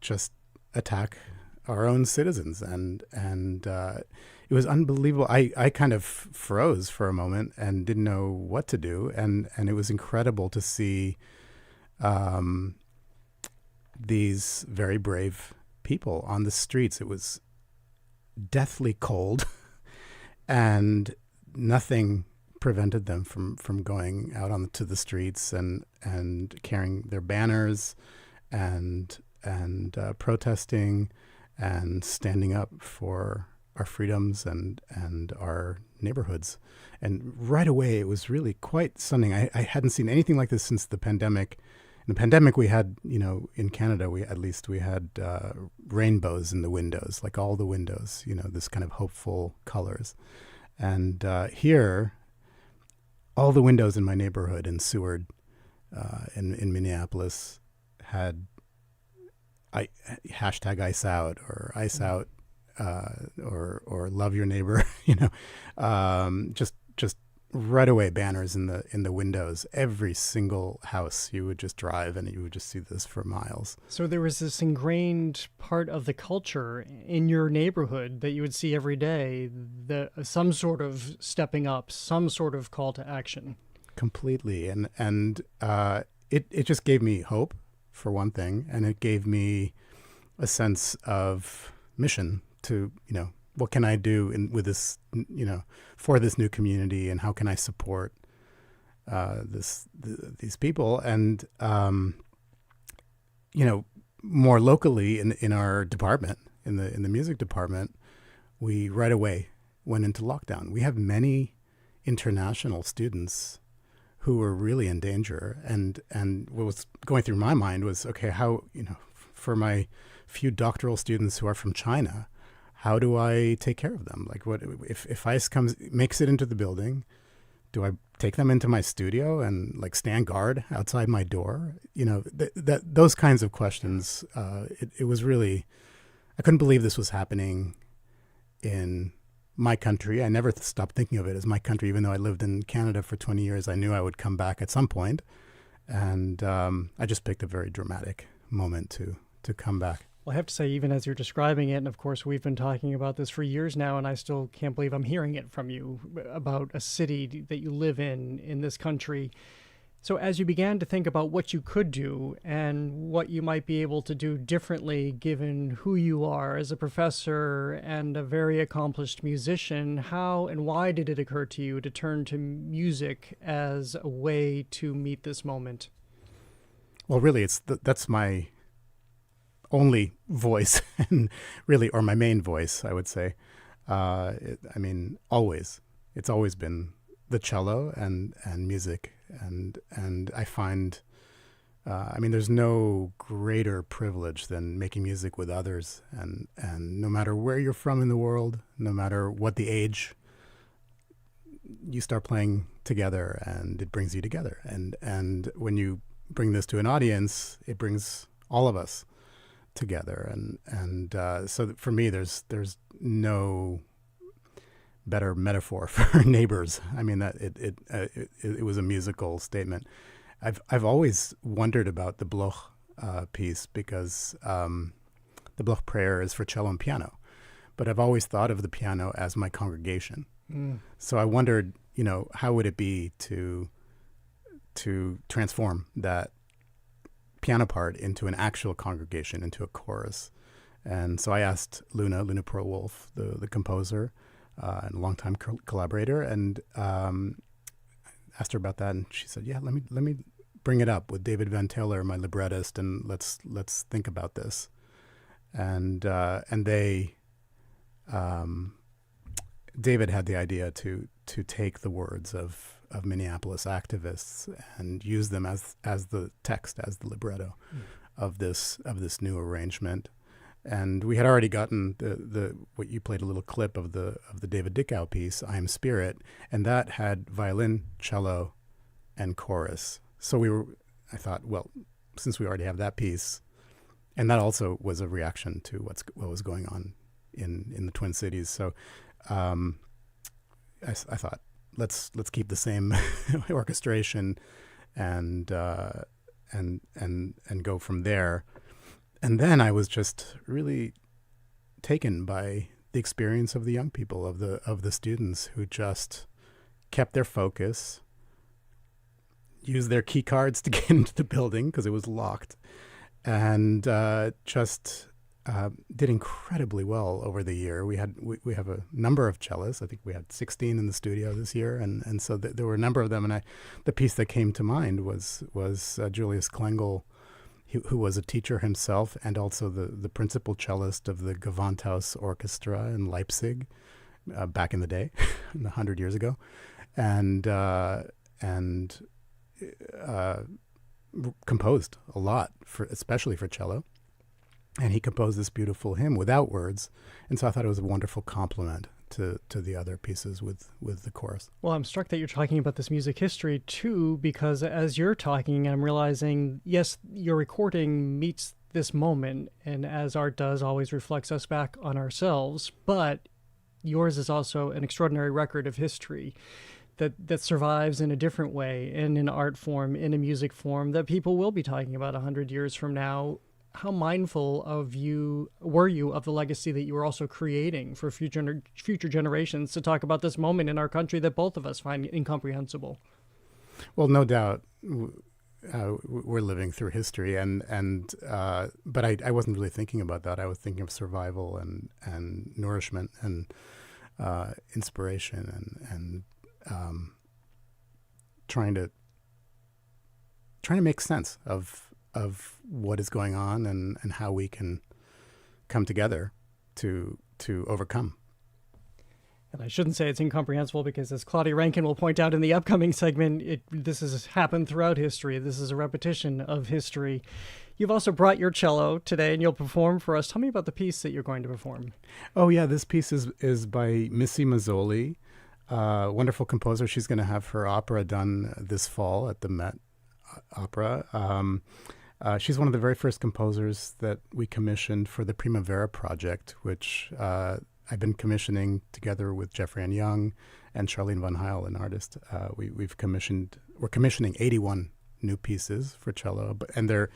just attack our own citizens, and it was unbelievable. I kind of froze for a moment and didn't know what to do, and it was incredible to see these very brave people on the streets. It was deathly cold, and nothing prevented them from going out onto the streets and carrying their banners and protesting and standing up for our freedoms and our neighborhoods. And right away, it was really quite stunning. I hadn't seen anything like this since the pandemic. In the pandemic, we had, in Canada, we had rainbows in the windows, like all the windows, this kind of hopeful colors. And here, all the windows in my neighborhood in Seward, in Minneapolis, had hashtag ICE out or ICE out, or love your neighbor, just right away banners in the windows. Every single house you would just drive and you would just see this for miles. So there was this ingrained part of the culture in your neighborhood that you would see every day, some sort of stepping up, some sort of call to action. Completely. And it just gave me hope, for one thing, and it gave me a sense of mission to, what can I do with this, for this new community, and how can I support these people? And more locally in our department, in the music department, we right away went into lockdown. We have many international students who were really in danger. And what was going through my mind was, okay, how, for my few doctoral students who are from China, how do I take care of them? Like, what if ICE makes it into the building? Do I take them into my studio and like stand guard outside my door? Those kinds of questions. It was really, I couldn't believe this was happening in my country. I never stopped thinking of it as my country, even though I lived in Canada for 20 years. I knew I would come back at some point, and I just picked a very dramatic moment to come back. Well, I have to say, even as you're describing it, and of course we've been talking about this for years now, and I still can't believe I'm hearing it from you about a city that you live in this country. So as you began to think about what you could do and what you might be able to do differently given who you are as a professor and a very accomplished musician, how and why did it occur to you to turn to music as a way to meet this moment? Well, really, that's my only voice, and really, or my main voice, I would say. Always. It's always been the cello and music. And I find, there's no greater privilege than making music with others. And no matter where you're from in the world, no matter what the age, you start playing together and it brings you together. And when you bring this to an audience, it brings all of us together. So for me, there's no better metaphor for neighbors. That it was a musical statement. I've always wondered about the Bloch piece because the Bloch prayer is for cello and piano, but I've always thought of the piano as my congregation. So I wondered, how would it be to transform that piano part into an actual congregation, into a chorus. And so I asked Luna Pearl-Wolf, the composer, and a longtime collaborator, and asked her about that, and she said, "Yeah, let me bring it up with David Van Taylor, my librettist, and let's think about this." And they, David had the idea to take the words of Minneapolis activists and use them as the text, as the libretto of this new arrangement. And we had already gotten the what you played a little clip of the David Dickow piece, I Am Spirit, and that had violin, cello, and chorus. So I thought, well, since we already have that piece, and that also was a reaction to what was going on in the Twin Cities. So I thought, let's keep the same orchestration and go from there. And then I was just really taken by the experience of the young people, of the students who just kept their focus, used their key cards to get into the building because it was locked, and just did incredibly well over the year. We have a number of cellists. I think we had 16 in the studio this year, and so there were a number of them. And the piece that came to mind was Julius Klengel, who was a teacher himself and also the principal cellist of the Gewandhaus Orchestra in Leipzig back in the day, 100 years ago, and composed a lot, especially for cello. And he composed this beautiful hymn without words, and so I thought it was a wonderful compliment to the other pieces with the chorus. Well, I'm struck that you're talking about this music history too, because as you're talking, I'm realizing, yes, your recording meets this moment, and as art does, always reflects us back on ourselves, but yours is also an extraordinary record of history that survives in a different way, in an art form, in a music form, that people will be talking about 100 years from now. How mindful were you of the legacy that you were also creating for future generations to talk about this moment in our country that both of us find incomprehensible? Well, no doubt, we're living through history, but I wasn't really thinking about that. I was thinking of survival and nourishment and inspiration and trying to make sense of what is going on and how we can come together to overcome. And I shouldn't say it's incomprehensible because, as Claudia Rankine will point out in the upcoming segment, this has happened throughout history. This is a repetition of history. You've also brought your cello today, and you'll perform for us. Tell me about the piece that you're going to perform. Oh, yeah, this piece is by Missy Mazzoli, wonderful composer. She's going to have her opera done this fall at the Met Opera. She's one of the very first composers that we commissioned for the Primavera project, which I've been commissioning together with Jeffrey Ann Young and Charlene Von Heil, an artist. We're commissioning 81 new pieces for cello, and they're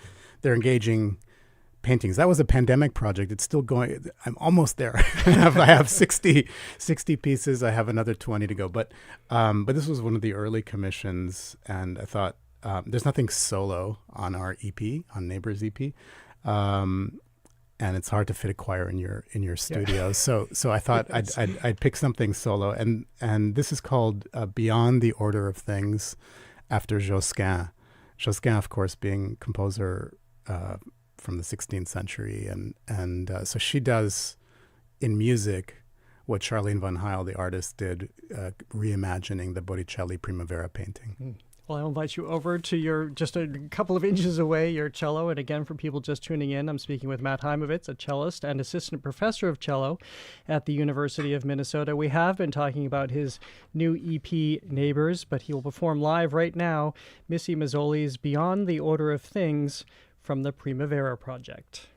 engaging paintings. That was a pandemic project. It's still going. I'm almost there. I have 60 pieces. I have another 20 to go. But this was one of the early commissions, and I thought there's nothing solo on our EP, on Neighbors EP. And it's hard to fit a choir in your studio. Yeah. So I thought I'd pick something solo, and this is called Beyond the Order of Things, after Josquin. Josquin, of course, being composer from the 16th century, and so she does in music what Charlene Von Heil, the artist, did, reimagining the Botticelli Primavera painting. Well, I'll invite you over to your, just a couple of inches away, your cello. And again, for people just tuning in, I'm speaking with Matt Haimovitz, a cellist and assistant professor of cello at the University of Minnesota. We have been talking about his new EP, Neighbors, but he will perform live right now Missy Mazzoli's Beyond the Order of Things from the Primavera Project.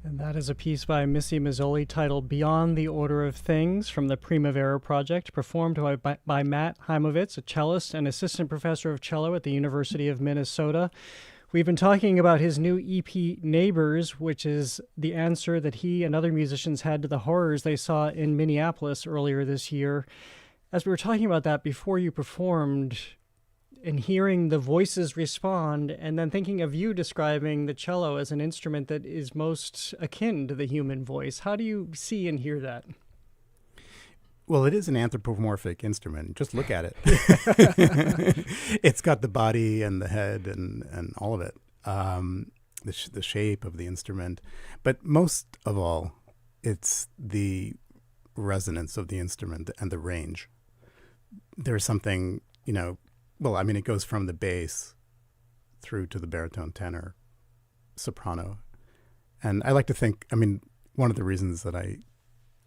And that is a piece by Missy Mazzoli titled Beyond the Order of Things from the Primavera Project, performed by Matt Haimovitz, a cellist and assistant professor of cello at the University of Minnesota. We've been talking about his new EP, Neighbors, which is the answer that he and other musicians had to the horrors they saw in Minneapolis earlier this year. As we were talking about that before you performed, and hearing the voices respond, and then thinking of you describing the cello as an instrument that is most akin to the human voice. How do you see and hear that? Well, it is an anthropomorphic instrument. Just look at it. It's got the body and the head and all of it, the shape of the instrument. But most of all, it's the resonance of the instrument and the range. There's something, well, I mean, it goes from the bass through to the baritone, tenor, soprano. And I like to think, one of the reasons that I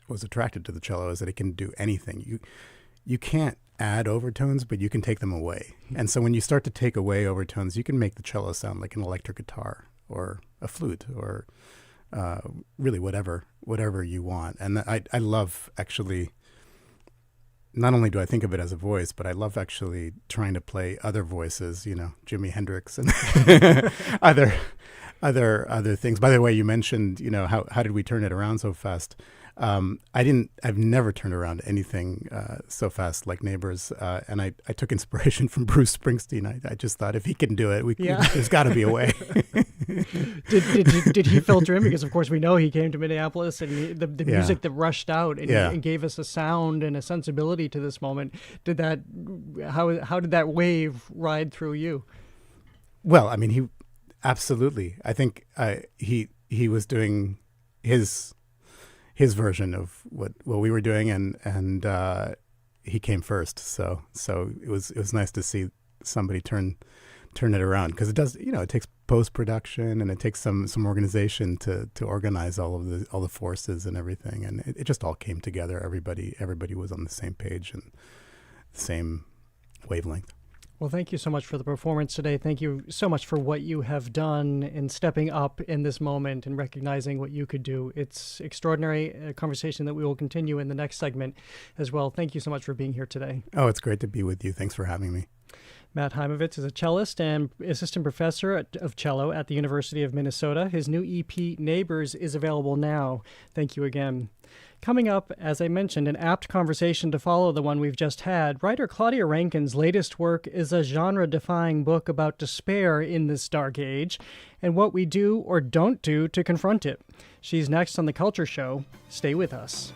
was attracted to the cello is that it can do anything. You can't add overtones, but you can take them away. And so when you start to take away overtones, you can make the cello sound like an electric guitar or a flute or really whatever you want. And I love actually... Not only do I think of it as a voice, but I love actually trying to play other voices, Jimi Hendrix and other things. By the way, you mentioned, how did we turn it around so fast? I've never turned around anything so fast like Neighbors, and I took inspiration from Bruce Springsteen. I just thought if he can do it, there's got to be a way. Did he filter in? Because of course we know he came to Minneapolis, and the music that rushed out and gave us a sound and a sensibility to this moment. How did that wave ride through you? Well, he absolutely. I think he was doing his version of what we were doing, and he came first. So it was nice to see somebody turn it around, because it does, it takes post-production and it takes some organization to organize all the forces and everything, and it just all came together. Everybody was on the same page and the same wavelength. Well, thank you so much for the performance today. Thank you so much for what you have done in stepping up in this moment and recognizing what you could do. It's extraordinary, a conversation that we will continue in the next segment as well. Thank you so much for being here today. Oh, it's great to be with you. Thanks for having me. Matt Haimovitz is a cellist and assistant professor of cello at the University of Minnesota. His new EP, Neighbors, is available now. Thank you again. Coming up, as I mentioned, an apt conversation to follow the one we've just had. Writer Claudia Rankine's latest work is a genre-defying book about despair in this dark age and what we do or don't do to confront it. She's next on The Culture Show. Stay with us.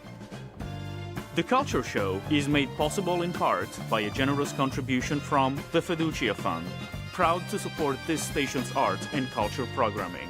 The Culture Show is made possible in part by a generous contribution from the Fiducia Fund, proud to support this station's art and culture programming.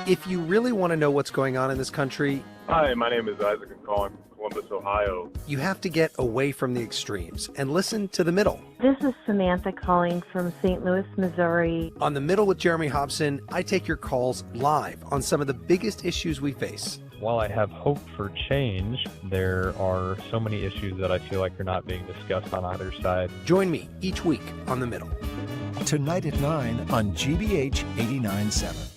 If you really want to know what's going on in this country, hi, my name is Isaac. I'm calling from Columbus, Ohio. You have to get away from the extremes and listen to the middle. This is Samantha calling from St. Louis, Missouri. On The Middle with Jeremy Hobson, I take your calls live on some of the biggest issues we face. While I have hope for change, there are so many issues that I feel like are not being discussed on either side. Join me each week on The Middle. Tonight at 9 on GBH 89.7.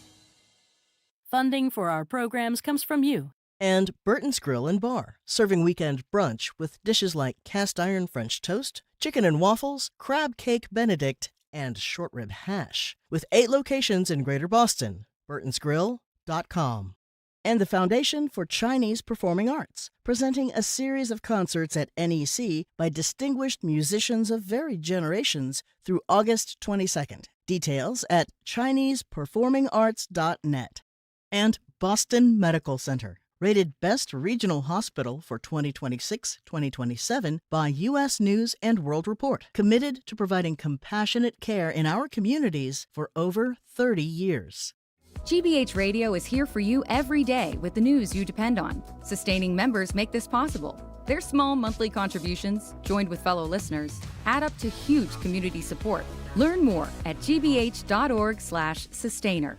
Funding for our programs comes from you. And Burton's Grill and Bar, serving weekend brunch with dishes like cast iron French toast, chicken and waffles, crab cake Benedict, and short rib hash. With 8 locations in Greater Boston, burtonsgrill.com. And the Foundation for Chinese Performing Arts, presenting a series of concerts at NEC by distinguished musicians of varied generations through August 22nd. Details at ChinesePerformingArts.net. And Boston Medical Center, rated Best Regional Hospital for 2026-2027 by U.S. News and World Report, committed to providing compassionate care in our communities for over 30 years. GBH Radio is here for you every day with the news you depend on. Sustaining members make this possible. Their small monthly contributions, joined with fellow listeners, add up to huge community support. Learn more at gbh.org/sustainer.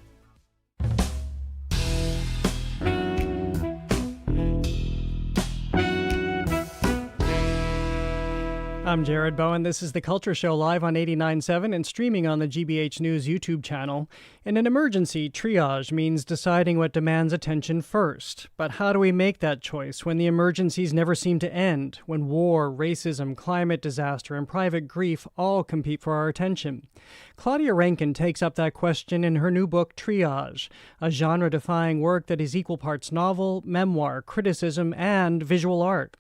I'm Jared Bowen. This is The Culture Show live on 89.7 and streaming on the GBH News YouTube channel. In an emergency, triage means deciding what demands attention first. But how do we make that choice when the emergencies never seem to end, when war, racism, climate disaster, and private grief all compete for our attention? Claudia Rankine takes up that question in her new book, Triage, a genre-defying work that is equal parts novel, memoir, criticism, and visual art.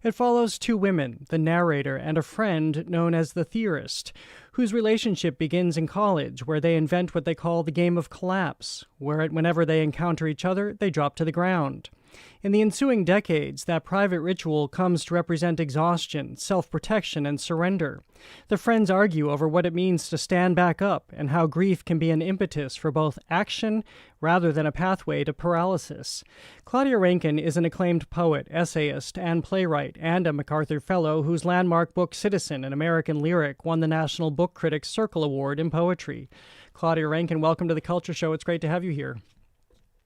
It follows 2 women, the narrator and a friend known as the theorist, whose relationship begins in college, where they invent what they call the game of collapse, where whenever they encounter each other, they drop to the ground. In the ensuing decades, that private ritual comes to represent exhaustion, self-protection, and surrender. The friends argue over what it means to stand back up and how grief can be an impetus for both action rather than a pathway to paralysis. Claudia Rankine is an acclaimed poet, essayist, and playwright, and a MacArthur Fellow whose landmark book Citizen, an American Lyric, won the National Book Critics Circle Award in Poetry. Claudia Rankine, welcome to The Culture Show. It's great to have you here.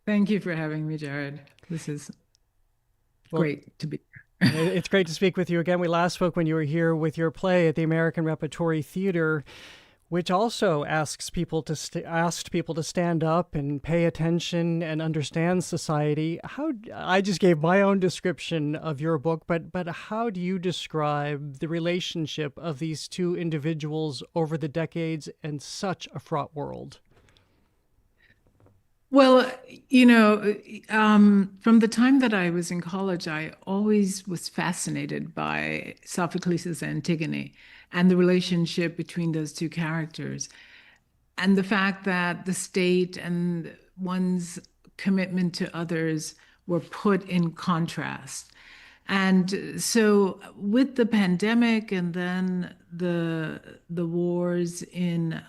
Thank you for having me, Jared. This is great to be here. It's great to speak with you again. We last spoke when you were here with your play at the American Repertory Theater, which also asks people to stand up and pay attention and understand society. I just gave my own description of your book, but how do you describe the relationship of these 2 individuals over the decades in such a fraught world? Well, from the time that I was in college, I always was fascinated by Sophocles' Antigone and the relationship between those 2 characters, and the fact that the state and one's commitment to others were put in contrast. And so with the pandemic and then the wars in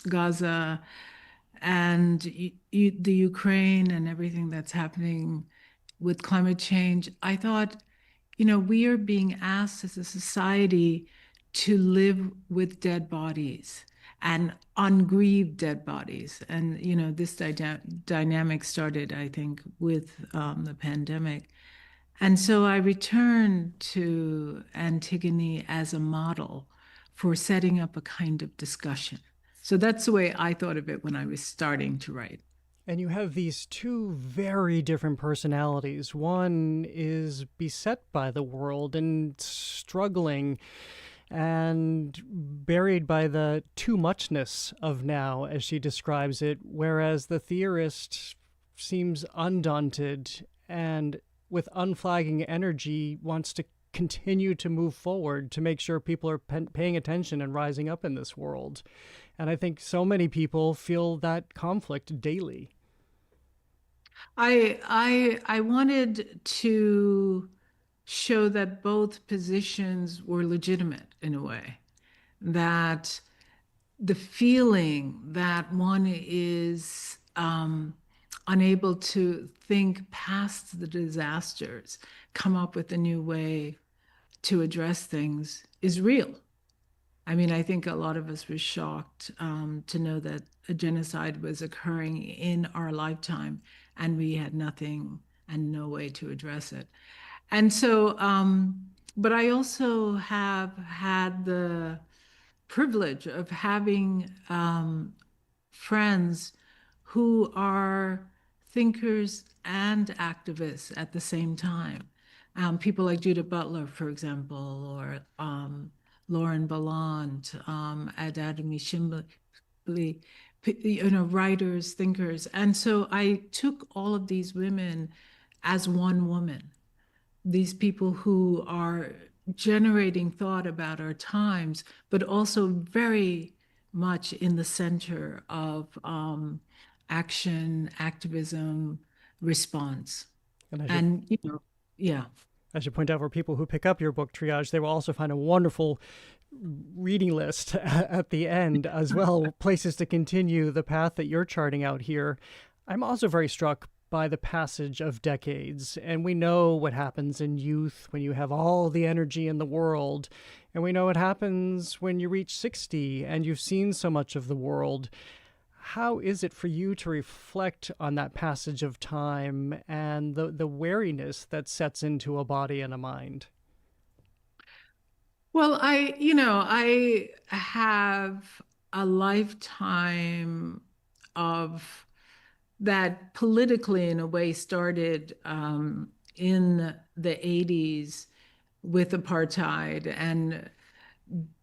Gaza, and the Ukraine and everything that's happening with climate change, I thought, we are being asked as a society to live with dead bodies and ungrieved dead bodies. And, this dynamic started, I think, with the pandemic. And so I returned to Antigone as a model for setting up a kind of discussion. So that's the way I thought of it when I was starting to write. And you have these 2 very different personalities. One is beset by the world and struggling and buried by the too muchness of now, as she describes it, whereas the theorist seems undaunted and with unflagging energy wants to continue to move forward to make sure people are paying attention and rising up in this world. And I think so many people feel that conflict daily. I wanted to show that both positions were legitimate in a way, that the feeling that one is unable to think past the disasters, come up with a new way to address things is real. I mean, I think a lot of us were shocked to know that a genocide was occurring in our lifetime and we had nothing and no way to address it. And so, but I also have had the privilege of having friends who are thinkers and activists at the same time. People like Judith Butler, for example, or Lauren Ballant, Adadami Shimbly, writers, thinkers. And so I took all of these women as one woman, these people who are generating thought about our times, but also very much in the center of action, activism, response. And yeah. As you point out, for people who pick up your book, Triage, they will also find a wonderful reading list at the end as well, places to continue the path that you're charting out here. I'm also very struck by the passage of decades, and we know what happens in youth when you have all the energy in the world, and we know what happens when you reach 60 and you've seen so much of the world. How is it for you to reflect on that passage of time and the wariness that sets into a body and a mind? Well, I have a lifetime of that politically, in a way, started in the 80s with apartheid and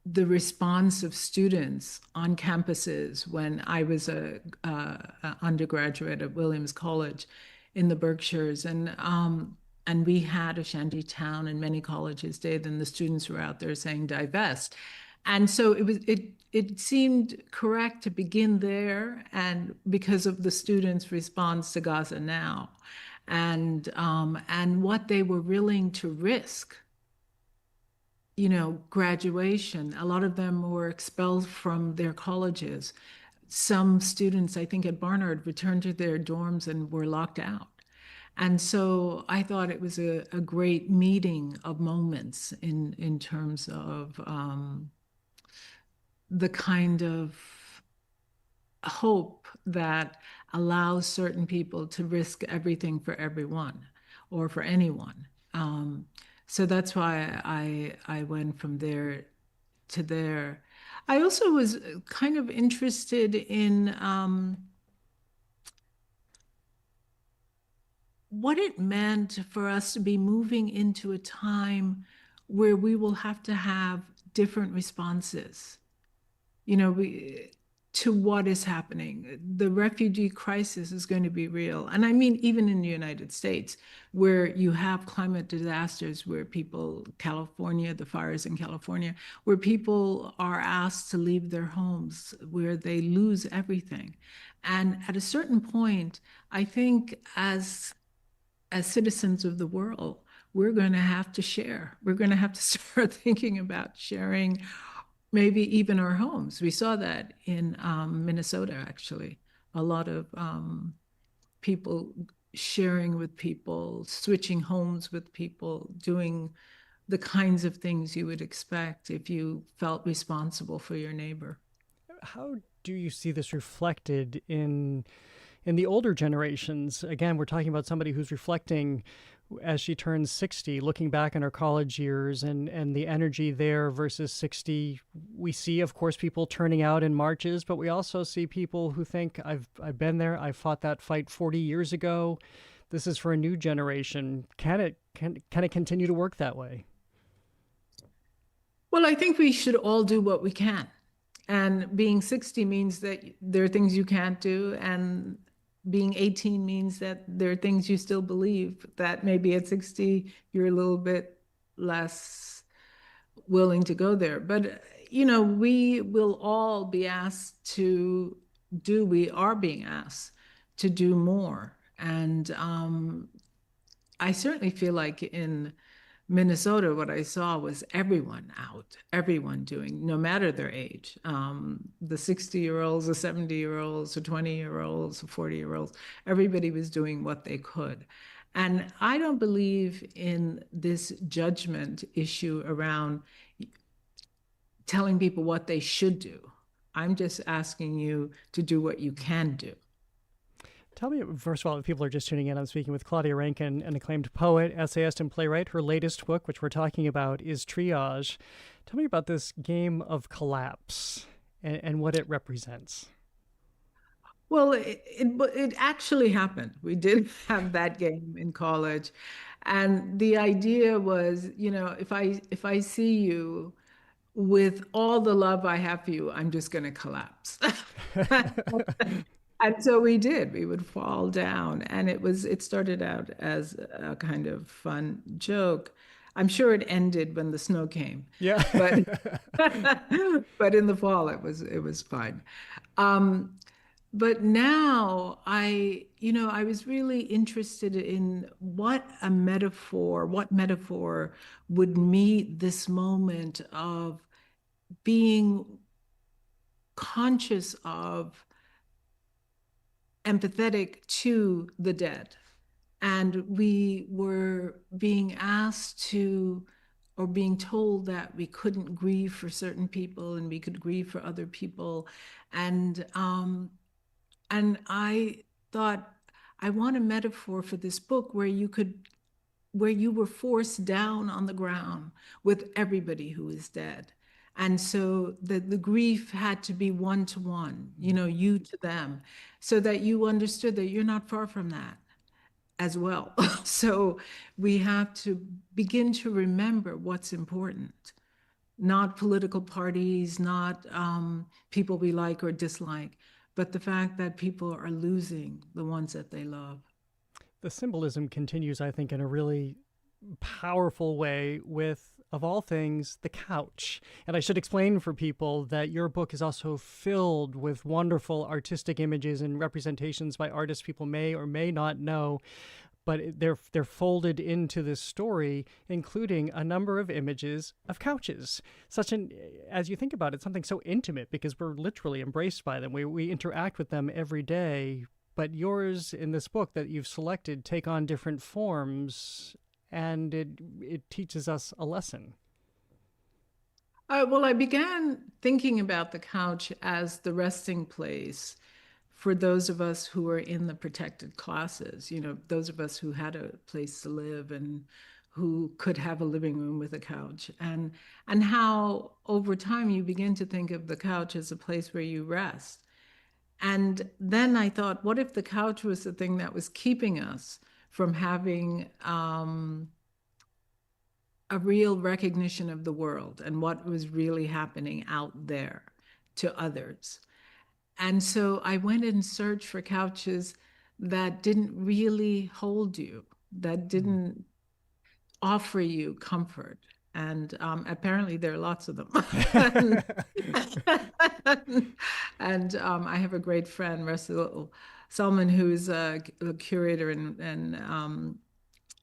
the response of students on campuses when I was a undergraduate at Williams College in the Berkshires, and we had a shanty town, and many colleges did, and the students were out there saying divest. And so it seemed correct to begin there, and because of the students' response to Gaza Now, and what they were willing to risk. Graduation. A lot of them were expelled from their colleges. Some students, I think at Barnard, returned to their dorms and were locked out. And so I thought it was a great meeting of moments in terms of the kind of hope that allows certain people to risk everything for everyone or for anyone. So that's why I went from there to there. I also was kind of interested in what it meant for us to be moving into a time where we will have to have different responses, to what is happening. The refugee crisis is going to be real. And I mean, even in the United States, where you have climate disasters, where California, the fires in California, where people are asked to leave their homes, where they lose everything. And at a certain point, I think as citizens of the world, we're going to have to share. We're going to have to start thinking about sharing maybe even our homes. We saw that in Minnesota, actually. A lot of people sharing with people, switching homes with people, doing the kinds of things you would expect if you felt responsible for your neighbor. How do you see this reflected in the older generations? Again, we're talking about somebody who's reflecting as she turns 60, looking back on her college years and the energy there versus 60. We see, of course, people turning out in marches, but we also see people who think, I've been there, I fought that fight 40 years ago. This is for a new generation. Can it continue to work that way? Well, I think we should all do what we can. And being 60 means that there are things you can't do, and being 18 means that there are things you still believe that maybe at 60 you're a little bit less willing to go there. But we will all be asked to do, we are being asked to do more. And I certainly feel like in Minnesota, what I saw was everyone out, everyone doing, no matter their age, the 60-year-olds, the 70-year-olds, the 20-year-olds, the 40-year-olds, everybody was doing what they could. And I don't believe in this judgment issue around telling people what they should do. I'm just asking you to do what you can do. Tell me, first of all, if people are just tuning in, I'm speaking with Claudia Rankine, an acclaimed poet, essayist, and playwright. Her latest book, which we're talking about, is Triage. Tell me about this game of collapse and what it represents. Well, it actually happened. We did have that game in college. And the idea was, if I see you with all the love I have for you, I'm just going to collapse. And so we did. We would fall down. And it started out as a kind of fun joke. I'm sure it ended when the snow came. Yeah. But in the fall, it was fun. But now I was really interested in what metaphor would meet this moment of being conscious of, empathetic to the dead. And we were being asked to, or being told that we couldn't grieve for certain people and we could grieve for other people. And I thought, I want a metaphor for this book where you were forced down on the ground with everybody who is dead. And so the grief had to be one-to-one, you to them, so that you understood that you're not far from that as well. So we have to begin to remember what's important, not political parties, not people we like or dislike, but the fact that people are losing the ones that they love. The symbolism continues, I think, in a really powerful way with, of all things, the couch. And I should explain for people that your book is also filled with wonderful artistic images and representations by artists people may or may not know, but they're folded into this story, including a number of images of couches. As you think about it, something so intimate because we're literally embraced by them. We interact with them every day, but yours in this book that you've selected take on different forms, and it teaches us a lesson. Well, I began thinking about the couch as the resting place for those of us who are in the protected classes, those of us who had a place to live and who could have a living room with a couch, and how over time you begin to think of the couch as a place where you rest. And then I thought, what if the couch was the thing that was keeping us from having a real recognition of the world and what was really happening out there to others? And so I went and searched for couches that didn't really hold you, that didn't offer you comfort. And apparently there are lots of them. And I have a great friend, Russell Salman, who's a curator in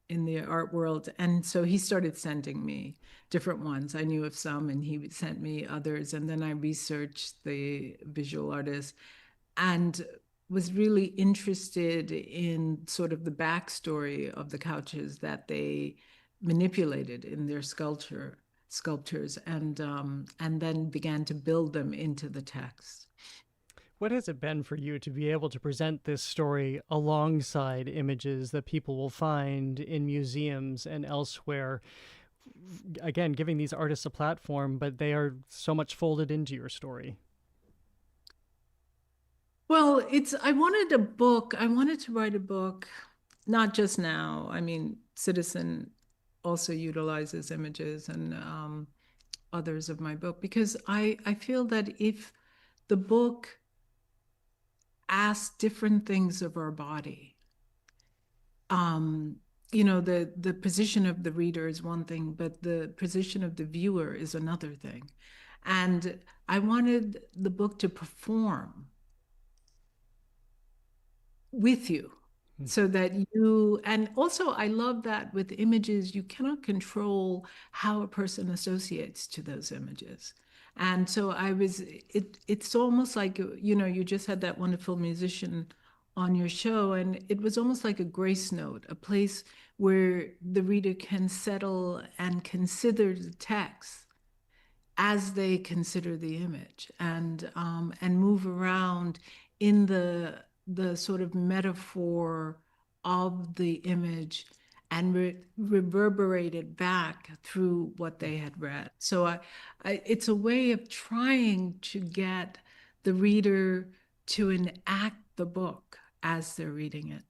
the art world. And so he started sending me different ones. I knew of some and he sent me others. And then I researched the visual artists and was really interested in sort of the backstory of the couches that they manipulated in their sculptures, and then began to build them into the text. What has it been for you to be able to present this story alongside images that people will find in museums and elsewhere? Again, giving these artists a platform, but they are so much folded into your story. Well, I wanted to write a book, not just now. I mean, Citizen also utilizes images and others of my book, because I feel that if the book asks different things of our body, the position of the reader is one thing, but the position of the viewer is another thing. And I wanted the book to perform with you so that you, and also I love that with images, you cannot control how a person associates to those images. And so it's almost like, you just had that wonderful musician on your show, and it was almost like a grace note, a place where the reader can settle and consider the text as they consider the image, and move around in the sort of metaphor of the image and reverberate it back through what they had read. So it's a way of trying to get the reader to enact the book as they're reading it.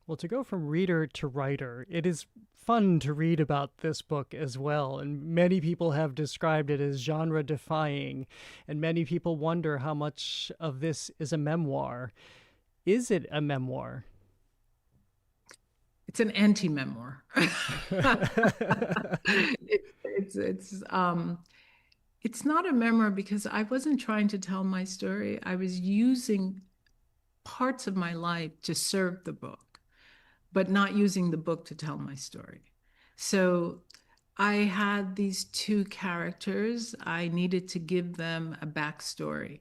Well, to go from reader to writer, it is fun to read about this book as well, and many people have described it as genre-defying, and many people wonder how much of this is a memoir. Is it a memoir? It's an anti-memoir. It's not a memoir because I wasn't trying to tell my story. I was using parts of my life to serve the book, but not using the book to tell my story. So I had these two characters. I needed to give them a backstory.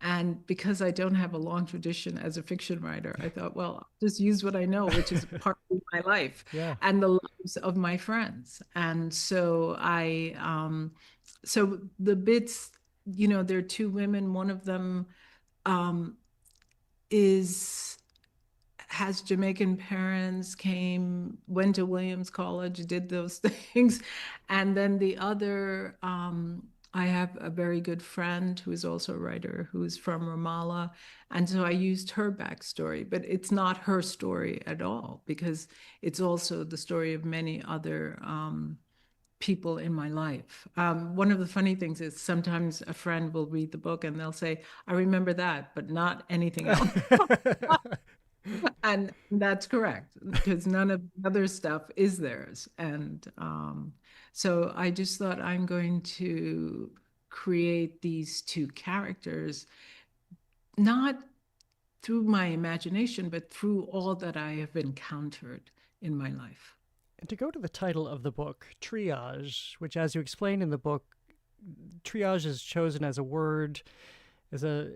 And because I don't have a long tradition as a fiction writer, I thought, well, I'll just use what I know, which is part of my life and the lives of my friends. And so so the bits, there are two women. One of them has Jamaican parents, went to Williams College, did those things. And then the other, I have a very good friend who is also a writer who's from Ramallah. And so I used her backstory, but it's not her story at all, because it's also the story of many other people in my life. One of the funny things is sometimes a friend will read the book and they'll say, I remember that, but not anything else. And that's correct, because none of the other stuff is theirs. And so I just thought, I'm going to create these two characters, not through my imagination, but through all that I have encountered in my life. And to go to the title of the book, Triage, which, as you explain in the book, triage is chosen as a word, as a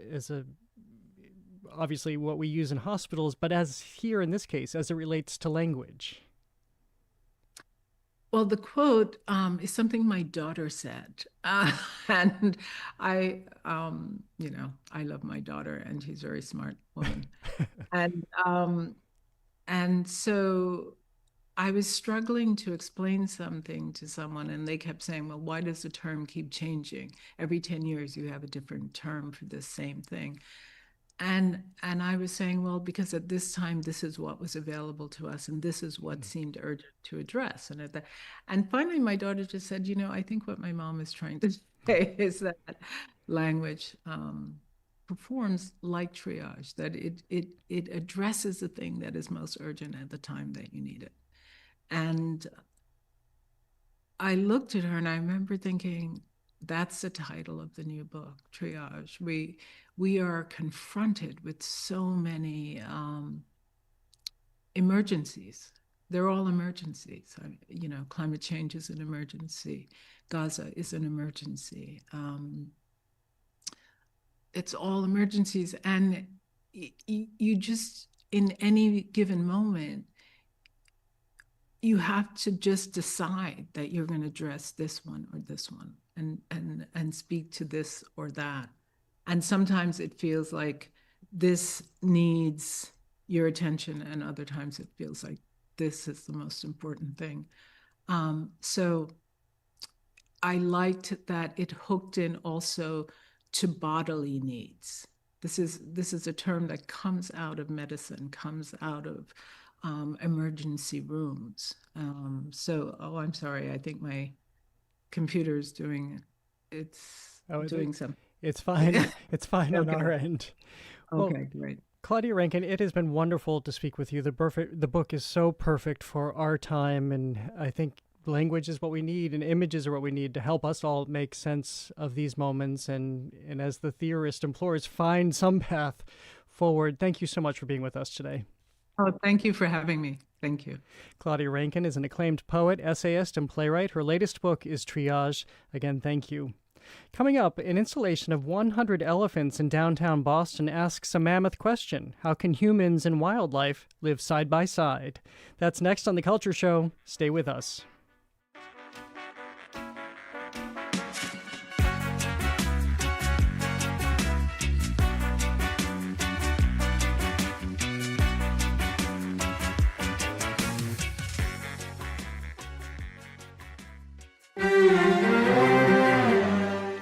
obviously what we use in hospitals, but as here in this case, as it relates to language. Well, the quote is something my daughter said, and I love my daughter, and she's a very smart woman, and so I was struggling to explain something to someone, and they kept saying, "Well, why does the term keep changing? Every 10 years, you have a different term for the same thing." And I was saying, well, because at this time, this is what was available to us, and this is what seemed urgent to address. And finally, my daughter just said, I think what my mom is trying to say is that language performs like triage, that it addresses the thing that is most urgent at the time that you need it. And I looked at her and I remember thinking, that's the title of the new book, Triage. We are confronted with so many emergencies. They're all emergencies. Climate change is an emergency. Gaza is an emergency. It's all emergencies. And you just, in any given moment, you have to just decide that you're going to address this one or this one and speak to this or that. And sometimes it feels like this needs your attention, and other times it feels like this is the most important thing. So I liked that it hooked in also to bodily needs. This is a term that comes out of medicine, comes out of emergency rooms. I'm sorry, I think my computer's doing something. It's fine. It's fine on our end. Okay, great. Claudia Rankine, it has been wonderful to speak with you. The book is so perfect for our time, and I think language is what we need, and images are what we need to help us all make sense of these moments, and as the theorist implores, find some path forward. Thank you so much for being with us today. Oh, thank you for having me. Thank you. Claudia Rankine is an acclaimed poet, essayist, and playwright. Her latest book is Triage. Again, thank you. Coming up, an installation of 100 elephants in downtown Boston asks a mammoth question. How can humans and wildlife live side by side? That's next on The Culture Show. Stay with us.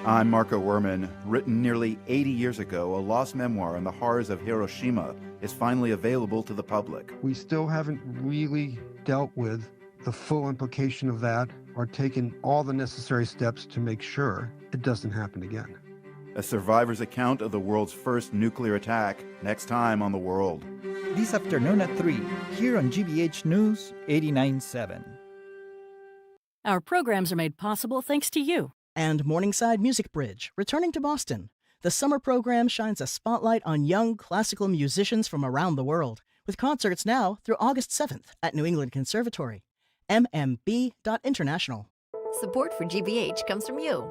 I'm Marco Werman. Written nearly 80 years ago, a lost memoir on the horrors of Hiroshima is finally available to the public. We still haven't really dealt with the full implication of that or taken all the necessary steps to make sure it doesn't happen again. A survivor's account of the world's first nuclear attack, next time on The World. This afternoon at 3, here on GBH News 89.7. Our programs are made possible thanks to you. And Morningside Music Bridge, returning to Boston. The summer program shines a spotlight on young classical musicians from around the world, with concerts now through August 7th at New England Conservatory. mmb.international. Support for GBH comes from you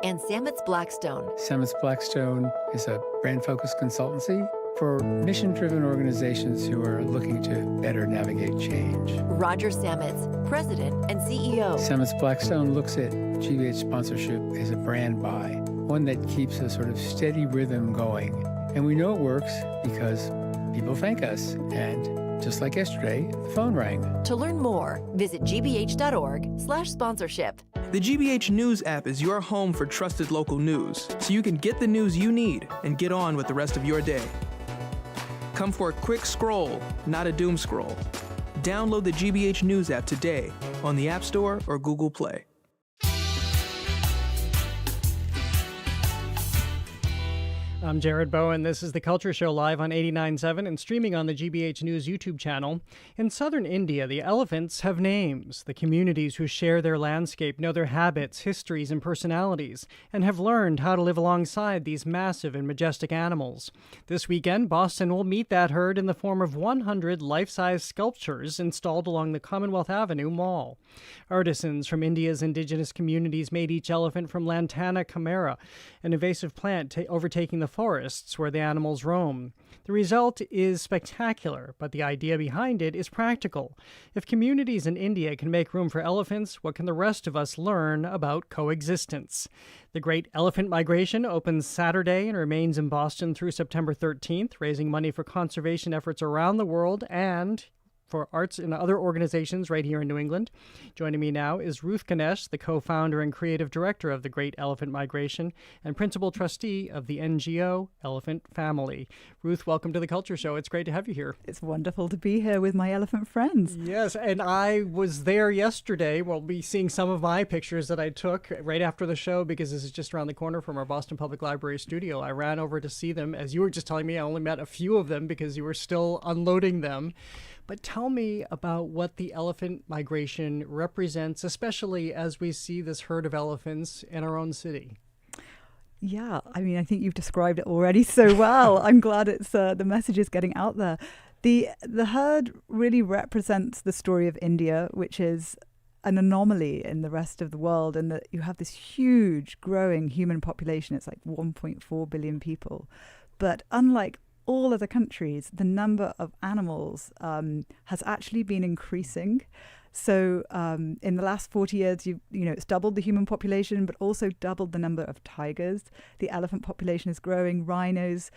and Sametz Blackstone. Sametz Blackstone is a brand-focused consultancy for mission-driven organizations who are looking to better navigate change. Roger Sametz, President and CEO. Sametz Blackstone looks at GBH sponsorship as a brand buy, one that keeps a sort of steady rhythm going. And we know it works because people thank us. And just like yesterday, the phone rang. To learn more, visit gbh.org/sponsorship. The GBH News app is your home for trusted local news, so you can get the news you need and get on with the rest of your day. Come for a quick scroll, not a doom scroll. Download the GBH News app today on the App Store or Google Play. I'm Jared Bowen. This is The Culture Show live on 89.7 and streaming on the GBH News YouTube channel. In southern India, the elephants have names. The communities who share their landscape know their habits, histories, and personalities, and have learned how to live alongside these massive and majestic animals. This weekend, Boston will meet that herd in the form of 100 life-size sculptures installed along the Commonwealth Avenue Mall. Artisans from India's indigenous communities made each elephant from Lantana camara, an invasive plant overtaking the forests where the animals roam. The result is spectacular, but the idea behind it is practical. If communities in India can make room for elephants, what can the rest of us learn about coexistence? The Great Elephant Migration opens Saturday and remains in Boston through September 13th, raising money for conservation efforts around the world and for arts and other organizations right here in New England. Joining me now is Ruth Ganesh, the co-founder and creative director of the Great Elephant Migration and principal trustee of the NGO Elephant Family. Ruth, welcome to The Culture Show. It's great to have you here. It's wonderful to be here with my elephant friends. Yes, and I was there yesterday. We'll be seeing some of my pictures that I took right after the show because this is just around the corner from our Boston Public Library studio. I ran over to see them. As you were just telling me, I only met a few of them because you were still unloading them. But tell me about what the elephant migration represents, especially as we see this herd of elephants in our own city. Yeah, I mean, I think you've described it already so well. I'm glad it's the message is getting out there. The herd really represents the story of India, which is an anomaly in the rest of the world, and that you have this huge growing human population. It's like 1.4 billion people. But unlike all other countries, the number of animals has actually been increasing. So in the last 40 years, it's doubled the human population, but also doubled the number of tigers. The elephant population is growing, rhinos,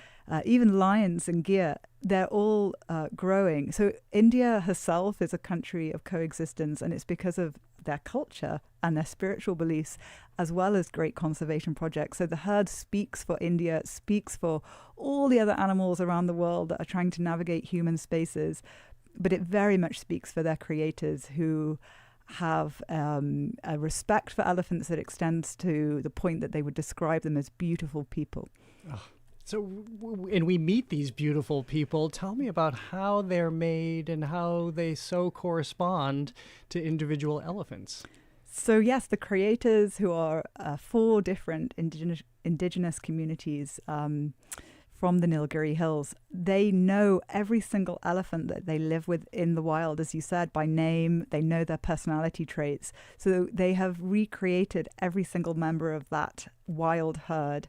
even lions and gyr, they're all growing. So India herself is a country of coexistence, and it's because of their culture and their spiritual beliefs, as well as great conservation projects. So the herd speaks for India, speaks for all the other animals around the world that are trying to navigate human spaces, but it very much speaks for their creators, who have a respect for elephants that extends to the point that they would describe them as beautiful people. Oh. So, and we meet these beautiful people. Tell me about how they're made and how they so correspond to individual elephants. So yes, the creators, who are 4 different indigenous communities from the Nilgiri Hills. They know every single elephant that they live with in the wild, as you said, by name. They know their personality traits. So they have recreated every single member of that wild herd,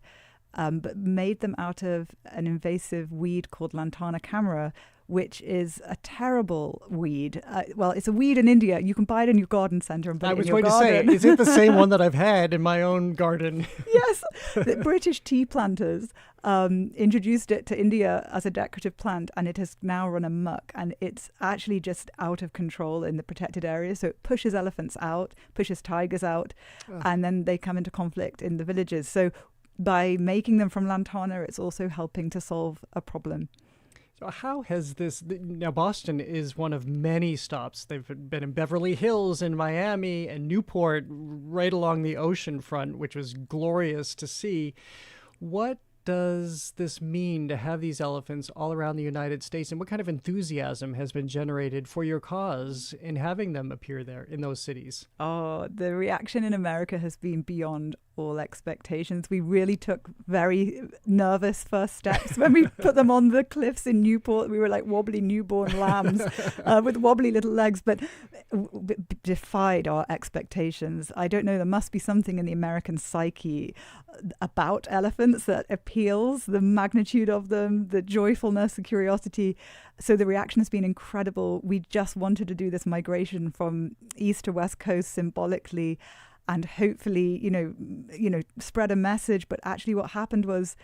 but made them out of an invasive weed called Lantana camara, which is a terrible weed. Well, it's a weed in India. You can buy it in your garden centre and put it in your garden. I was going to say, is it the same one that I've had in my own garden? Yes. The British tea planters introduced it to India as a decorative plant, and it has now run amok, and it's actually just out of control in the protected area. So it pushes elephants out, pushes tigers out, and then they come into conflict in the villages. So by making them from Lantana, it's also helping to solve a problem. So how has this, now Boston is one of many stops. They've been in Beverly Hills and Miami and Newport, right along the ocean front, which was glorious to see. What does this mean to have these elephants all around the United States, and what kind of enthusiasm has been generated for your cause in having them appear there in those cities? Oh, the reaction in America has been beyond all expectations. We really took very nervous first steps when we put them on the cliffs in Newport. We were like wobbly newborn lambs with wobbly little legs, but defied our expectations. I don't know, there must be something in the American psyche about elephants that appeals, the magnitude of them, the joyfulness, the curiosity. So the reaction has been incredible. We just wanted to do this migration from east to west coast symbolically, and hopefully, you know, spread a message. But actually what happened was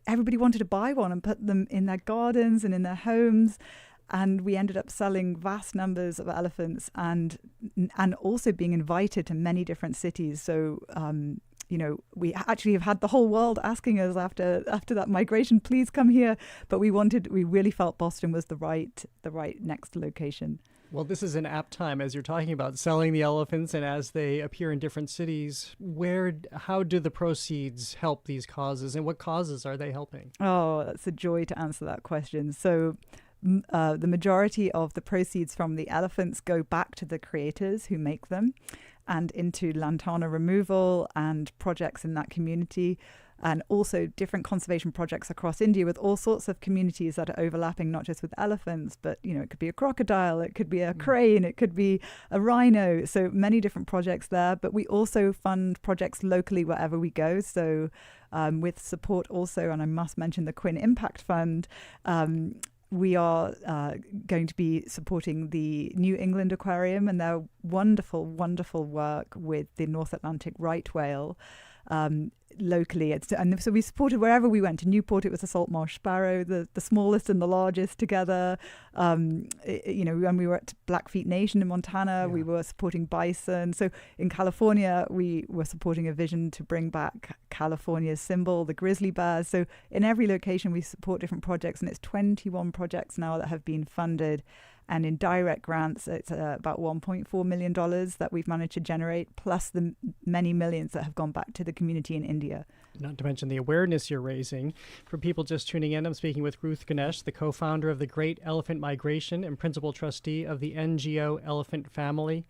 everybody wanted to buy one and put them in their gardens and in their homes. And we ended up selling vast numbers of elephants and also being invited to many different cities. So, you know, we actually have had the whole world asking us after that migration, please come here. But we really felt Boston was the right next location. Well, this is an apt time, as you're talking about selling the elephants and as they appear in different cities. How do the proceeds help these causes, and what causes are they helping? Oh, that's a joy to answer that question. So the majority of the proceeds from the elephants go back to the creators who make them and into lantana removal and projects in that community, and also different conservation projects across India with all sorts of communities that are overlapping, not just with elephants, but, you know, it could be a crocodile, it could be a crane, it could be a rhino. So many different projects there. But we also fund projects locally wherever we go. So with support also, and I must mention the Quinn Impact Fund, we are going to be supporting the New England Aquarium and their wonderful, wonderful work with the North Atlantic right whale. Locally, and so we supported wherever we went. In Newport, it was a salt marsh sparrow, the smallest and the largest together. You know, when we were at Blackfeet Nation in Montana, we were supporting bison. So in California, we were supporting a vision to bring back California's symbol, the grizzly bears. So in every location, we support different projects, and it's 21 projects now that have been funded. And in direct grants, it's about $1.4 million that we've managed to generate, plus the many millions that have gone back to the community in India. Not to mention the awareness you're raising. For people just tuning in, I'm speaking with Ruth Ganesh, the co-founder of the Great Elephant Migration and principal trustee of the NGO Elephant Family.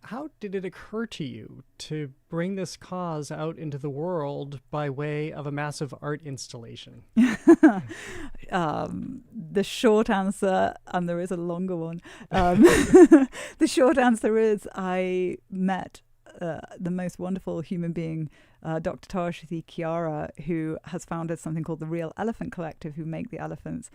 How did it occur to you to bring this cause out into the world by way of a massive art installation? The short answer, and there is a longer one, the short answer is I met the most wonderful human being, Dr. Tarashthi Kiara, who has founded something called the Real Elephant Collective, who make the elephants.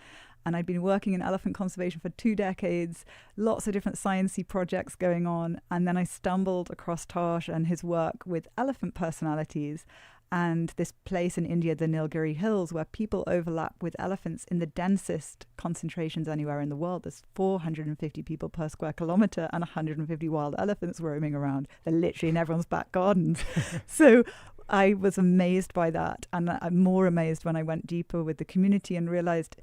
And I'd been working in elephant conservation for 2 decades, lots of different sciencey projects going on. And then I stumbled across Tash and his work with elephant personalities and this place in India, the Nilgiri Hills, where people overlap with elephants in the densest concentrations anywhere in the world. There's 450 people per square kilometre and 150 wild elephants roaming around. They're literally in everyone's back gardens. So I was amazed by that. And I'm more amazed when I went deeper with the community and realised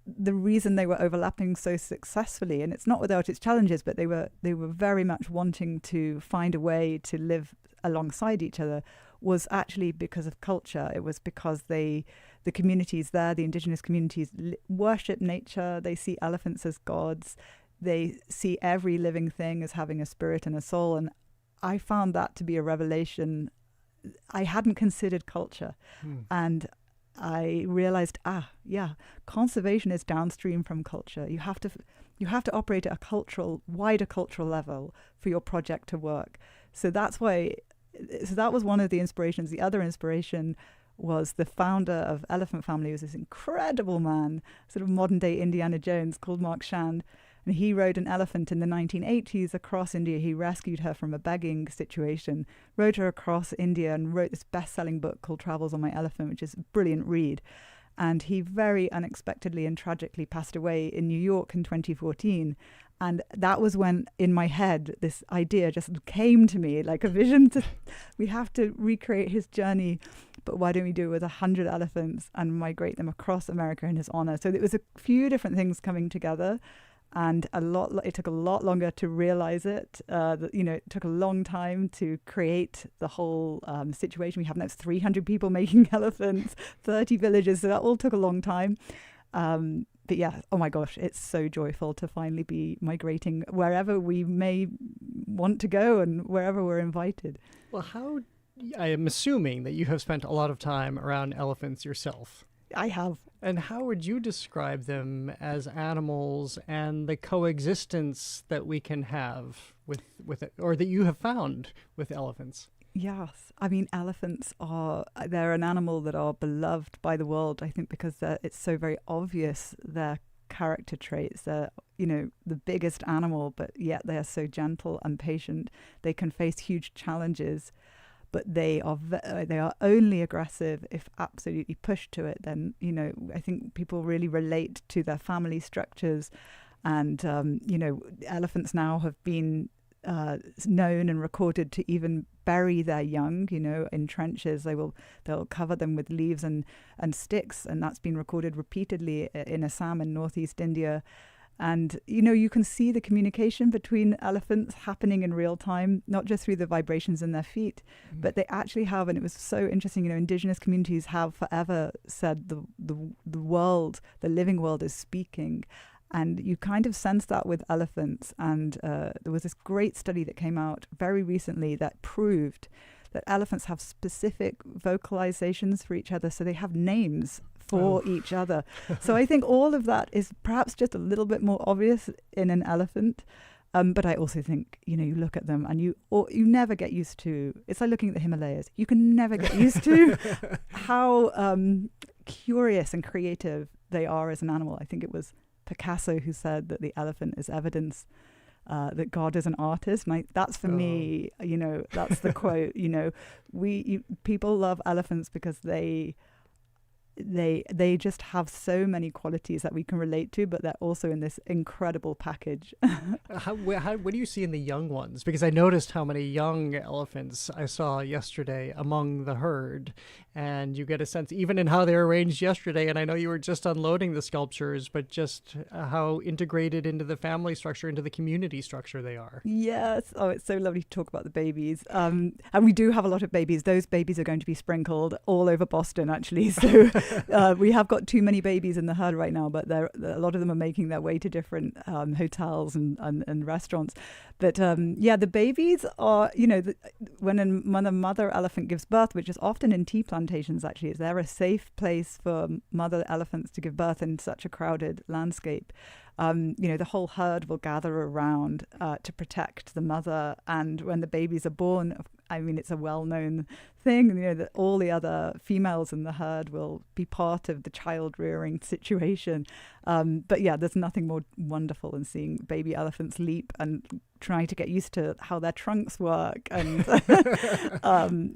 the reason they were overlapping so successfully, and it's not without its challenges, but they were very much wanting to find a way to live alongside each other, was actually because of culture. It was because the communities there, the indigenous communities, worship nature. They see elephants as gods. They see every living thing as having a spirit and a soul. And I found that to be a revelation. I hadn't considered culture. And I realized, conservation is downstream from culture. You have to operate at a wider cultural level for your project to work. So that was one of the inspirations. The other inspiration was the founder of Elephant Family, was this incredible man, sort of modern day Indiana Jones, called Mark Shand. And he rode an elephant in the 1980s across India. He rescued her from a begging situation, rode her across India, and wrote this best-selling book called Travels on My Elephant, which is a brilliant read. And he very unexpectedly and tragically passed away in New York in 2014. And that was when, in my head, this idea just came to me like a vision. We have to recreate his journey, but why don't we do it with 100 elephants and migrate them across America in his honor? So it was a few different things coming together. And it took a lot longer to realize it. It took a long time to create the whole situation. We have now 300 people making elephants, 30 villages. So that all took a long time. But yeah, oh my gosh, it's so joyful to finally be migrating wherever we may want to go and wherever we're invited. Well, I am assuming that you have spent a lot of time around elephants yourself. I have. And how would you describe them as animals and the coexistence that we can have with it, or that you have found with elephants? Yes. I mean, elephants they're an animal that are beloved by the world, I think, because it's so very obvious their character traits. They're, the biggest animal, but yet they are so gentle and patient. They can face huge challenges, but they are only aggressive if absolutely pushed to it. Then, I think people really relate to their family structures. And, elephants now have been known and recorded to even bury their young, in trenches. They'll cover them with leaves and sticks. And that's been recorded repeatedly in Assam and northeast India. And, you can see the communication between elephants happening in real time, not just through the vibrations in their feet, but they actually have, and it was so interesting, indigenous communities have forever said the world, the living world is speaking. And you kind of sense that with elephants. And there was this great study that came out very recently that proved that elephants have specific vocalizations for each other. So they have names for each other. So I think all of that is perhaps just a little bit more obvious in an elephant. But I also think, you look at them and you never get used to, it's like looking at the Himalayas. You can never get used to how curious and creative they are as an animal. I think it was Picasso who said that the elephant is evidence that God is an artist. And that's for me, that's the quote. People love elephants because they just have so many qualities that we can relate to, but they're also in this incredible package. What do you see in the young ones? Because I noticed how many young elephants I saw yesterday among the herd, and you get a sense even in how they're arranged yesterday. And I know you were just unloading the sculptures, but just how integrated into the family structure, into the community structure they are. Yes. Oh, it's so lovely to talk about the babies. And we do have a lot of babies. Those babies are going to be sprinkled all over Boston, actually. So we have got too many babies in the herd right now, but a lot of them are making their way to different hotels and restaurants. But the babies are, when a mother elephant gives birth, which is often in tea plantations, actually, is there a safe place for mother elephants to give birth in such a crowded landscape? The whole herd will gather around to protect the mother. And when the babies are born, I mean, it's a well-known thing, that all the other females in the herd will be part of the child rearing situation. But yeah, there's nothing more wonderful than seeing baby elephants leap and trying to get used to how their trunks work. And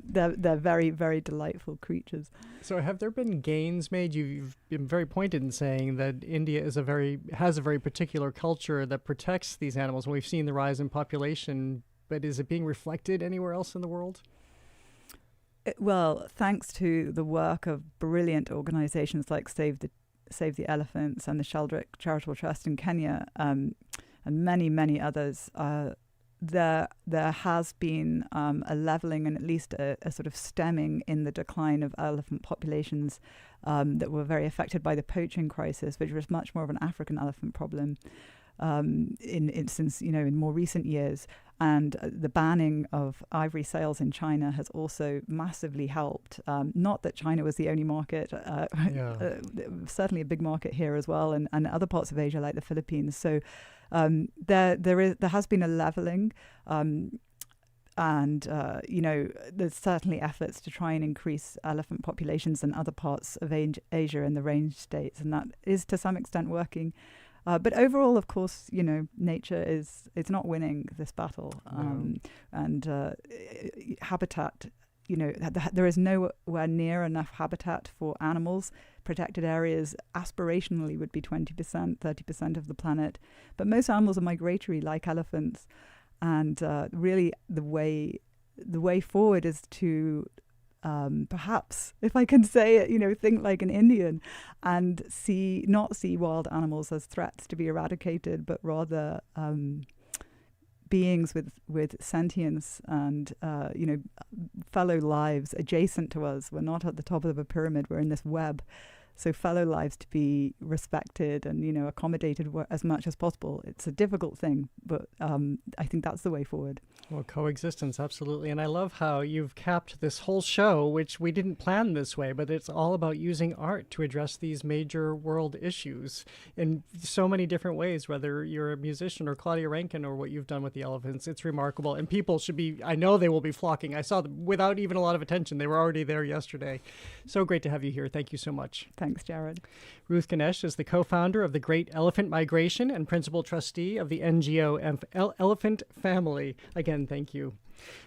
they're very, very delightful creatures. So have there been gains made? You've been very pointed in saying that India has a very particular culture that protects these animals. And we've seen the rise in population, but is it being reflected anywhere else in the world? Well, thanks to the work of brilliant organizations like Save the Elephants and the Sheldrick Charitable Trust in Kenya, and many, many others, there has been a leveling and at least a sort of stemming in the decline of elephant populations that were very affected by the poaching crisis, which was much more of an African elephant problem. in more recent years. And the banning of ivory sales in China has also massively helped. Not that China was the only market, certainly a big market here as well, and other parts of Asia like the Philippines. So there has been a leveling, and there's certainly efforts to try and increase elephant populations in other parts of Asia and the range states, and that is to some extent working. But overall, of course, nature is not winning this battle, and habitat. There is nowhere near enough habitat for animals. Protected areas aspirationally would be 20%, 30% of the planet, but most animals are migratory, like elephants, and really the way forward is to perhaps, if I can say it, think like an Indian and not see wild animals as threats to be eradicated, but rather beings with sentience and fellow lives adjacent to us. We're not at the top of a pyramid, we're in this web. So fellow lives to be respected and accommodated as much as possible. It's a difficult thing, but I think that's the way forward. Well, coexistence, absolutely. And I love how you've capped this whole show, which we didn't plan this way, but it's all about using art to address these major world issues in so many different ways, whether you're a musician or Claudia Rankine or what you've done with the elephants. It's remarkable. And people I know they will be flocking. I saw them without even a lot of attention. They were already there yesterday. So great to have you here. Thank you so much. Thanks, Jared. Ruth Ganesh is the co-founder of the Great Elephant Migration and principal trustee of the NGO Elephant Family. Again, thank you.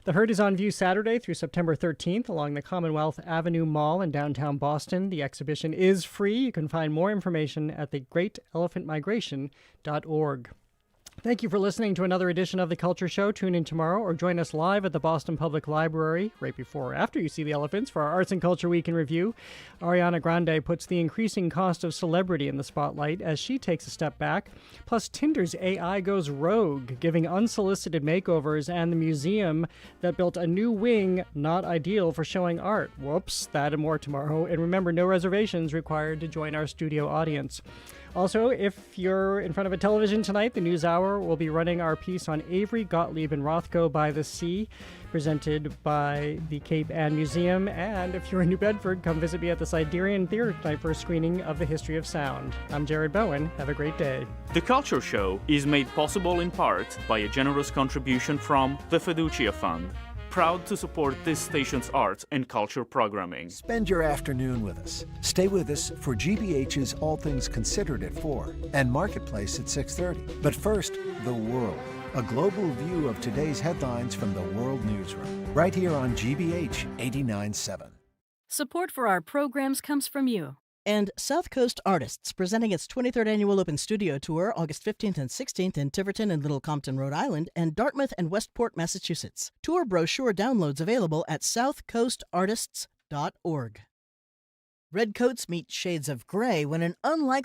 The Herd is on view Saturday through September 13th along the Commonwealth Avenue Mall in downtown Boston. The exhibition is free. You can find more information at thegreatelephantmigration.org. Thank you for listening to another edition of The Culture Show. Tune in tomorrow or join us live at the Boston Public Library right before or after you see the elephants for our Arts and Culture Week in Review. Ariana Grande puts the increasing cost of celebrity in the spotlight as she takes a step back. Plus, Tinder's AI goes rogue, giving unsolicited makeovers, and the museum that built a new wing not ideal for showing art. Whoops, that and more tomorrow. And remember, no reservations required to join our studio audience. Also, if you're in front of a television tonight, the NewsHour will be running our piece on Avery, Gottlieb, and Rothko by the Sea, presented by the Cape Ann Museum. And if you're in New Bedford, come visit me at the Siderian Theater tonight for a screening of The History of Sound. I'm Jared Bowen. Have a great day. The Culture Show is made possible in part by a generous contribution from the Fiducia Fund, proud to support this station's arts and culture programming. Spend your afternoon with us. Stay with us for GBH's All Things Considered at 4 and Marketplace at 6:30. But first, the world. A global view of today's headlines from the World Newsroom. Right here on GBH 89.7. Support for our programs comes from you. And South Coast Artists, presenting its 23rd Annual Open Studio Tour August 15th and 16th in Tiverton and Little Compton, Rhode Island, and Dartmouth and Westport, Massachusetts. Tour brochure downloads available at southcoastartists.org. Redcoats meet shades of gray when an unlikely